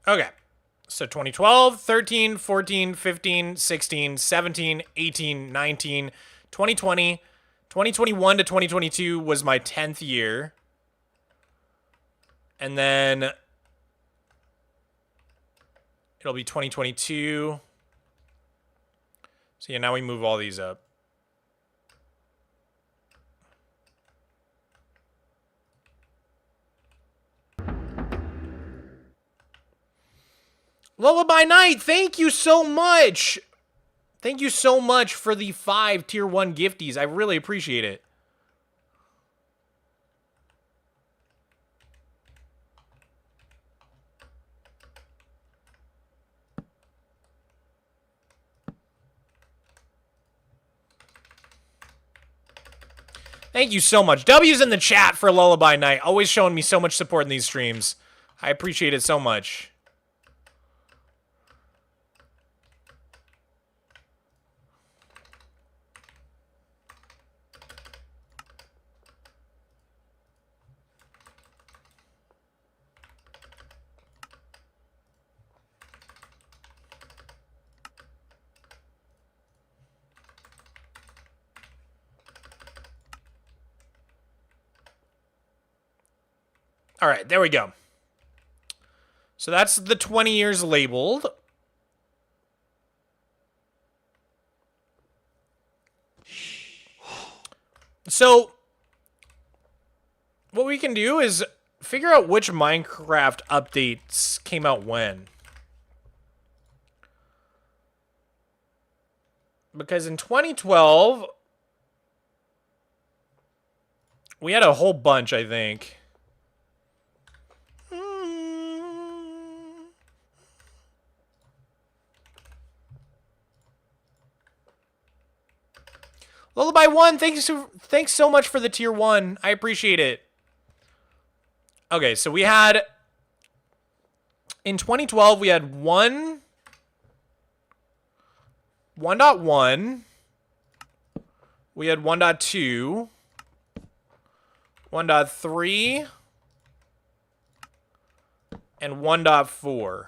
Okay. So 2012, 13, 14, 15, 16, 17, 18, 19, 2020, 2021 to 2022 was my 10th year. And then it'll be 2022. So yeah, now we move all these up. Lullaby Night, thank you so much. Thank you so much for the 5 tier 1 gifties. I really appreciate it. Thank you so much. W's in the chat for Lullaby Night. Always showing me so much support in these streams. I appreciate it so much. All right, there we go. So that's the 20 years labeled. So what we can do is figure out which Minecraft updates came out when. Because in 2012, we had a whole bunch, I think. Lullaby 1, thanks so much for the tier 1. I appreciate it. Okay, so we had... In 2012, we had 1.1, we had 1.2, 1.3, and 1.4.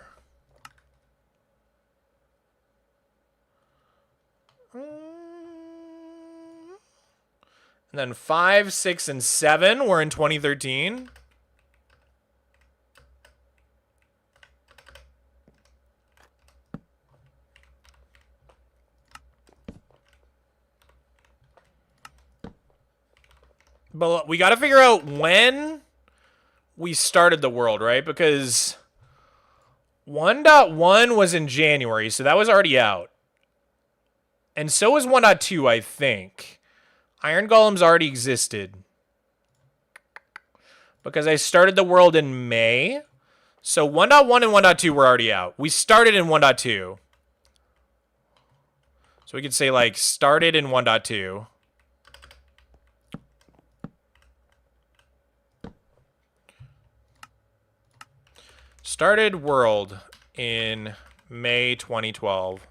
And then 5, 6, and 7 were in 2013. But we got to figure out when we started the world, right? Because 1.1 was in January, so that was already out. And so was 1.2, I think. Iron Golems already existed. Because I started the world in May. So 1.1 and 1.2 were already out. We started in 1.2. So we could say, like, started in 1.2. Started world in May 2012.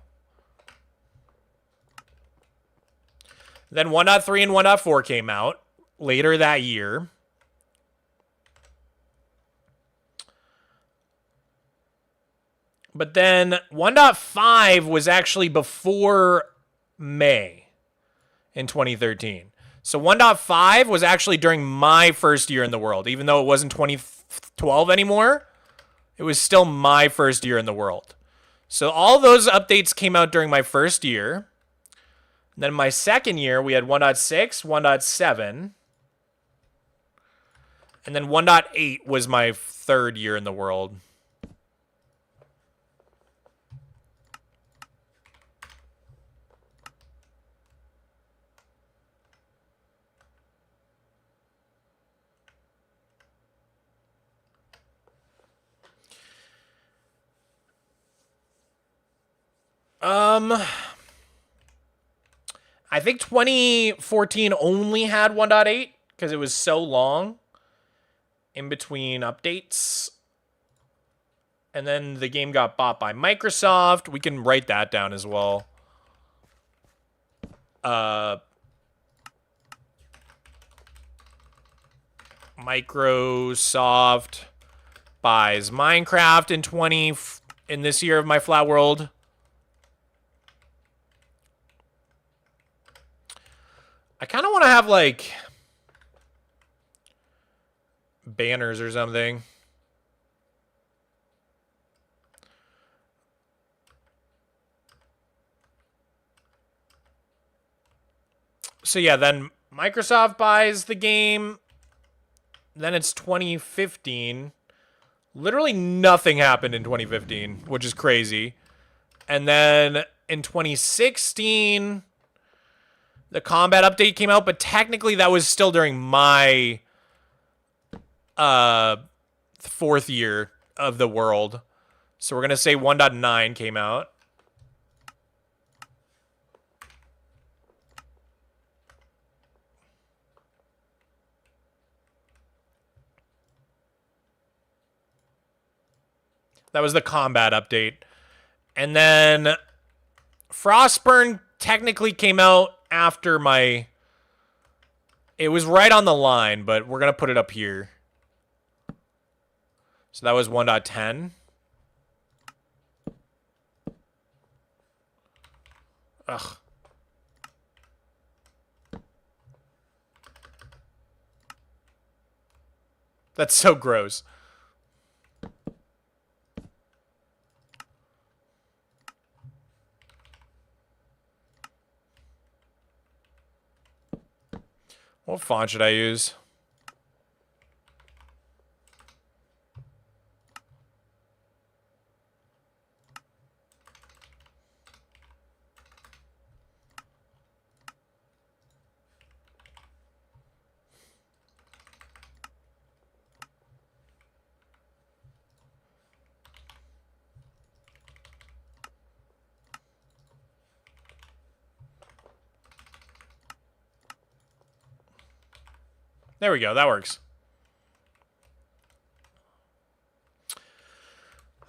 Then 1.3 and 1.4 came out later that year. But then 1.5 was actually before May in 2013. So 1.5 was actually during my first year in the world, even though it wasn't 2012 anymore. It was still my first year in the world. So all those updates came out during my first year. Then my second year, we had 1.6, 1.7. And then 1.8 was my third year in the world. I think 2014 only had 1.8 because it was so long in between updates. And then the game got bought by Microsoft. We can write that down as well. Microsoft buys Minecraft in this year of my flat world. I kind of want to have, like, banners or something. So, yeah, then Microsoft buys the game. Then it's 2015. Literally nothing happened in 2015, which is crazy. And then in 2016... the combat update came out, but technically that was still during my fourth year of the world. So we're going to say 1.9 came out. That was the combat update. And then Frostburn technically came out after my... It was right on the line, but we're going to put it up here. So that was 1.10. Ugh. That's so gross. What font should I use? There we go. That works.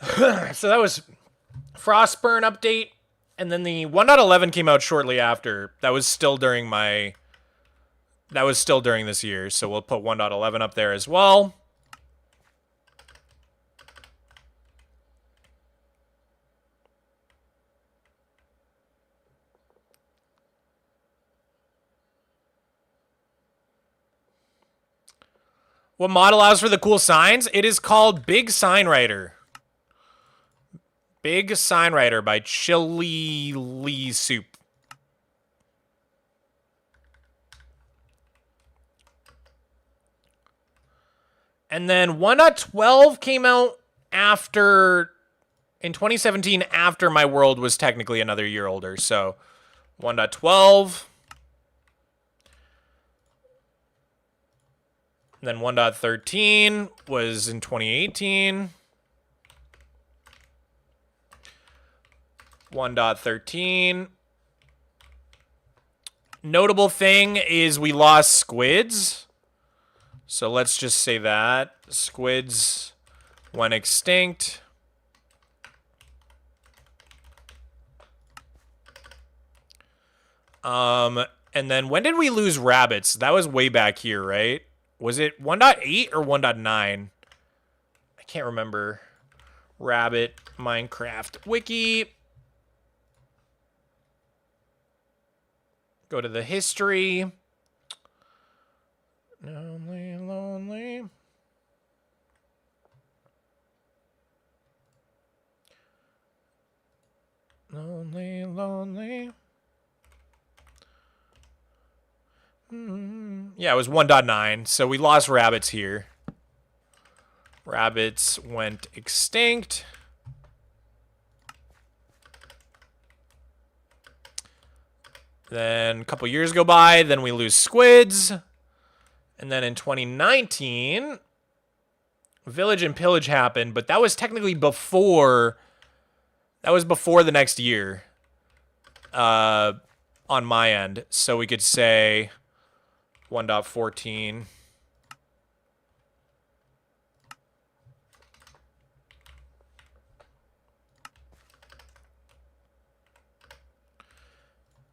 So that was Frostburn update. And then the 1.11 came out shortly after. That was still during this year. So we'll put 1.11 up there as well. What mod allows for the cool signs? It is called Big Sign Writer. Big Sign Writer by Chili Lee Soup. And then 1.12 came out in 2017 after my world was technically another year older. So 1.12. And then 1.13 was in 2018. 1.13. Notable thing is we lost squids. So let's just say that. Squids went extinct. And then when did we lose rabbits? That was way back here, right? Was it 1.8 or 1.9? I can't remember. Rabbit Minecraft Wiki. Go to the history. Lonely, lonely. Lonely, lonely. Yeah, it was 1.9, so we lost rabbits here. Rabbits went extinct. Then a couple years go by, then we lose squids. And then in 2019, Village and Pillage happened, but that was technically before... That was before the next year. On my end. So we could say 1.14.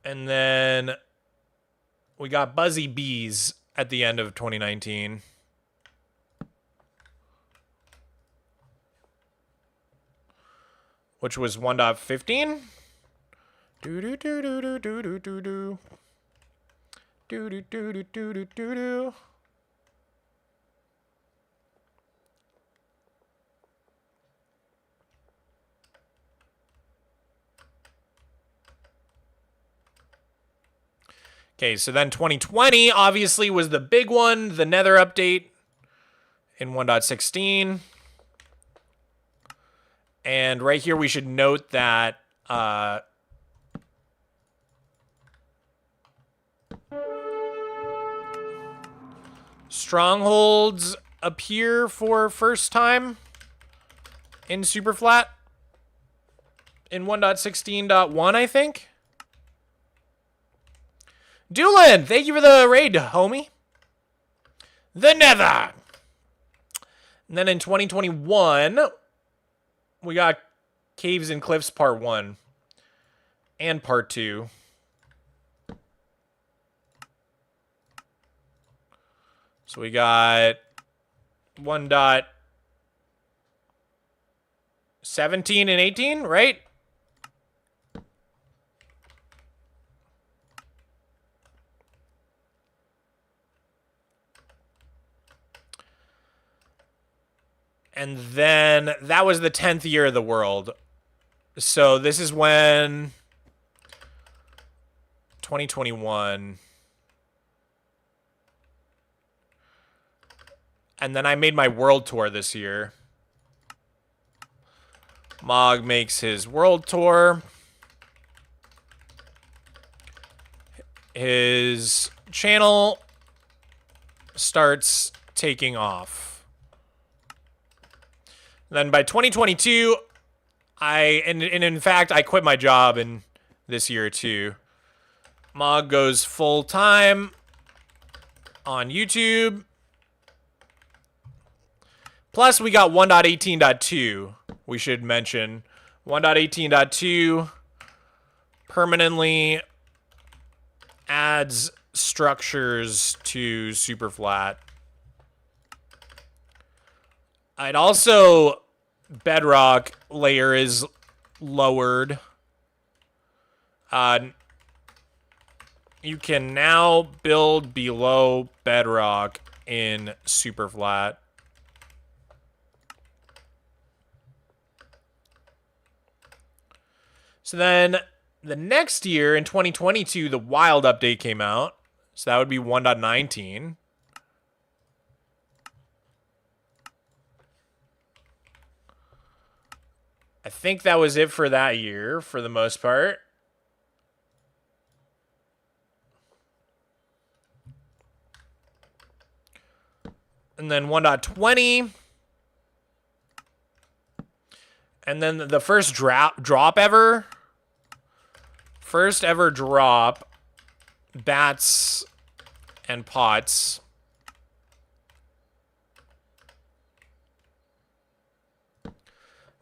And then we got Buzzy Bees at the end of 2019. Which was 1.15. Do do do do do do do do do. Do do do do do do do do. Okay, so then 2020 obviously was the big one, the Nether update in 1.16. And right here we should note that strongholds appear for first time in Superflat in 1.16.1, I think. Doolin, thank you for the raid, homie. The Nether. And then in 2021, we got Caves and Cliffs Part 1 and Part 2. So we got 1.17 and 18, right? And then that was the 10th year of the world. So this is when 2021. And then I made my world tour this year. Mog makes his world tour. His channel starts taking off. Then by 2022, and in fact, I quit my job in this year too. Mog goes full time on YouTube. Plus, we got 1.18.2, we should mention. 1.18.2 permanently adds structures to Superflat. It also, Bedrock layer is lowered. You can now build below Bedrock in Superflat. So then the next year in 2022, the Wild update came out. So that would be 1.19. I think that was it for that year for the most part. And then 1.20. And then the first drop ever. First ever drop. Bats and pots.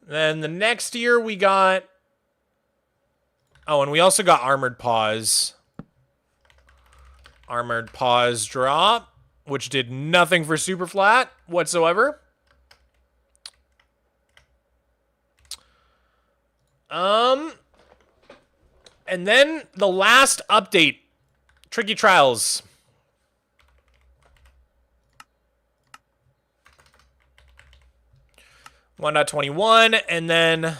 Then the next year we got... Oh, and we also got Armored Paws. Armored Paws drop, which did nothing for Superflat whatsoever. And then the last update, Tricky Trials. .21, and then,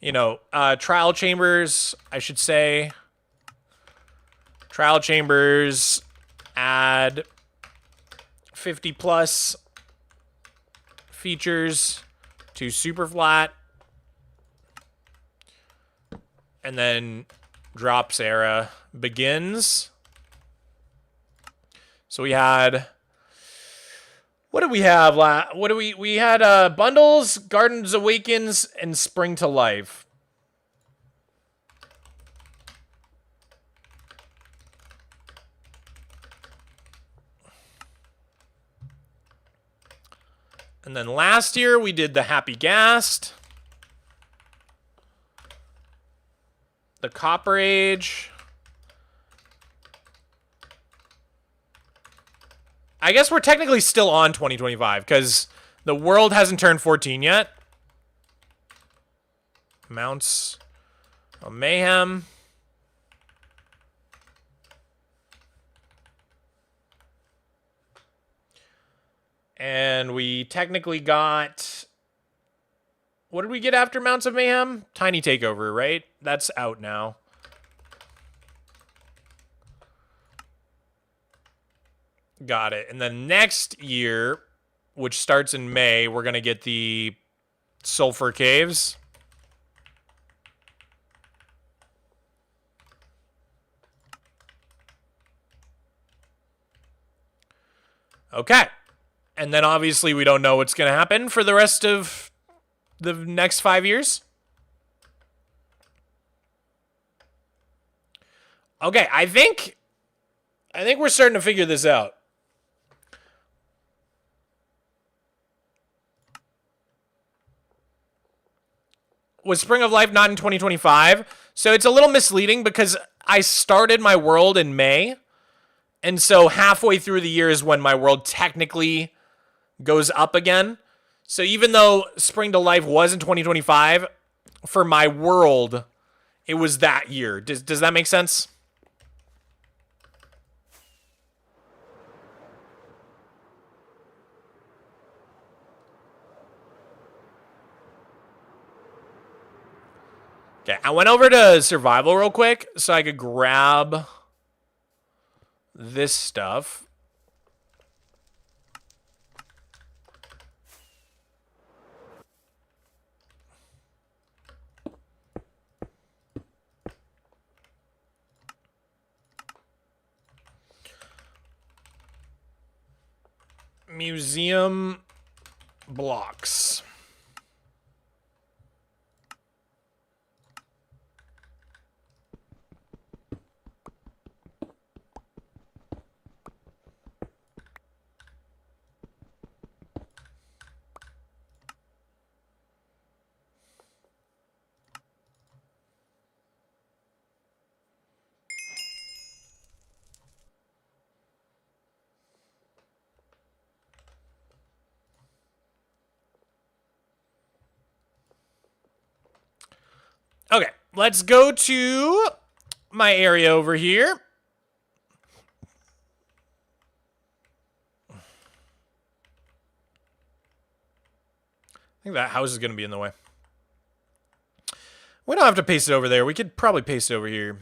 you know, Trial Chambers, I should say. Trial Chambers add 50 plus features to Superflat. And then Drops era begins. So we had... What did we have? We had Bundles, Gardens Awakens, and Spring to Life. And then last year we did the Happy Ghast, the Copper Age. I guess we're technically still on 2025 because the world hasn't turned 14 yet. Mounts of Mayhem. And we technically got... What did we get after Mounts of Mayhem? Tiny Takeover, right? That's out now. Got it. And then next year, which starts in May, we're going to get the Sulfur Caves. Okay. And then obviously we don't know what's going to happen for the rest of the next 5 years. Okay, I think we're starting to figure this out. Was Spring of Life not in 2025? So it's a little misleading because I started my world in May. And so halfway through the year is when my world technically goes up again. So even though Spring to Life was in 2025, for my world, it was that year. Does that make sense? Okay, I went over to Survival real quick so I could grab this stuff. Museum blocks. let's go to my area over here. I think that house is going to be in the way. We don't have to paste it over there. We could probably paste it over here.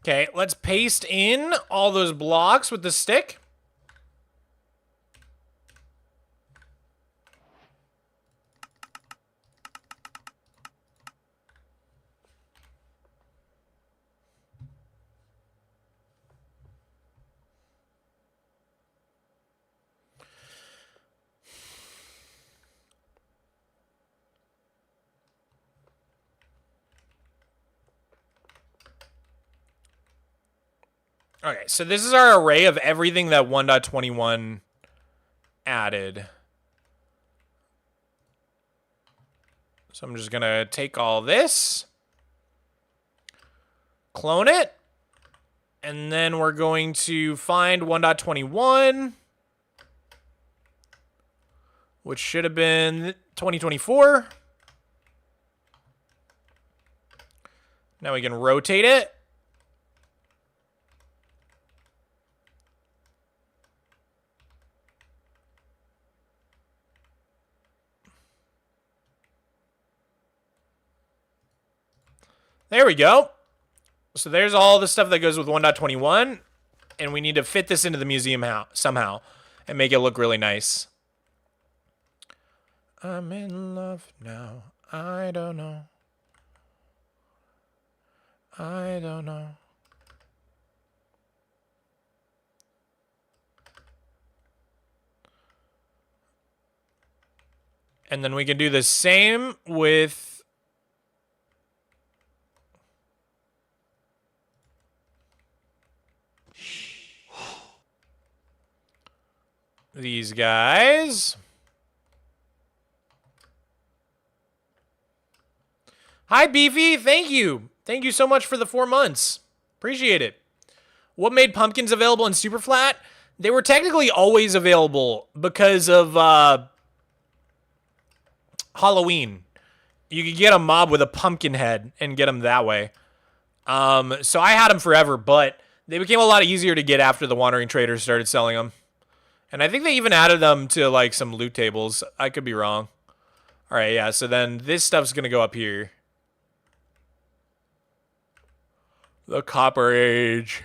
Okay, let's paste in all those blocks with the stick. Okay, so this is our array of everything that 1.21 added. So I'm just going to take all this, clone it, and then we're going to find 1.21, which should have been 2024. Now we can rotate it. There we go. So there's all the stuff that goes with 1.21, and we need to fit this into the museum somehow and make it look really nice. I'm in love now. I don't know. I don't know. And then we can do the same with these guys. Hi, Beefy. Thank you. Thank you so much for the 4 months. Appreciate it. What made pumpkins available in Superflat? They were technically always available because of Halloween. You could get a mob with a pumpkin head and get them that way. So I had them forever, but they became a lot easier to get after the Wandering Traders started selling them. And I think they even added them to, like, some loot tables. I could be wrong. All right, yeah, so then this stuff's going to go up here. The Copper Age.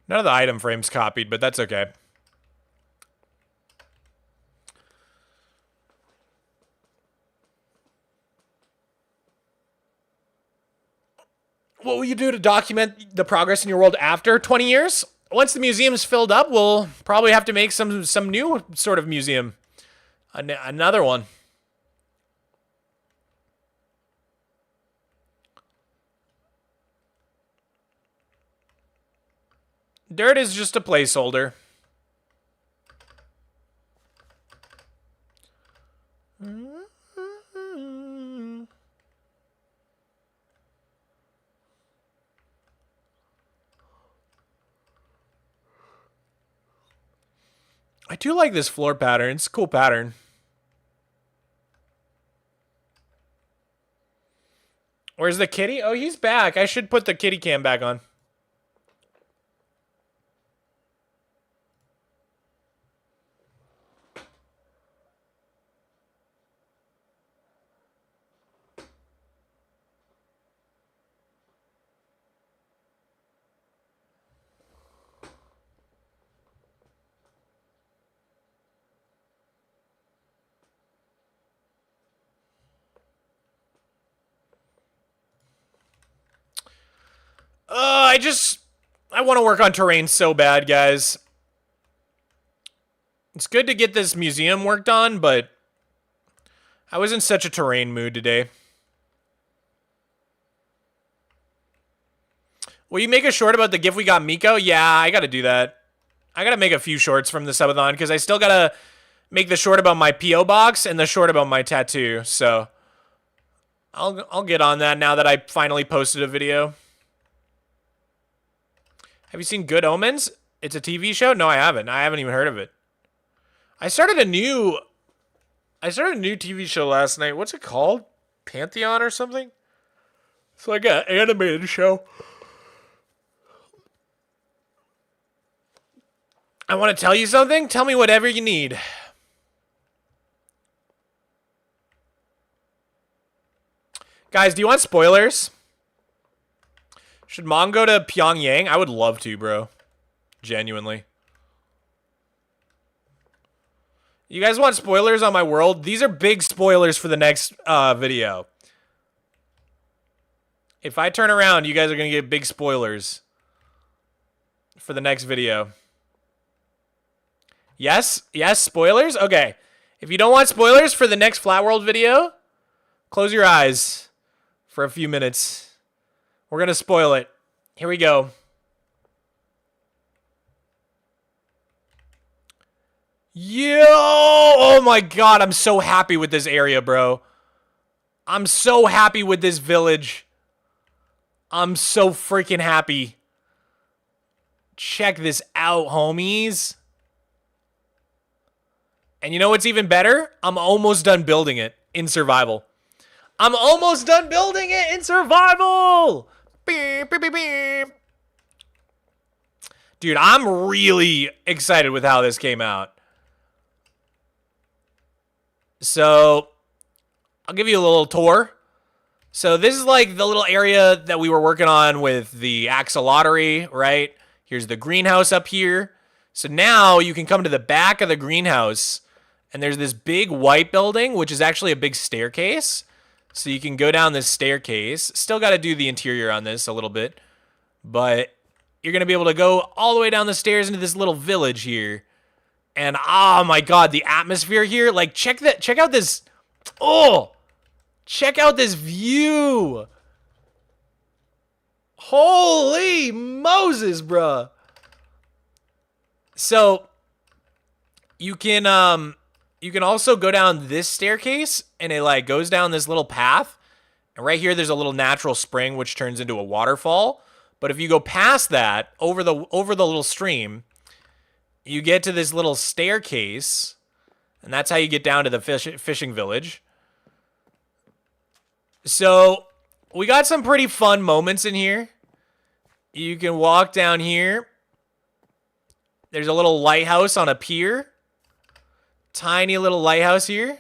None of the item frames copied, but that's okay. What will you do to document the progress in your world after 20 years? Once the museum's filled up, we'll probably have to make some new sort of museum. Another one. Dirt is just a placeholder. I do like this floor pattern. It's a cool pattern. Where's the kitty? Oh, he's back. I should put the kitty cam back on. I want to work on terrain so bad, guys. It's good to get this museum worked on, but I was in such a terrain mood today. Will you make a short about the gift we got Miko? Yeah, I gotta do that. I gotta make a few shorts from the subathon, because I still gotta make the short about my P.O. box and the short about my tattoo, so I'll get on that now that I finally posted a video. Have you seen Good Omens? It's a TV show? No, I haven't. I haven't even heard of it. I started a new TV show last night. What's it called? Pantheon or something? It's like an animated show. I want to tell you something. Tell me whatever you need. Guys, do you want spoilers? Should Mom go to Pyongyang? I would love to, bro. Genuinely. You guys want spoilers on my world? These are big spoilers for the next video. If I turn around, you guys are going to get big spoilers for the next video. Yes? Yes, spoilers? Okay. If you don't want spoilers for the next Flat World video, close your eyes for a few minutes. We're going to spoil it. Here we go. Yo! Oh my god, I'm so happy with this area, bro. I'm so happy with this village. I'm so freaking happy. Check this out, homies. And you know what's even better? I'm almost done building it in survival. I'm almost done building it in survival! Beep, beep, beep, beep. Dude, I'm really excited with how this came out. So, I'll give you a little tour. So, this is like the little area that we were working on with the Axolotl, right? Here's the greenhouse up here. So, now you can come to the back of the greenhouse, and there's this big white building, which is actually a big staircase. So, you can go down this staircase. Still got to do the interior on this a little bit. But you're going to be able to go all the way down the stairs into this little village here. And oh my god, the atmosphere here, like check out this, oh, check out this view. Holy Moses, bruh. So you can also go down this staircase, and it like goes down this little path. And right here there's a little natural spring which turns into a waterfall. But if you go past that over the little stream, you get to this little staircase, and that's how you get down to the fishing village. So, we got some pretty fun moments in here. You can walk down here. There's a little lighthouse on a pier. Tiny little lighthouse here.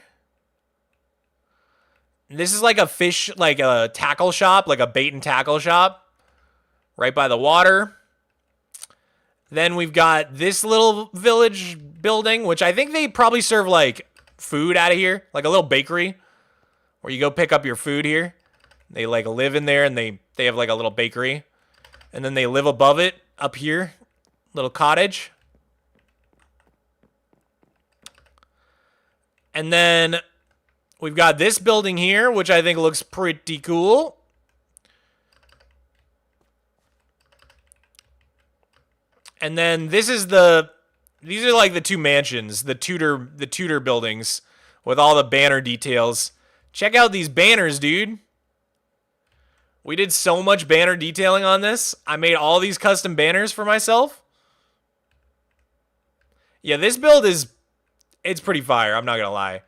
This is like a tackle shop, like a bait and tackle shop. Right by the water. Then we've got this little village building, which I think they probably serve like food out of here, like a little bakery where you go pick up your food here. They like live in there, and they have like a little bakery, and then they live above it up here, little cottage. And then we've got this building here, which I think looks pretty cool. And then these are like the two mansions, the Tudor buildings with all the banner details. Check out these banners, dude. We did so much banner detailing on this. I made all these custom banners for myself. Yeah, this build it's pretty fire, I'm not gonna lie.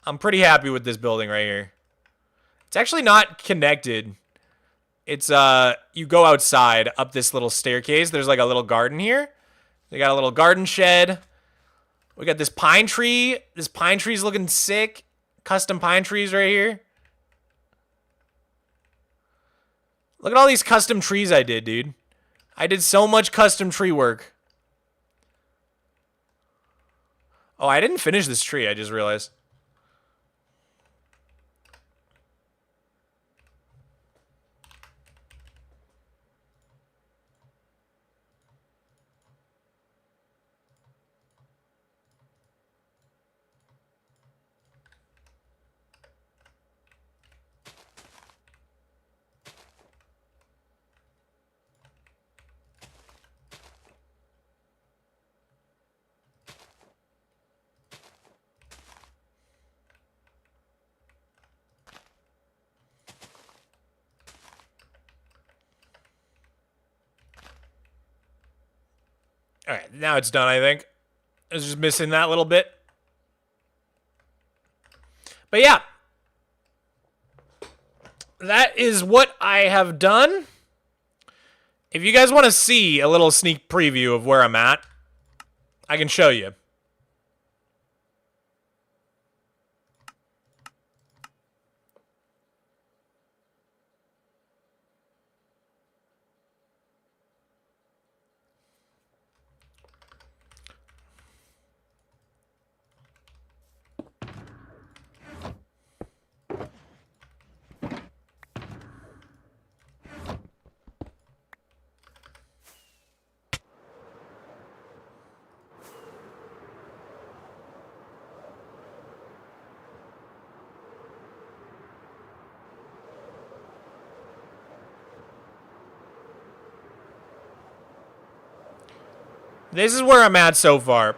I'm pretty happy with this building right here. It's actually not connected. It's, you go outside up this little staircase. There's like a little garden here. They got a little garden shed. We got this pine tree. This pine tree's looking sick. Custom pine trees right here. Look at all these custom trees I did, dude. I did so much custom tree work. Oh, I didn't finish this tree, I just realized. All right, now it's done, I think. I was just missing that little bit. But yeah. That is what I have done. If you guys want to see a little sneak preview of where I'm at, I can show you. This is where I'm at so far.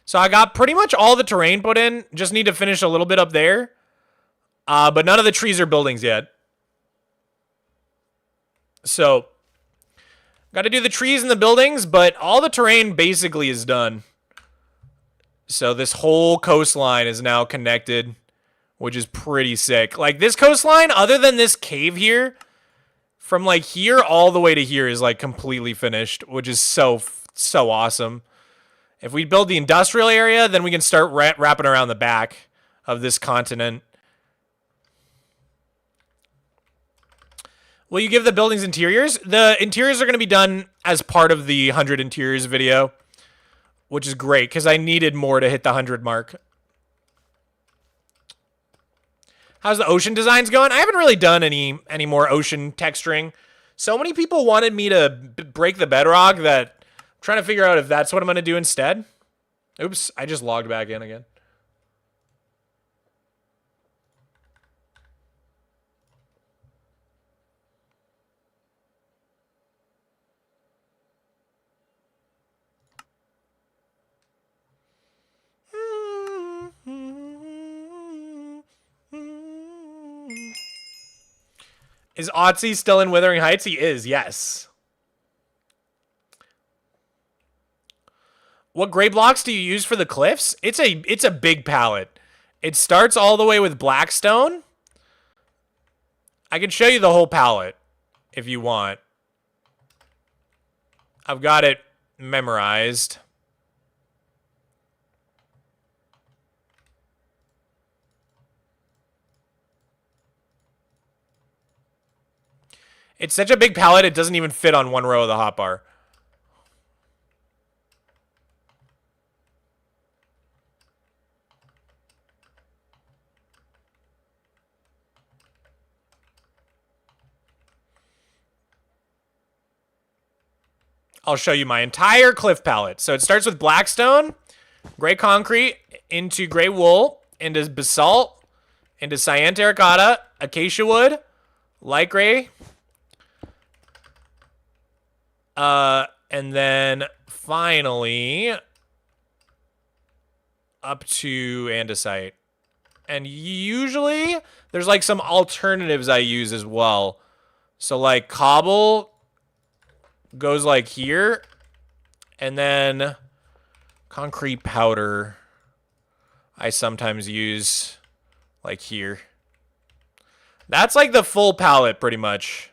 So I got pretty much all the terrain put in. Just need to finish a little bit up there. But none of the trees or buildings yet. So, got to do the trees and the buildings, but all the terrain basically is done. So this whole coastline is now connected, which is pretty sick. Like this coastline, other than this cave here, from like here all the way to here is like completely finished, which is so awesome. If we build the industrial area, then we can start wrapping around the back of this continent. Will you give the buildings interiors? The interiors are going to be done as part of the 100 interiors video, which is great because I needed more to hit the 100 mark. How's the ocean designs going? I haven't really done any more ocean texturing. So many people wanted me to break the bedrock that I'm trying to figure out if that's what I'm going to do instead. Oops, I just logged back in again. Is Otzi still in Wuthering Heights? He is, yes. What gray blocks do you use for the cliffs? It's a big palette. It starts all the way with Blackstone. I can show you the whole palette if you want. I've got it memorized. It's such a big palette, it doesn't even fit on one row of the hotbar. I'll show you my entire cliff palette. So it starts with Blackstone, gray concrete, into gray wool, into basalt, into cyan terracotta, acacia wood, light gray, and then finally up to andesite. And usually there's like some alternatives I use as well. So like cobble goes like here, and then concrete powder I sometimes use like here. That's like the full palette pretty much.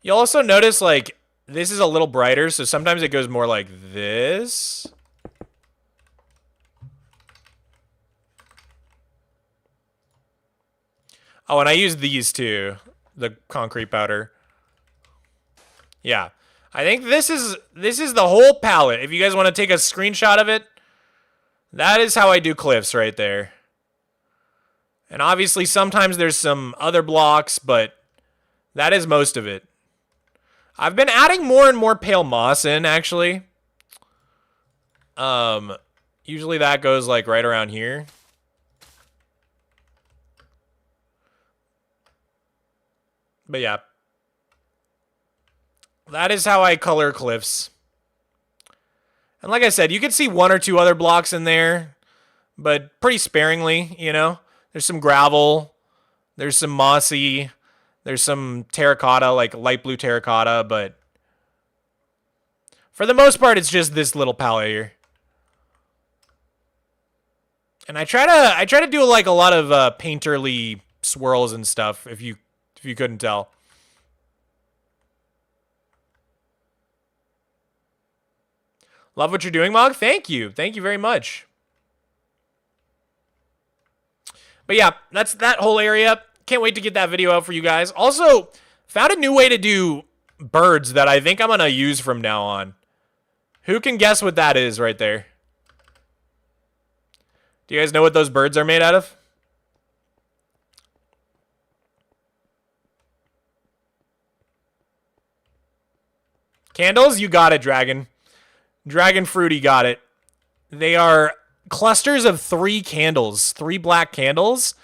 You'll also notice, like, this is a little brighter, so sometimes it goes more like this. Oh, and I use these too, the concrete powder. Yeah. I think this is the whole palette. If you guys want to take a screenshot of it, that is how I do cliffs right there. And obviously sometimes there's some other blocks, but that is most of it. I've been adding more and more pale moss in, actually. Usually that goes like right around here. But yeah. That is how I color cliffs. And like I said, you can see one or two other blocks in there, but pretty sparingly, you know. There's some gravel. There's some mossy. There's some terracotta, like light blue terracotta, but for the most part, it's just this little palette here. And I try to do like a lot of painterly swirls and stuff. If you couldn't tell. Love what you're doing, Mog. Thank you very much. But yeah, that's that whole area. Can't wait to get that video out for you guys. Also, found a new way to do birds that I think I'm gonna use from now on. Who can guess what that is right there? Do you guys know what those birds are made out of? Candles? You got it, Dragon. Dragon Fruity got it. They are clusters of 3 candles. 3 black candles.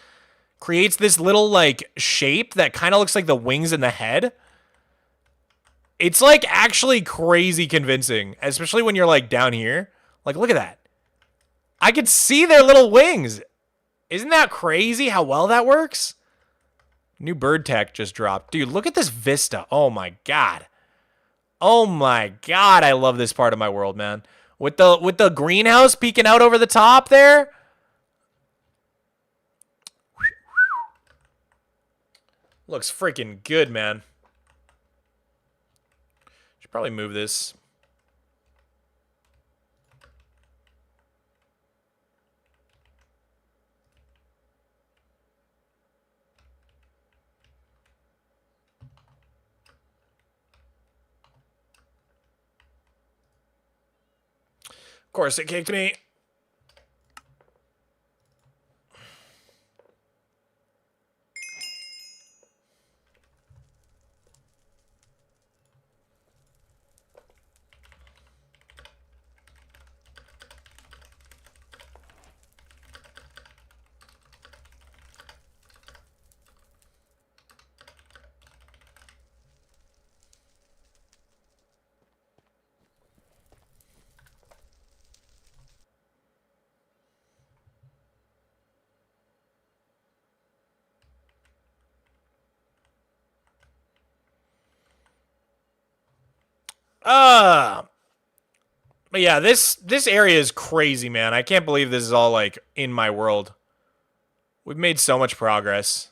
Creates this little, like, shape that kind of looks like the wings and the head. It's, like, actually crazy convincing. Especially when you're, like, down here. Like, look at that. I could see their little wings. Isn't that crazy how well that works? New bird tech just dropped. Dude, look at this vista. Oh my god. Oh my god, I love this part of my world, man. With the greenhouse peeking out over the top there. Looks freaking good, man. Should probably move this. Of course, it kicked me. But yeah, this area is crazy, man. I can't believe this is all, like, in my world. We've made so much progress.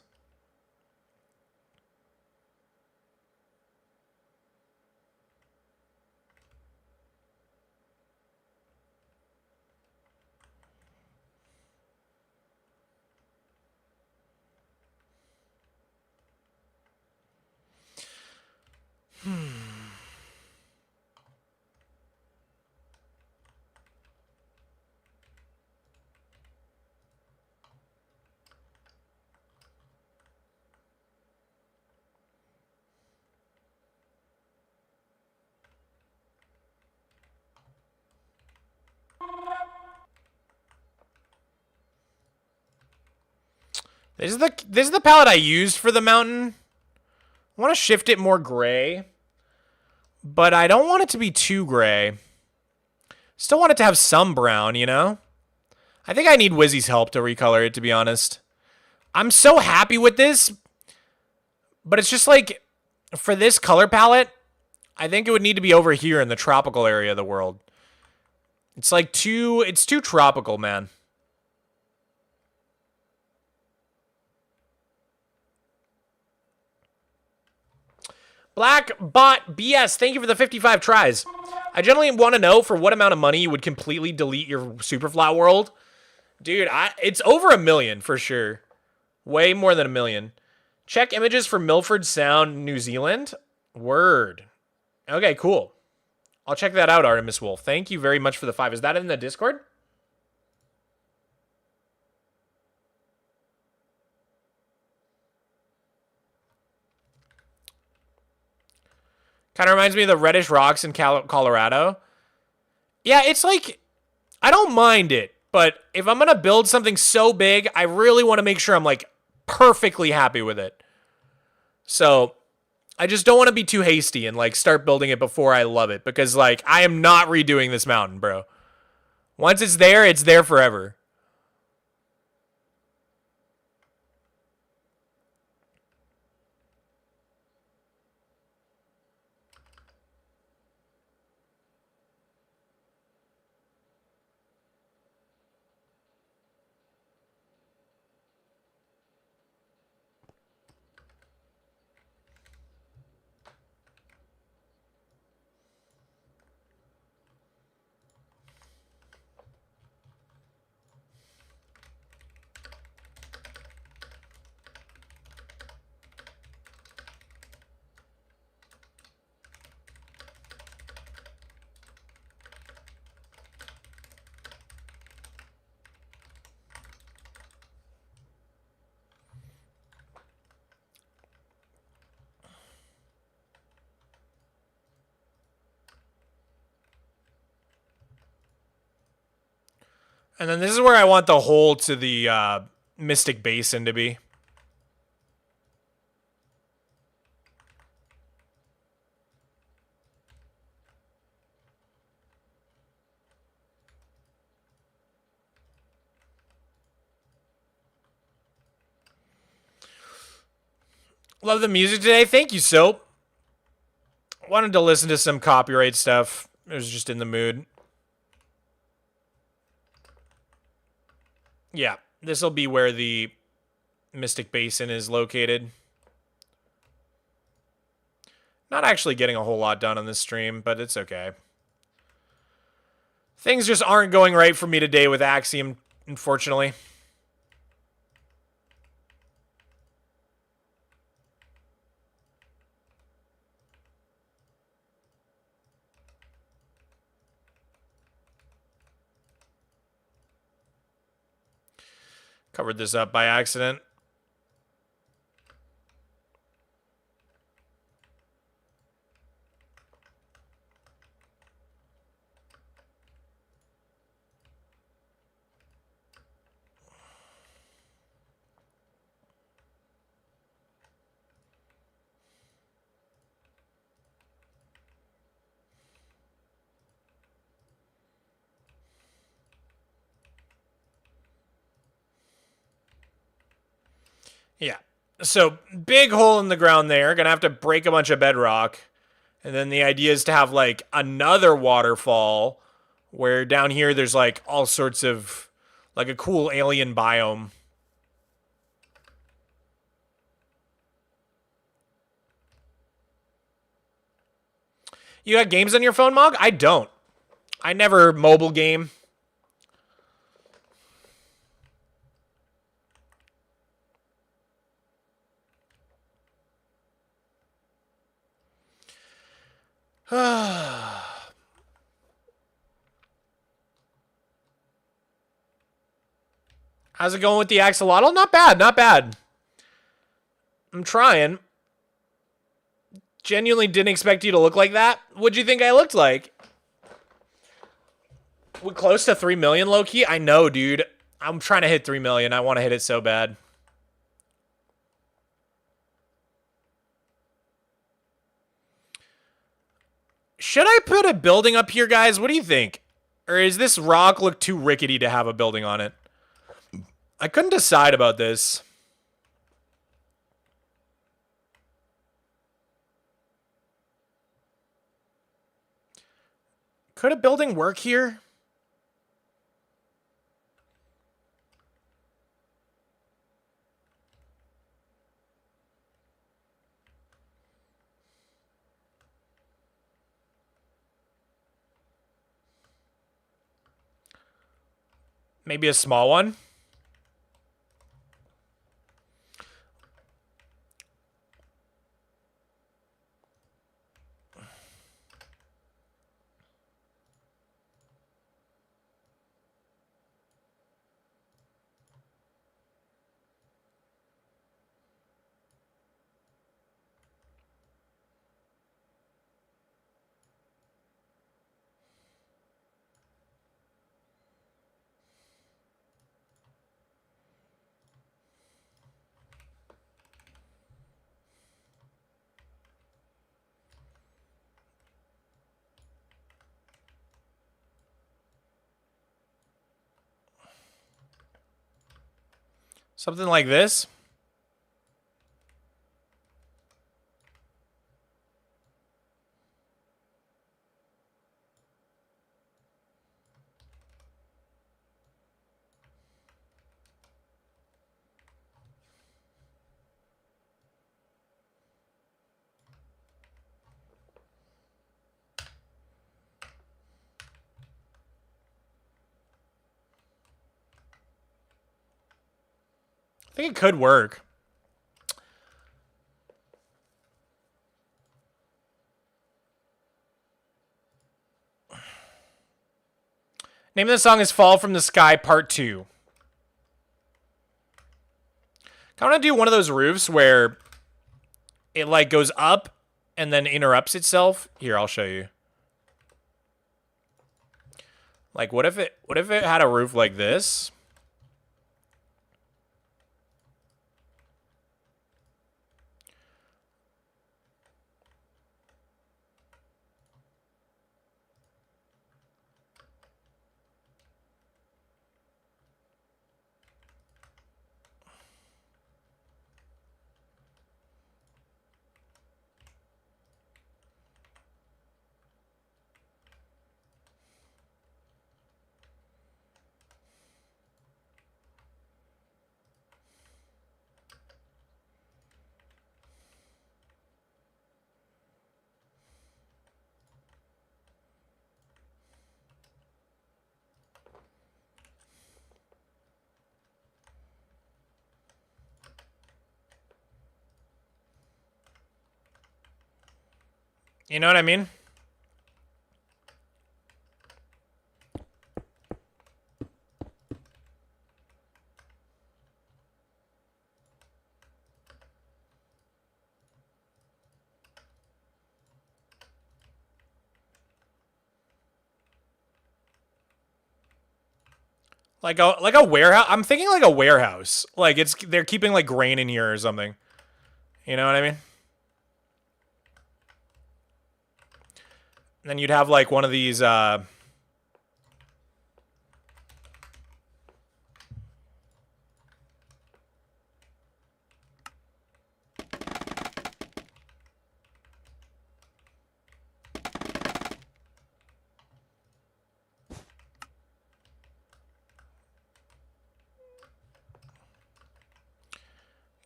This is the palette I used for the mountain. I want to shift it more gray, but I don't want it to be too gray. Still want it to have some brown, you know? I think I need Wizzy's help to recolor it, to be honest. I'm so happy with this, but it's just like, for this color palette, I think it would need to be over here in the tropical area of the world. It's like it's too tropical, man. Black Bot BS, thank you for the 55 tries. I generally want to know for what amount of money you would completely delete your Superflat world. Dude, it's over $1 million for sure. Way more than $1 million. Check images for Milford Sound, New Zealand. Word. Okay, cool. I'll check that out, Artemis Wolf. Thank you very much for the 5. Is that in the Discord? Kind of reminds me of the reddish rocks in Colorado. Yeah, it's like, I don't mind it, but if I'm going to build something so big, I really want to make sure I'm, like, perfectly happy with it. So, I just don't want to be too hasty and, like, start building it before I love it, because, like, I am not redoing this mountain, bro. Once it's there forever. And then this is where I want the hole to the Mystic Basin to be. Love the music today. Thank you, Soap. Wanted to listen to some copyright stuff. I was just in the mood. Yeah, this will be where the Mystic Basin is located. Not actually getting a whole lot done on this stream, but it's okay. Things just aren't going right for me today with Axiom, unfortunately. Covered this up by accident. Yeah. So, big hole in the ground there. Gonna have to break a bunch of bedrock. And then the idea is to have, like, another waterfall where down here there's, like, all sorts of, like, a cool alien biome. You got games on your phone, Mog? I don't. I never mobile game. How's it going with the Axolotl? Not bad, not bad. I'm trying. Genuinely didn't expect you to look like that. What'd you think I looked like? We're close to 3 million, low-key? I know, dude. I'm trying to hit 3 million. I want to hit it so bad. Should I put a building up here, guys? What do you think? Or is this rock look too rickety to have a building on it? I couldn't decide about this. Could a building work here? Maybe a small one? Something like this? I think it could work. Name of the song is Fall from the Sky Part 2. I want to do one of those roofs where it like goes up and then interrupts itself. Here, I'll show you. Like, what if it had a roof like this? You know what I mean? Like a warehouse. I'm thinking like a warehouse. Like they're keeping like grain in here or something. You know what I mean? And then you'd have like one of these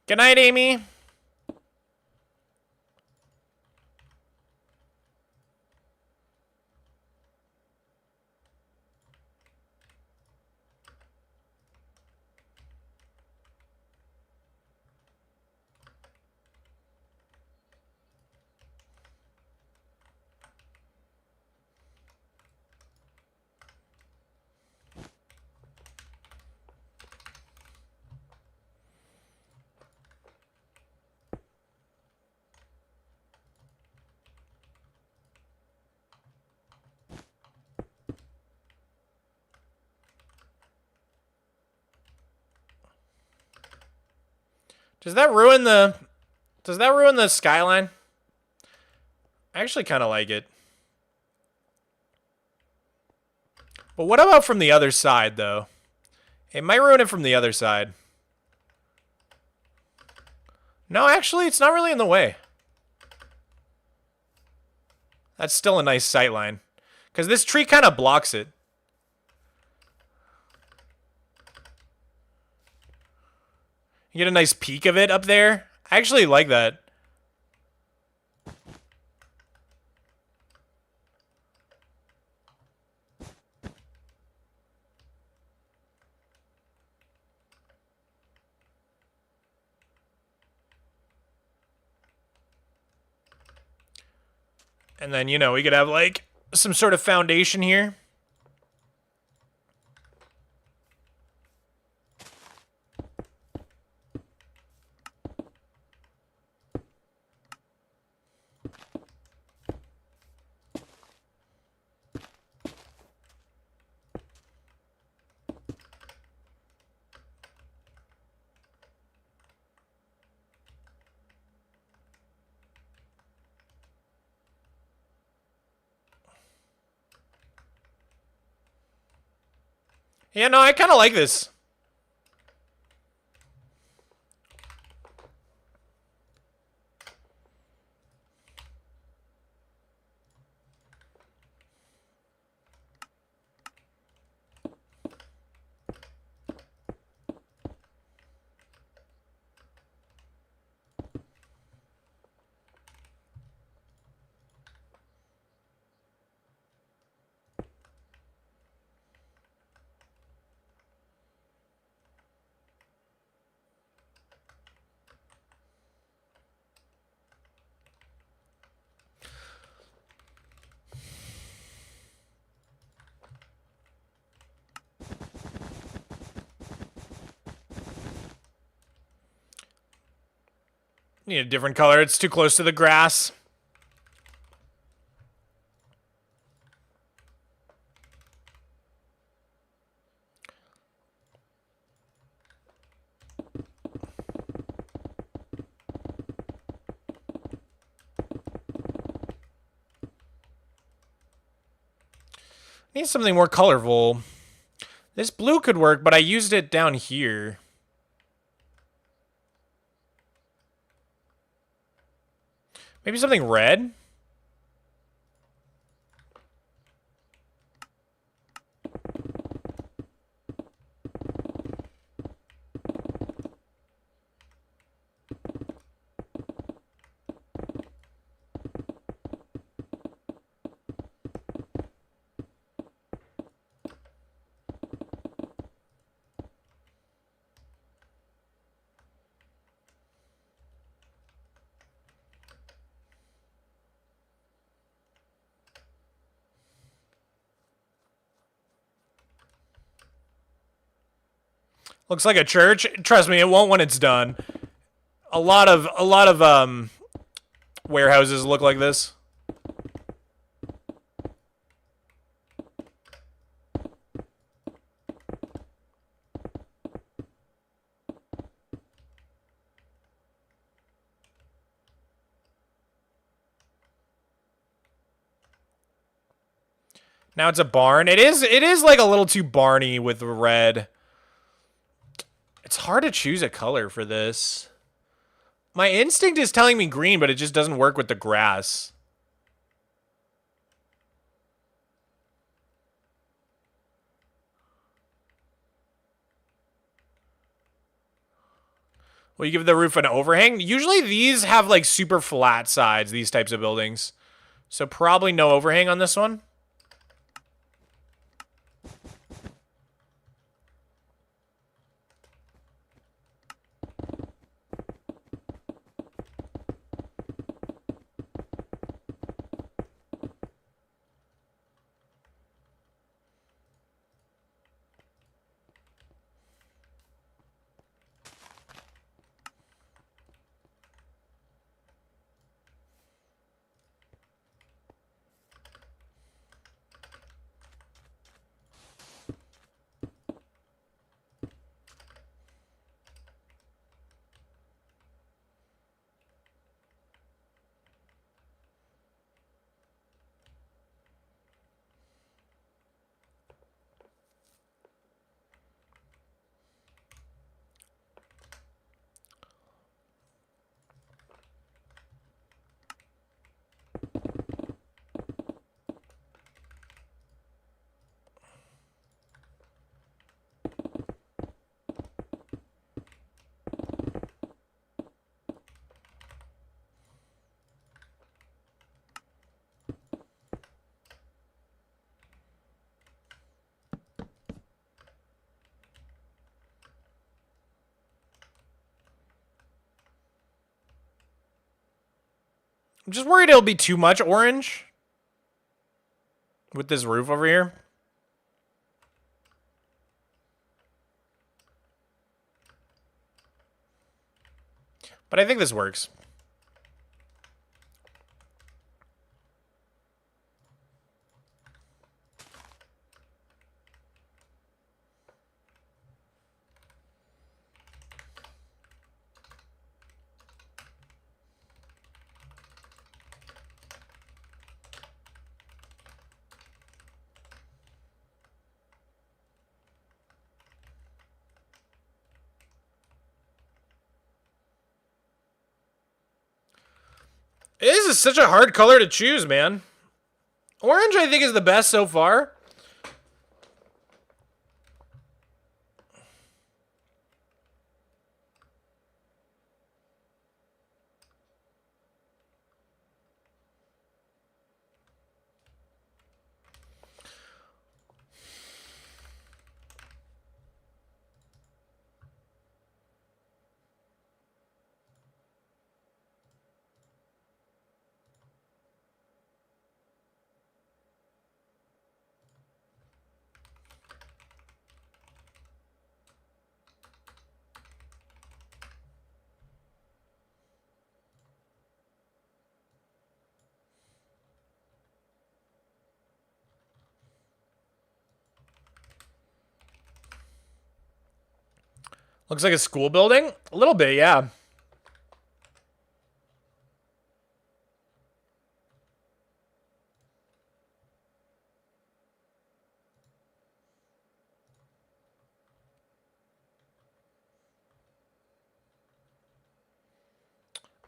Good night, Amy. Does that ruin the skyline? I actually kind of like it. But what about from the other side, though? It might ruin it from the other side. No, actually, it's not really in the way. That's still a nice sightline. Because this tree kind of blocks it. You get a nice peek of it up there. I actually like that. And then, you know, we could have like some sort of foundation here. Yeah, no, I kind of like this. Need a different color. It's too close to the grass. Need something more colorful. This blue could work, but I used it down here. Maybe something red? Looks like a church. Trust me, it won't when it's done. A lot of warehouses look like this. Now it's a barn. It is like a little too barny with red. It's hard to choose a color for this. My instinct is telling me green, but it just doesn't work with the grass. Will you give the roof an overhang? Usually these have like super flat sides, these types of buildings. So probably no overhang on this one. I'm just worried it'll be too much orange with this roof over here. But I think this works. This is such a hard color to choose, man. Orange, I think, is the best so far. Looks like a school building. A little bit, yeah.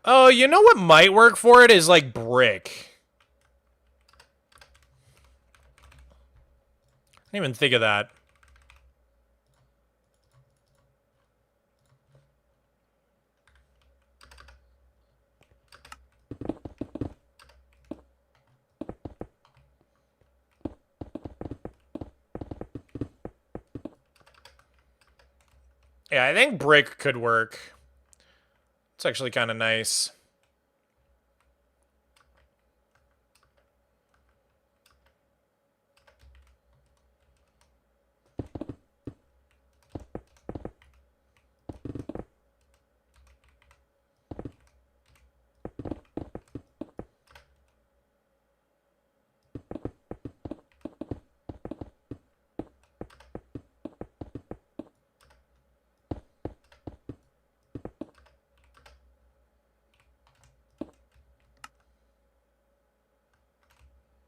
Oh, you know what might work for it is like brick. I didn't even think of that. Yeah, I think brick could work. It's actually kind of nice.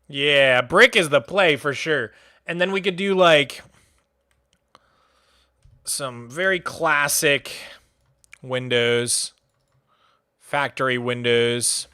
Yeah, brick is the play for sure. And then we could do like some very classic windows, factory windows.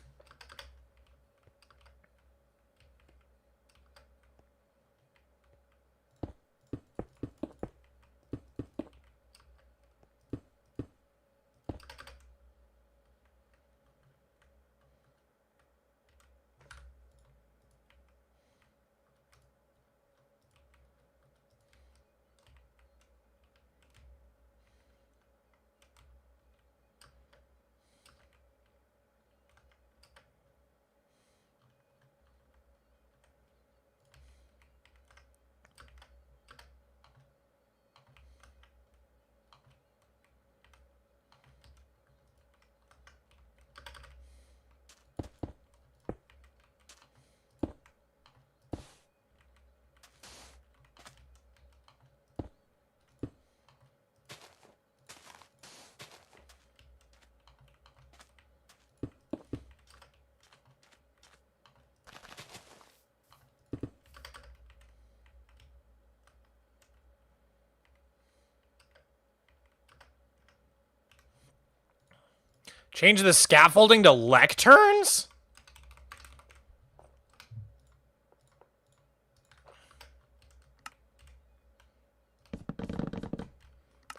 Change the scaffolding to lecterns?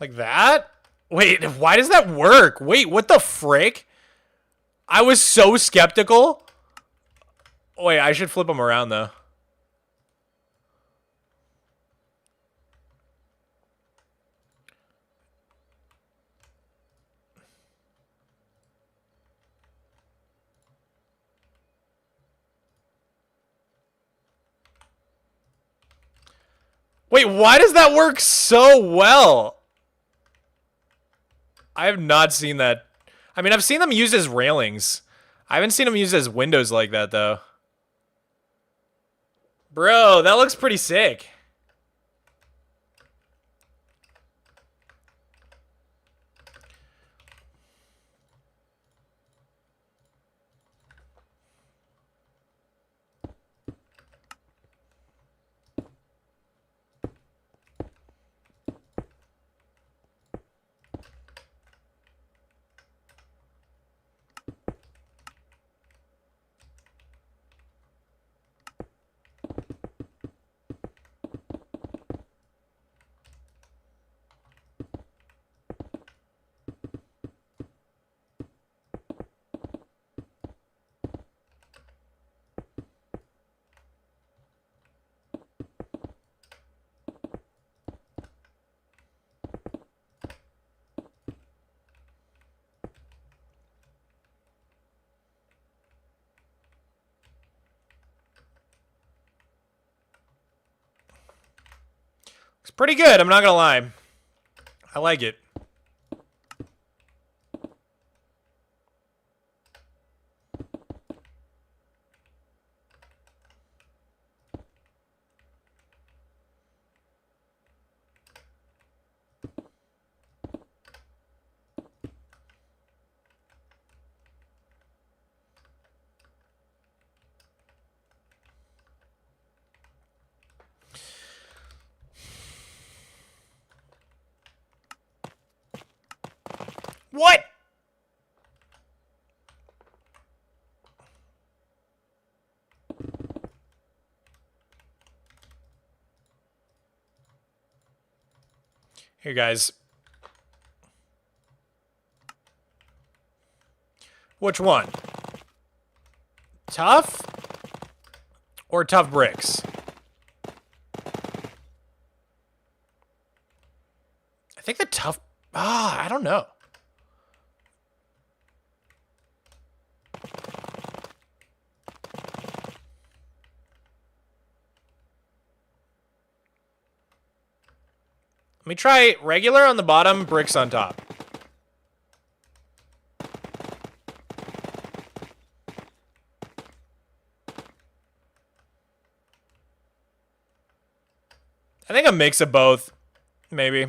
Like that? Wait, why does that work? Wait, what the frick? I was so skeptical. Wait, I should flip them around though. Wait, why does that work so well? I have not seen that. I mean, I've seen them used as railings. I haven't seen them used as windows like that, though. Bro, that looks pretty sick. It's pretty good, I'm not gonna lie. I like it. What? Here, guys. Which one? Tough or tough bricks? I think the tough... I don't know. Let me try regular on the bottom, bricks on top. I think a mix of both, maybe.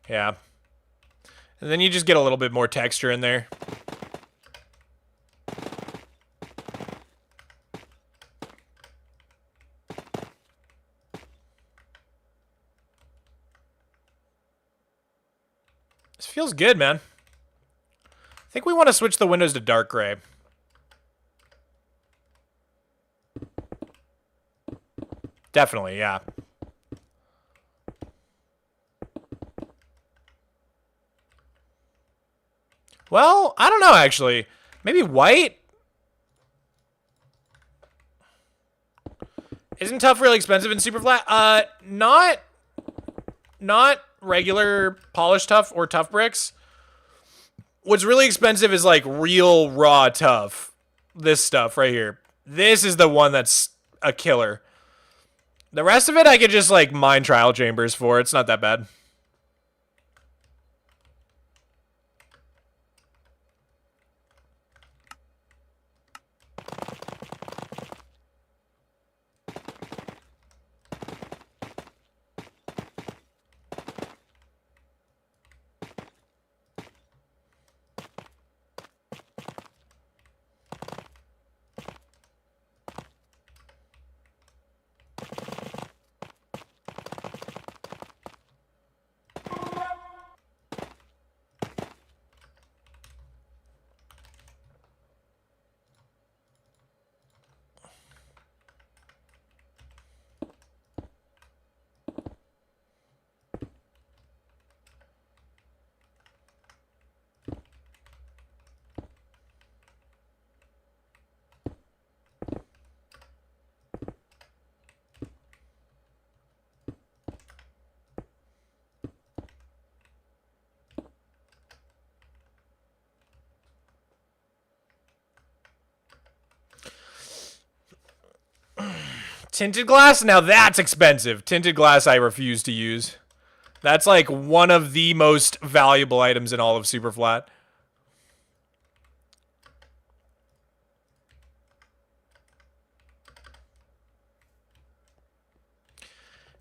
Yeah. And then you just get a little bit more texture in there. This feels good, man. I think we want to switch the windows to dark gray. Definitely, yeah. Well, I don't know, actually. Maybe white? Isn't tough really expensive in Superflat? Not regular polished tough or tough bricks. What's really expensive is like real raw tough. This stuff right here. This is the one that's a killer. The rest of it I could just like mine trial chambers for. It's not that bad. Tinted glass? Now that's expensive. Tinted glass I refuse to use. That's like one of the most valuable items in all of Superflat.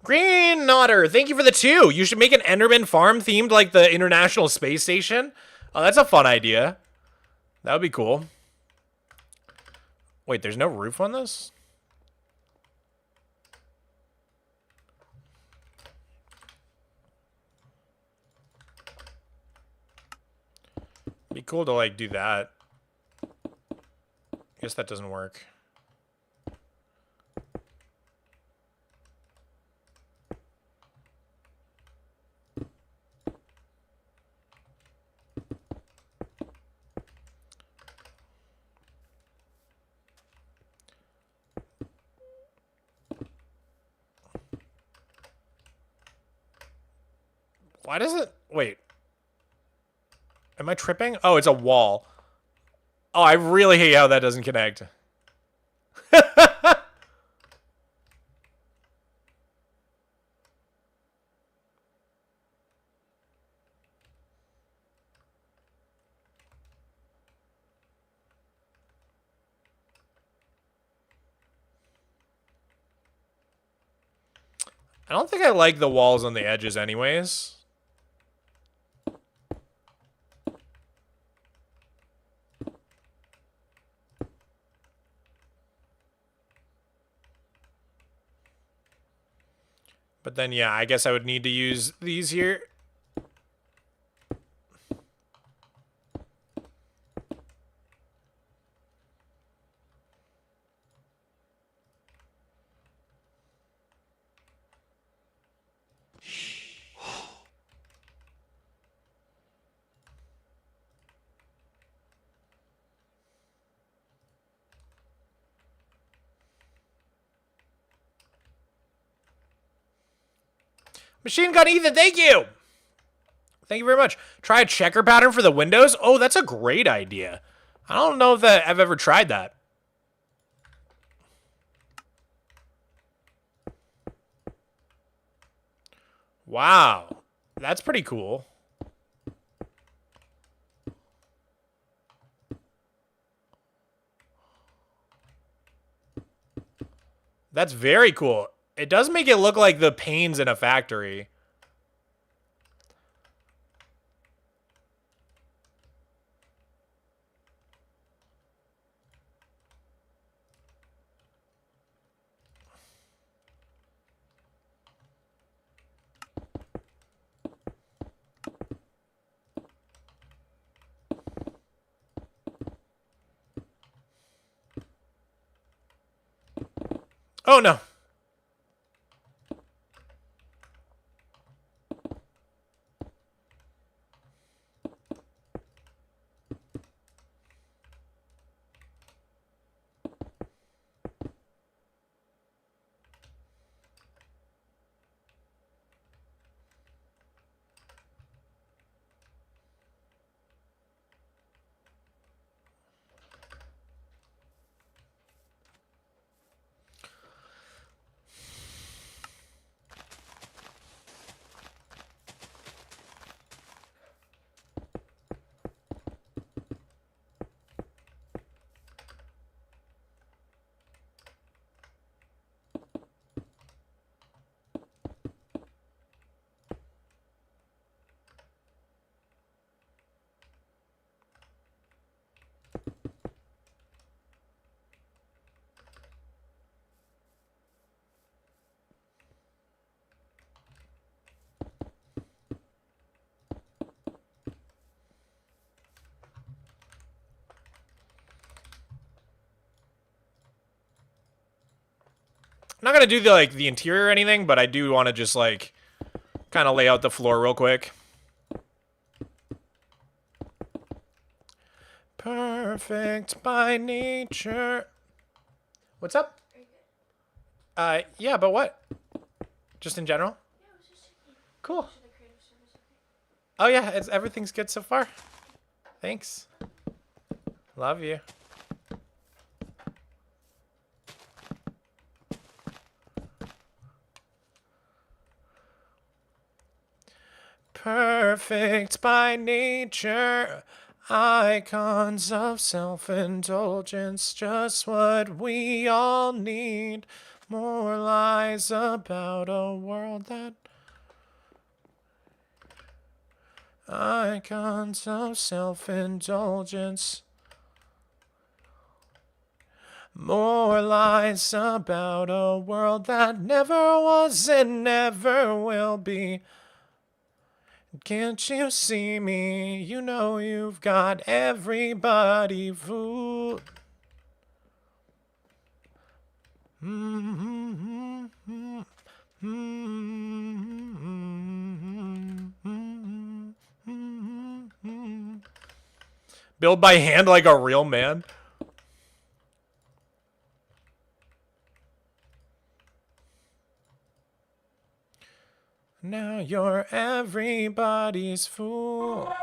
Green Nodder, thank you for the 2. You should make an Enderman farm themed like the International Space Station. Oh, that's a fun idea. That would be cool. Wait, there's no roof on this? Be cool to like do that. Guess that doesn't work. Why does it... Wait. Am I tripping? Oh, it's a wall. Oh, I really hate how that doesn't connect. I don't think I like the walls on the edges anyways. But then, yeah, I guess I would need to use these here. Machine Gun Ethan, thank you. Thank you very much. Try a checker pattern for the windows. Oh, that's a great idea. I don't know if I've ever tried that. Wow. That's pretty cool. That's very cool. It does make it look like the panes in a factory. Oh, no. I'm not gonna do the interior or anything, but I do want to just like kind of lay out the floor real quick. Perfect by nature. What's up? Yeah, but what? Just in general? Yeah, I was just checking. Cool. Should the creative service okay? Oh yeah, everything's good so far. Thanks. Love you. Perfect by nature, icons of self-indulgence, just what we all need. More lies about a world that... Icons of self-indulgence. More lies about a world that never was and never will be. Can't you see me? You know you've got everybody fooled. Build by hand like a real man. Now you're everybody's fool.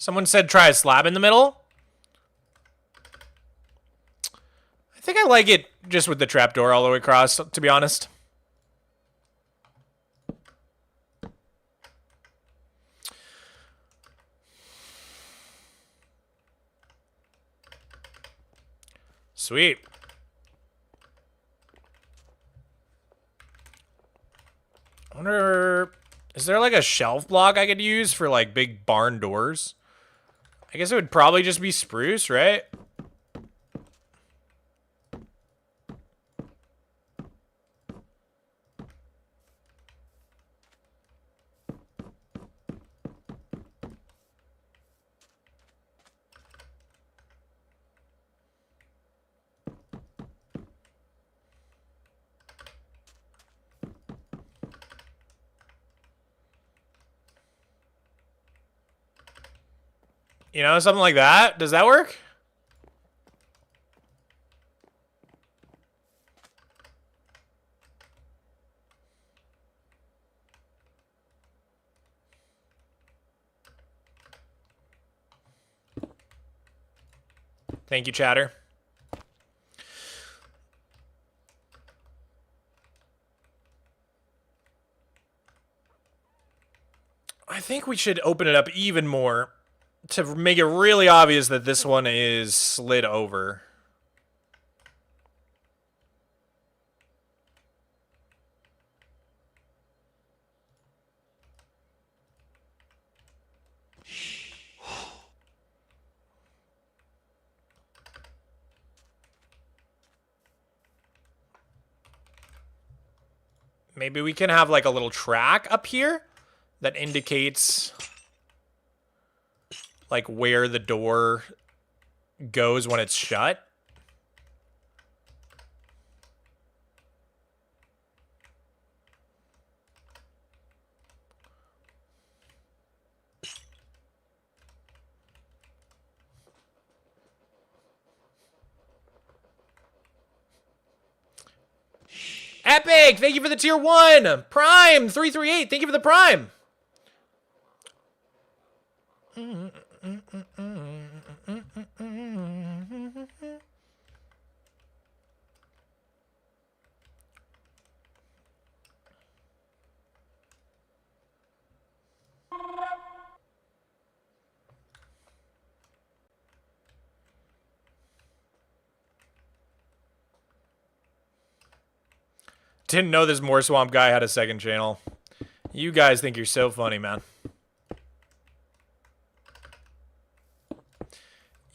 Someone said try a slab in the middle. I think I like it just with the trapdoor all the way across, to be honest. Sweet. I wonder, is there like a shelf block I could use for like big barn doors? I guess it would probably just be spruce, right? You know, something like that. Does that work? Thank you, chatter. I think we should open it up even more to make it really obvious that this one is slid over. Maybe we can have like a little track up here that indicates like where the door goes when it's shut. Epic! Thank you for the tier 1! Prime 338, thank you for the prime! Didn't know this Mogswamp guy had a second channel. You guys think you're so funny, man.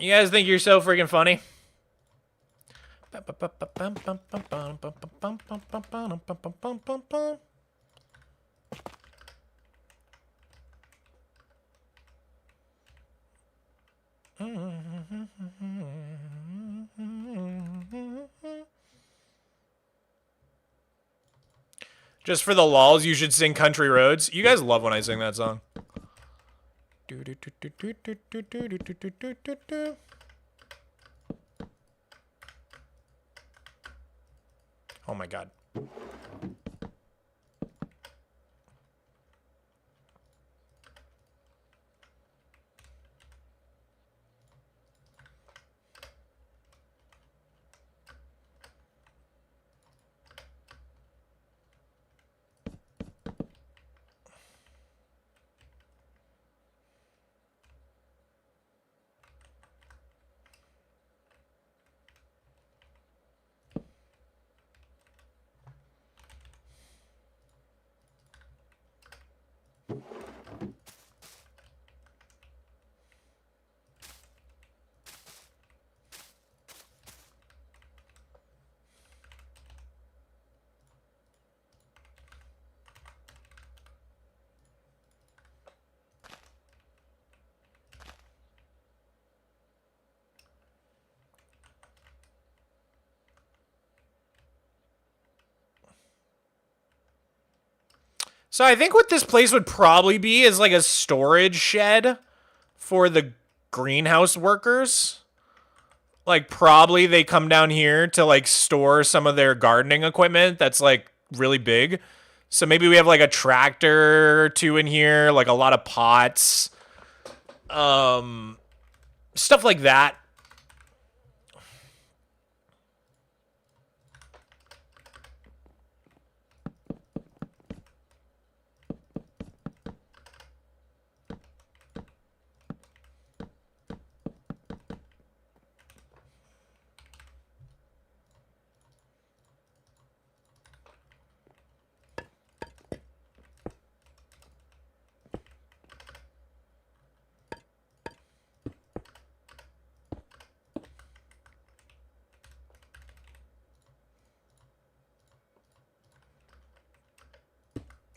You guys think you're so freaking funny? Just for the lulz, you should sing Country Roads. You guys love when I sing that song. Oh my god. So I think what this place would probably be is like a storage shed for the greenhouse workers. Like probably they come down here to like store some of their gardening equipment that's like really big. So maybe we have like a tractor or two in here, like a lot of pots. Stuff like that.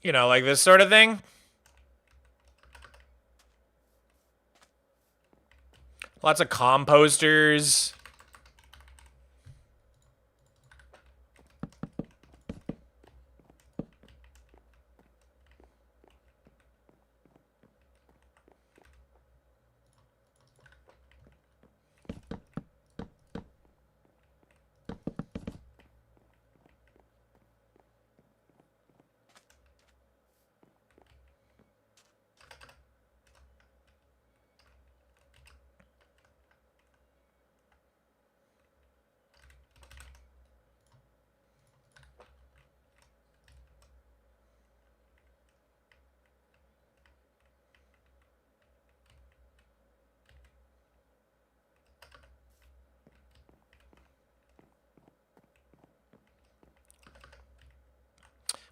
You know, like this sort of thing. Lots of composters.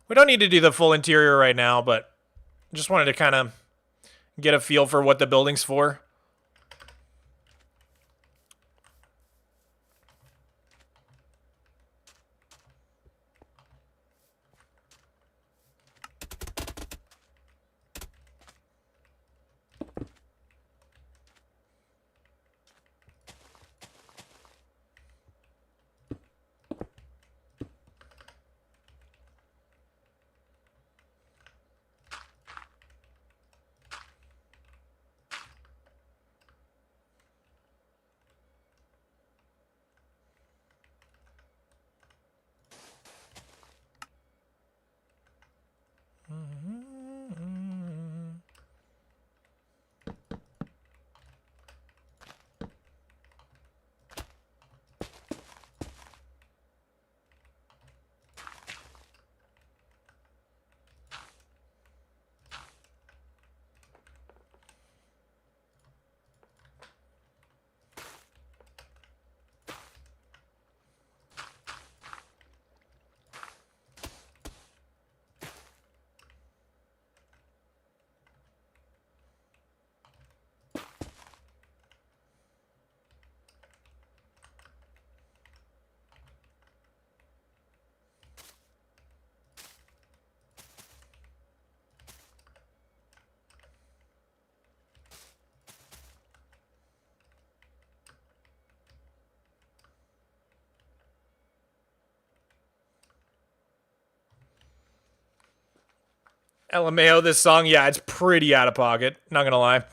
We don't need to do the full interior right now, but just wanted to kind of get a feel for what the building's for. LMAO, this song, yeah, it's pretty out of pocket. Not gonna lie.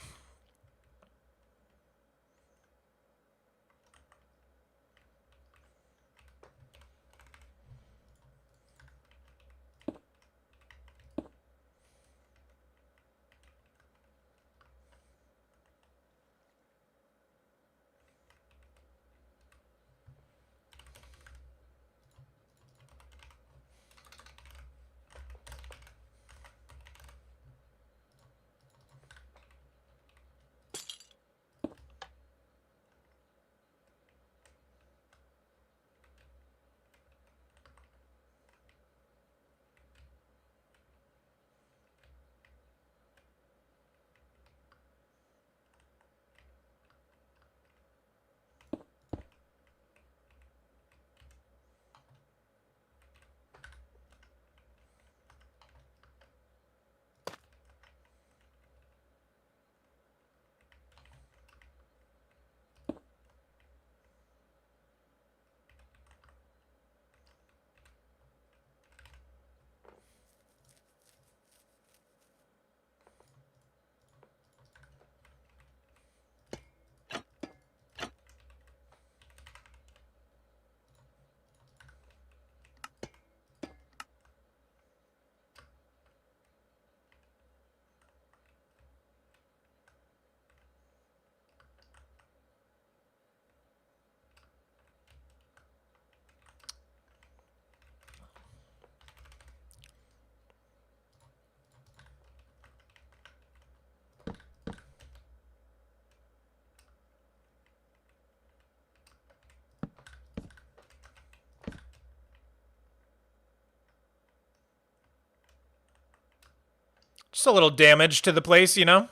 Just a little damage to the place, you know?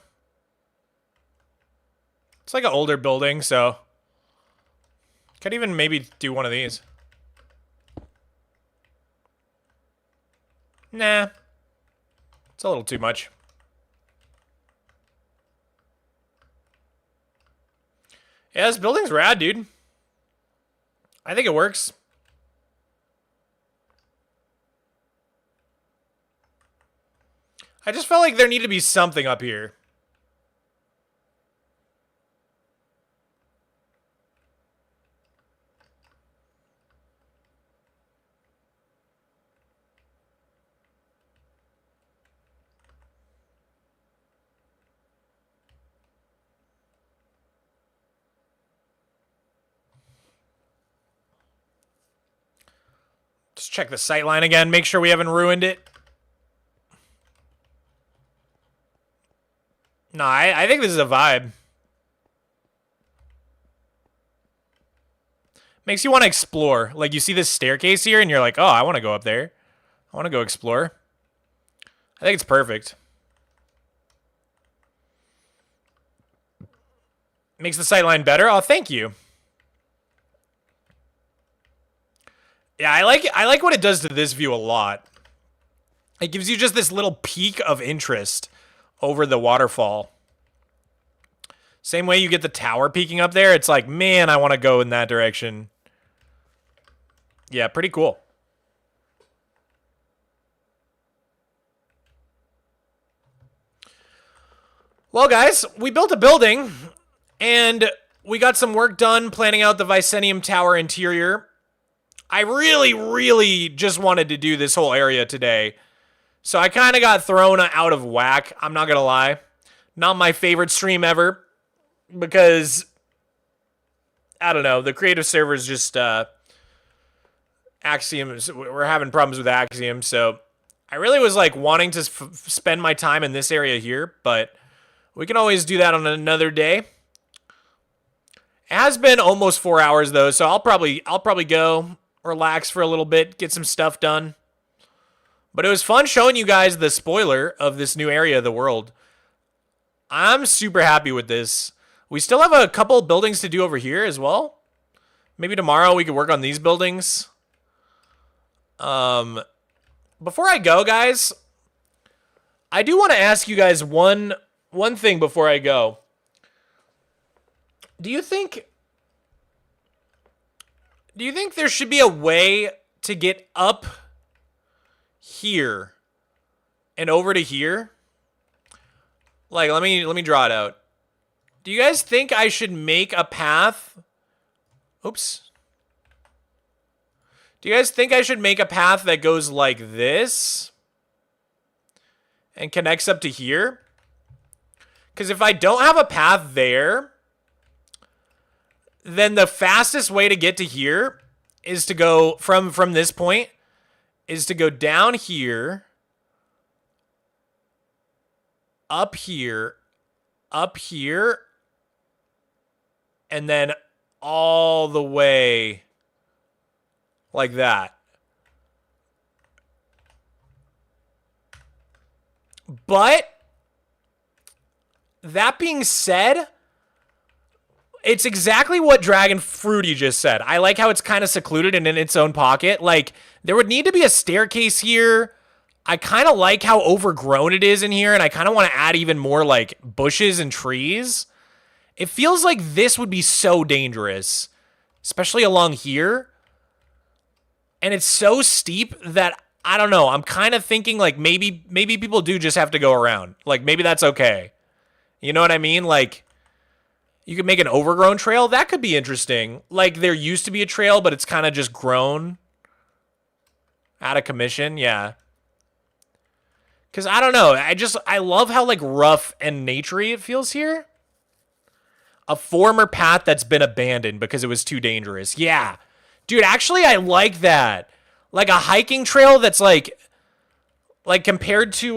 It's like an older building, so... Could even maybe do one of these. Nah. It's a little too much. Yeah, this building's rad, dude. I think it works. I just felt like there needed to be something up here. Just check the sightline again, make sure we haven't ruined it. No, I think this is a vibe. Makes you want to explore. Like, you see this staircase here, and you're like, oh, I want to go up there. I want to go explore. I think it's perfect. Makes the sightline better. Oh, thank you. Yeah, I like what it does to this view a lot. It gives you just this little peak of interest over the waterfall. Same way you get the tower peeking up there. It's like, man, I want to go in that direction. Yeah, pretty cool. Well, guys, we built a building, and we got some work done planning out the Vicenium Tower interior. I really just wanted to do this whole area today. So I kind of got thrown out of whack. I'm not going to lie. Not my favorite stream ever. Because, I don't know, the creative servers just, Axiom, we're having problems with Axiom. So I really was like wanting to spend my time in this area here. But we can always do that on another day. It has been almost 4 hours though. So I'll probably go relax for a little bit, get some stuff done. But it was fun showing you guys the spoiler of this new area of the world. I'm super happy with this. We still have a couple buildings to do over here as well. Maybe tomorrow we could work on these buildings. Before I go, guys, I do want to ask you guys one thing before I go. Do you think there should be a way to get up here and over to here? Like, let me draw it out. Do you guys think I should make a path? Oops. Do you guys think I should make a path that goes like this and connects up to here? Because if I don't have a path there, then the fastest way to get to here is to go from this point is to go down here, up here, and then all the way like that. But that being said, it's exactly what Dragon Fruity just said. I like how it's kind of secluded and in its own pocket. Like, there would need to be a staircase here. I kind of like how overgrown it is in here, and I kind of want to add even more, like, bushes and trees. It feels like this would be so dangerous, especially along here. And it's so steep that, I don't know, I'm kind of thinking, like, maybe people do just have to go around. Like, maybe that's okay. You know what I mean? Like, you could make an overgrown trail. That could be interesting. Like, there used to be a trail, but it's kind of just grown out of commission. Yeah. Because, I don't know. I love how, like, rough and naturey it feels here. A former path that's been abandoned because it was too dangerous. Yeah. Dude, actually, I like that. Like, a hiking trail that's, like compared to,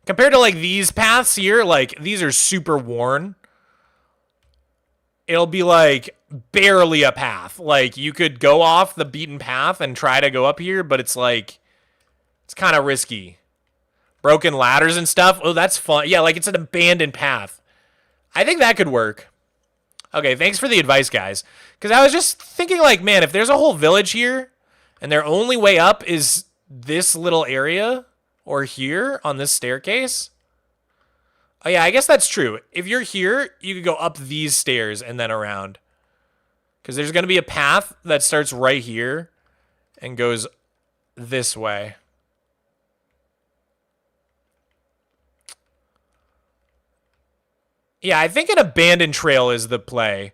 like, these paths here, like, these are super worn. It'll be, like, barely a path. Like, you could go off the beaten path and try to go up here, but it's, like, it's kind of risky. broken ladders and stuff. Oh, that's fun. Yeah, like it's an abandoned path. I think that could work. Okay, thanks for the advice, guys. Because I was just thinking, like, man, if there's a whole village here and their only way up is this little area or here on this staircase. Oh, yeah, I guess that's true. If you're here, you could go up these stairs and then around. Because there's going to be a path that starts right here and goes this way. Yeah, I think an abandoned trail is the play.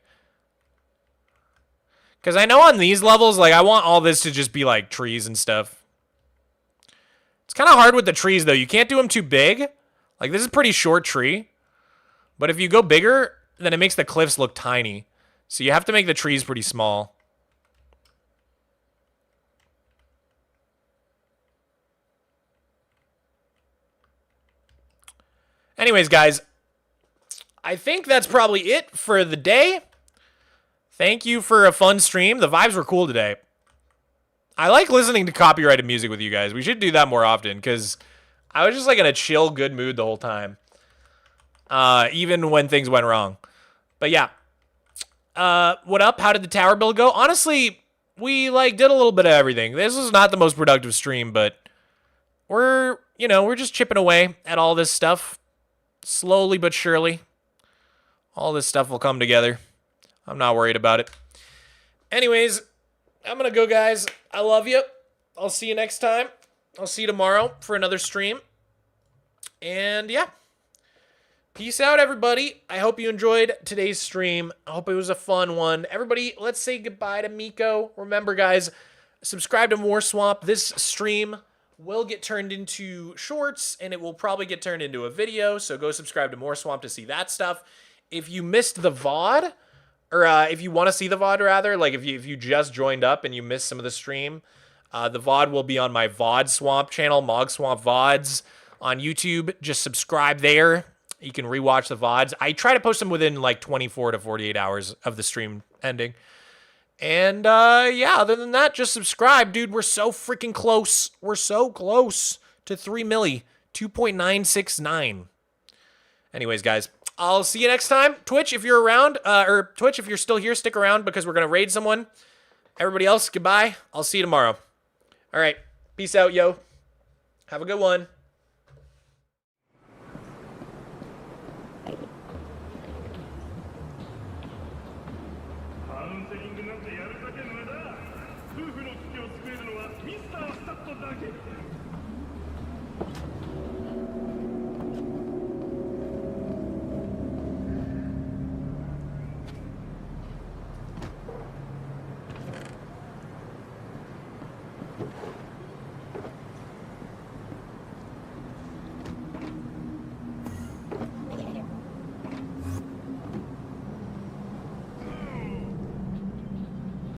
Because I know on these levels, like, I want all this to just be, like, trees and stuff. It's kind of hard with the trees, though. You can't do them too big. Like, this is a pretty short tree. But if you go bigger, then it makes the cliffs look tiny. So you have to make the trees pretty small. Anyways, guys, I think that's probably it for the day. Thank you for a fun stream. The vibes were cool today. I like listening to copyrighted music with you guys. We should do that more often because I was just like in a chill, good mood the whole time. Even when things went wrong. But yeah. What up? How did the tower build go? Honestly, we like did a little bit of everything. This was not the most productive stream, but we're just chipping away at all this stuff. Slowly but surely. All this stuff will come together. I'm not worried about it. Anyways, I'm going to go, guys. I love you. I'll see you next time. I'll see you tomorrow for another stream. And yeah. Peace out, everybody. I hope you enjoyed today's stream. I hope it was a fun one. Everybody, let's say goodbye to Miko. Remember, guys, subscribe to Mogswamp. This stream will get turned into shorts, and it will probably get turned into a video, so go subscribe to Mogswamp to see that stuff. If you missed the VOD, or if you want to see the VOD, rather, like if you just joined up and you missed some of the stream, the VOD will be on my VOD Swamp channel, Mogswamp VODs on YouTube. Just subscribe there. You can rewatch the VODs. I try to post them within like 24 to 48 hours of the stream ending. And, yeah, other than that, just subscribe. Dude, we're so freaking close. We're so close to 3 milli. 2.969. Anyways, guys, I'll see you next time. Twitch, if you're around, or Twitch, if you're still here, stick around because we're going to raid someone. Everybody else, goodbye. I'll see you tomorrow. All right. Peace out, yo. Have a good one.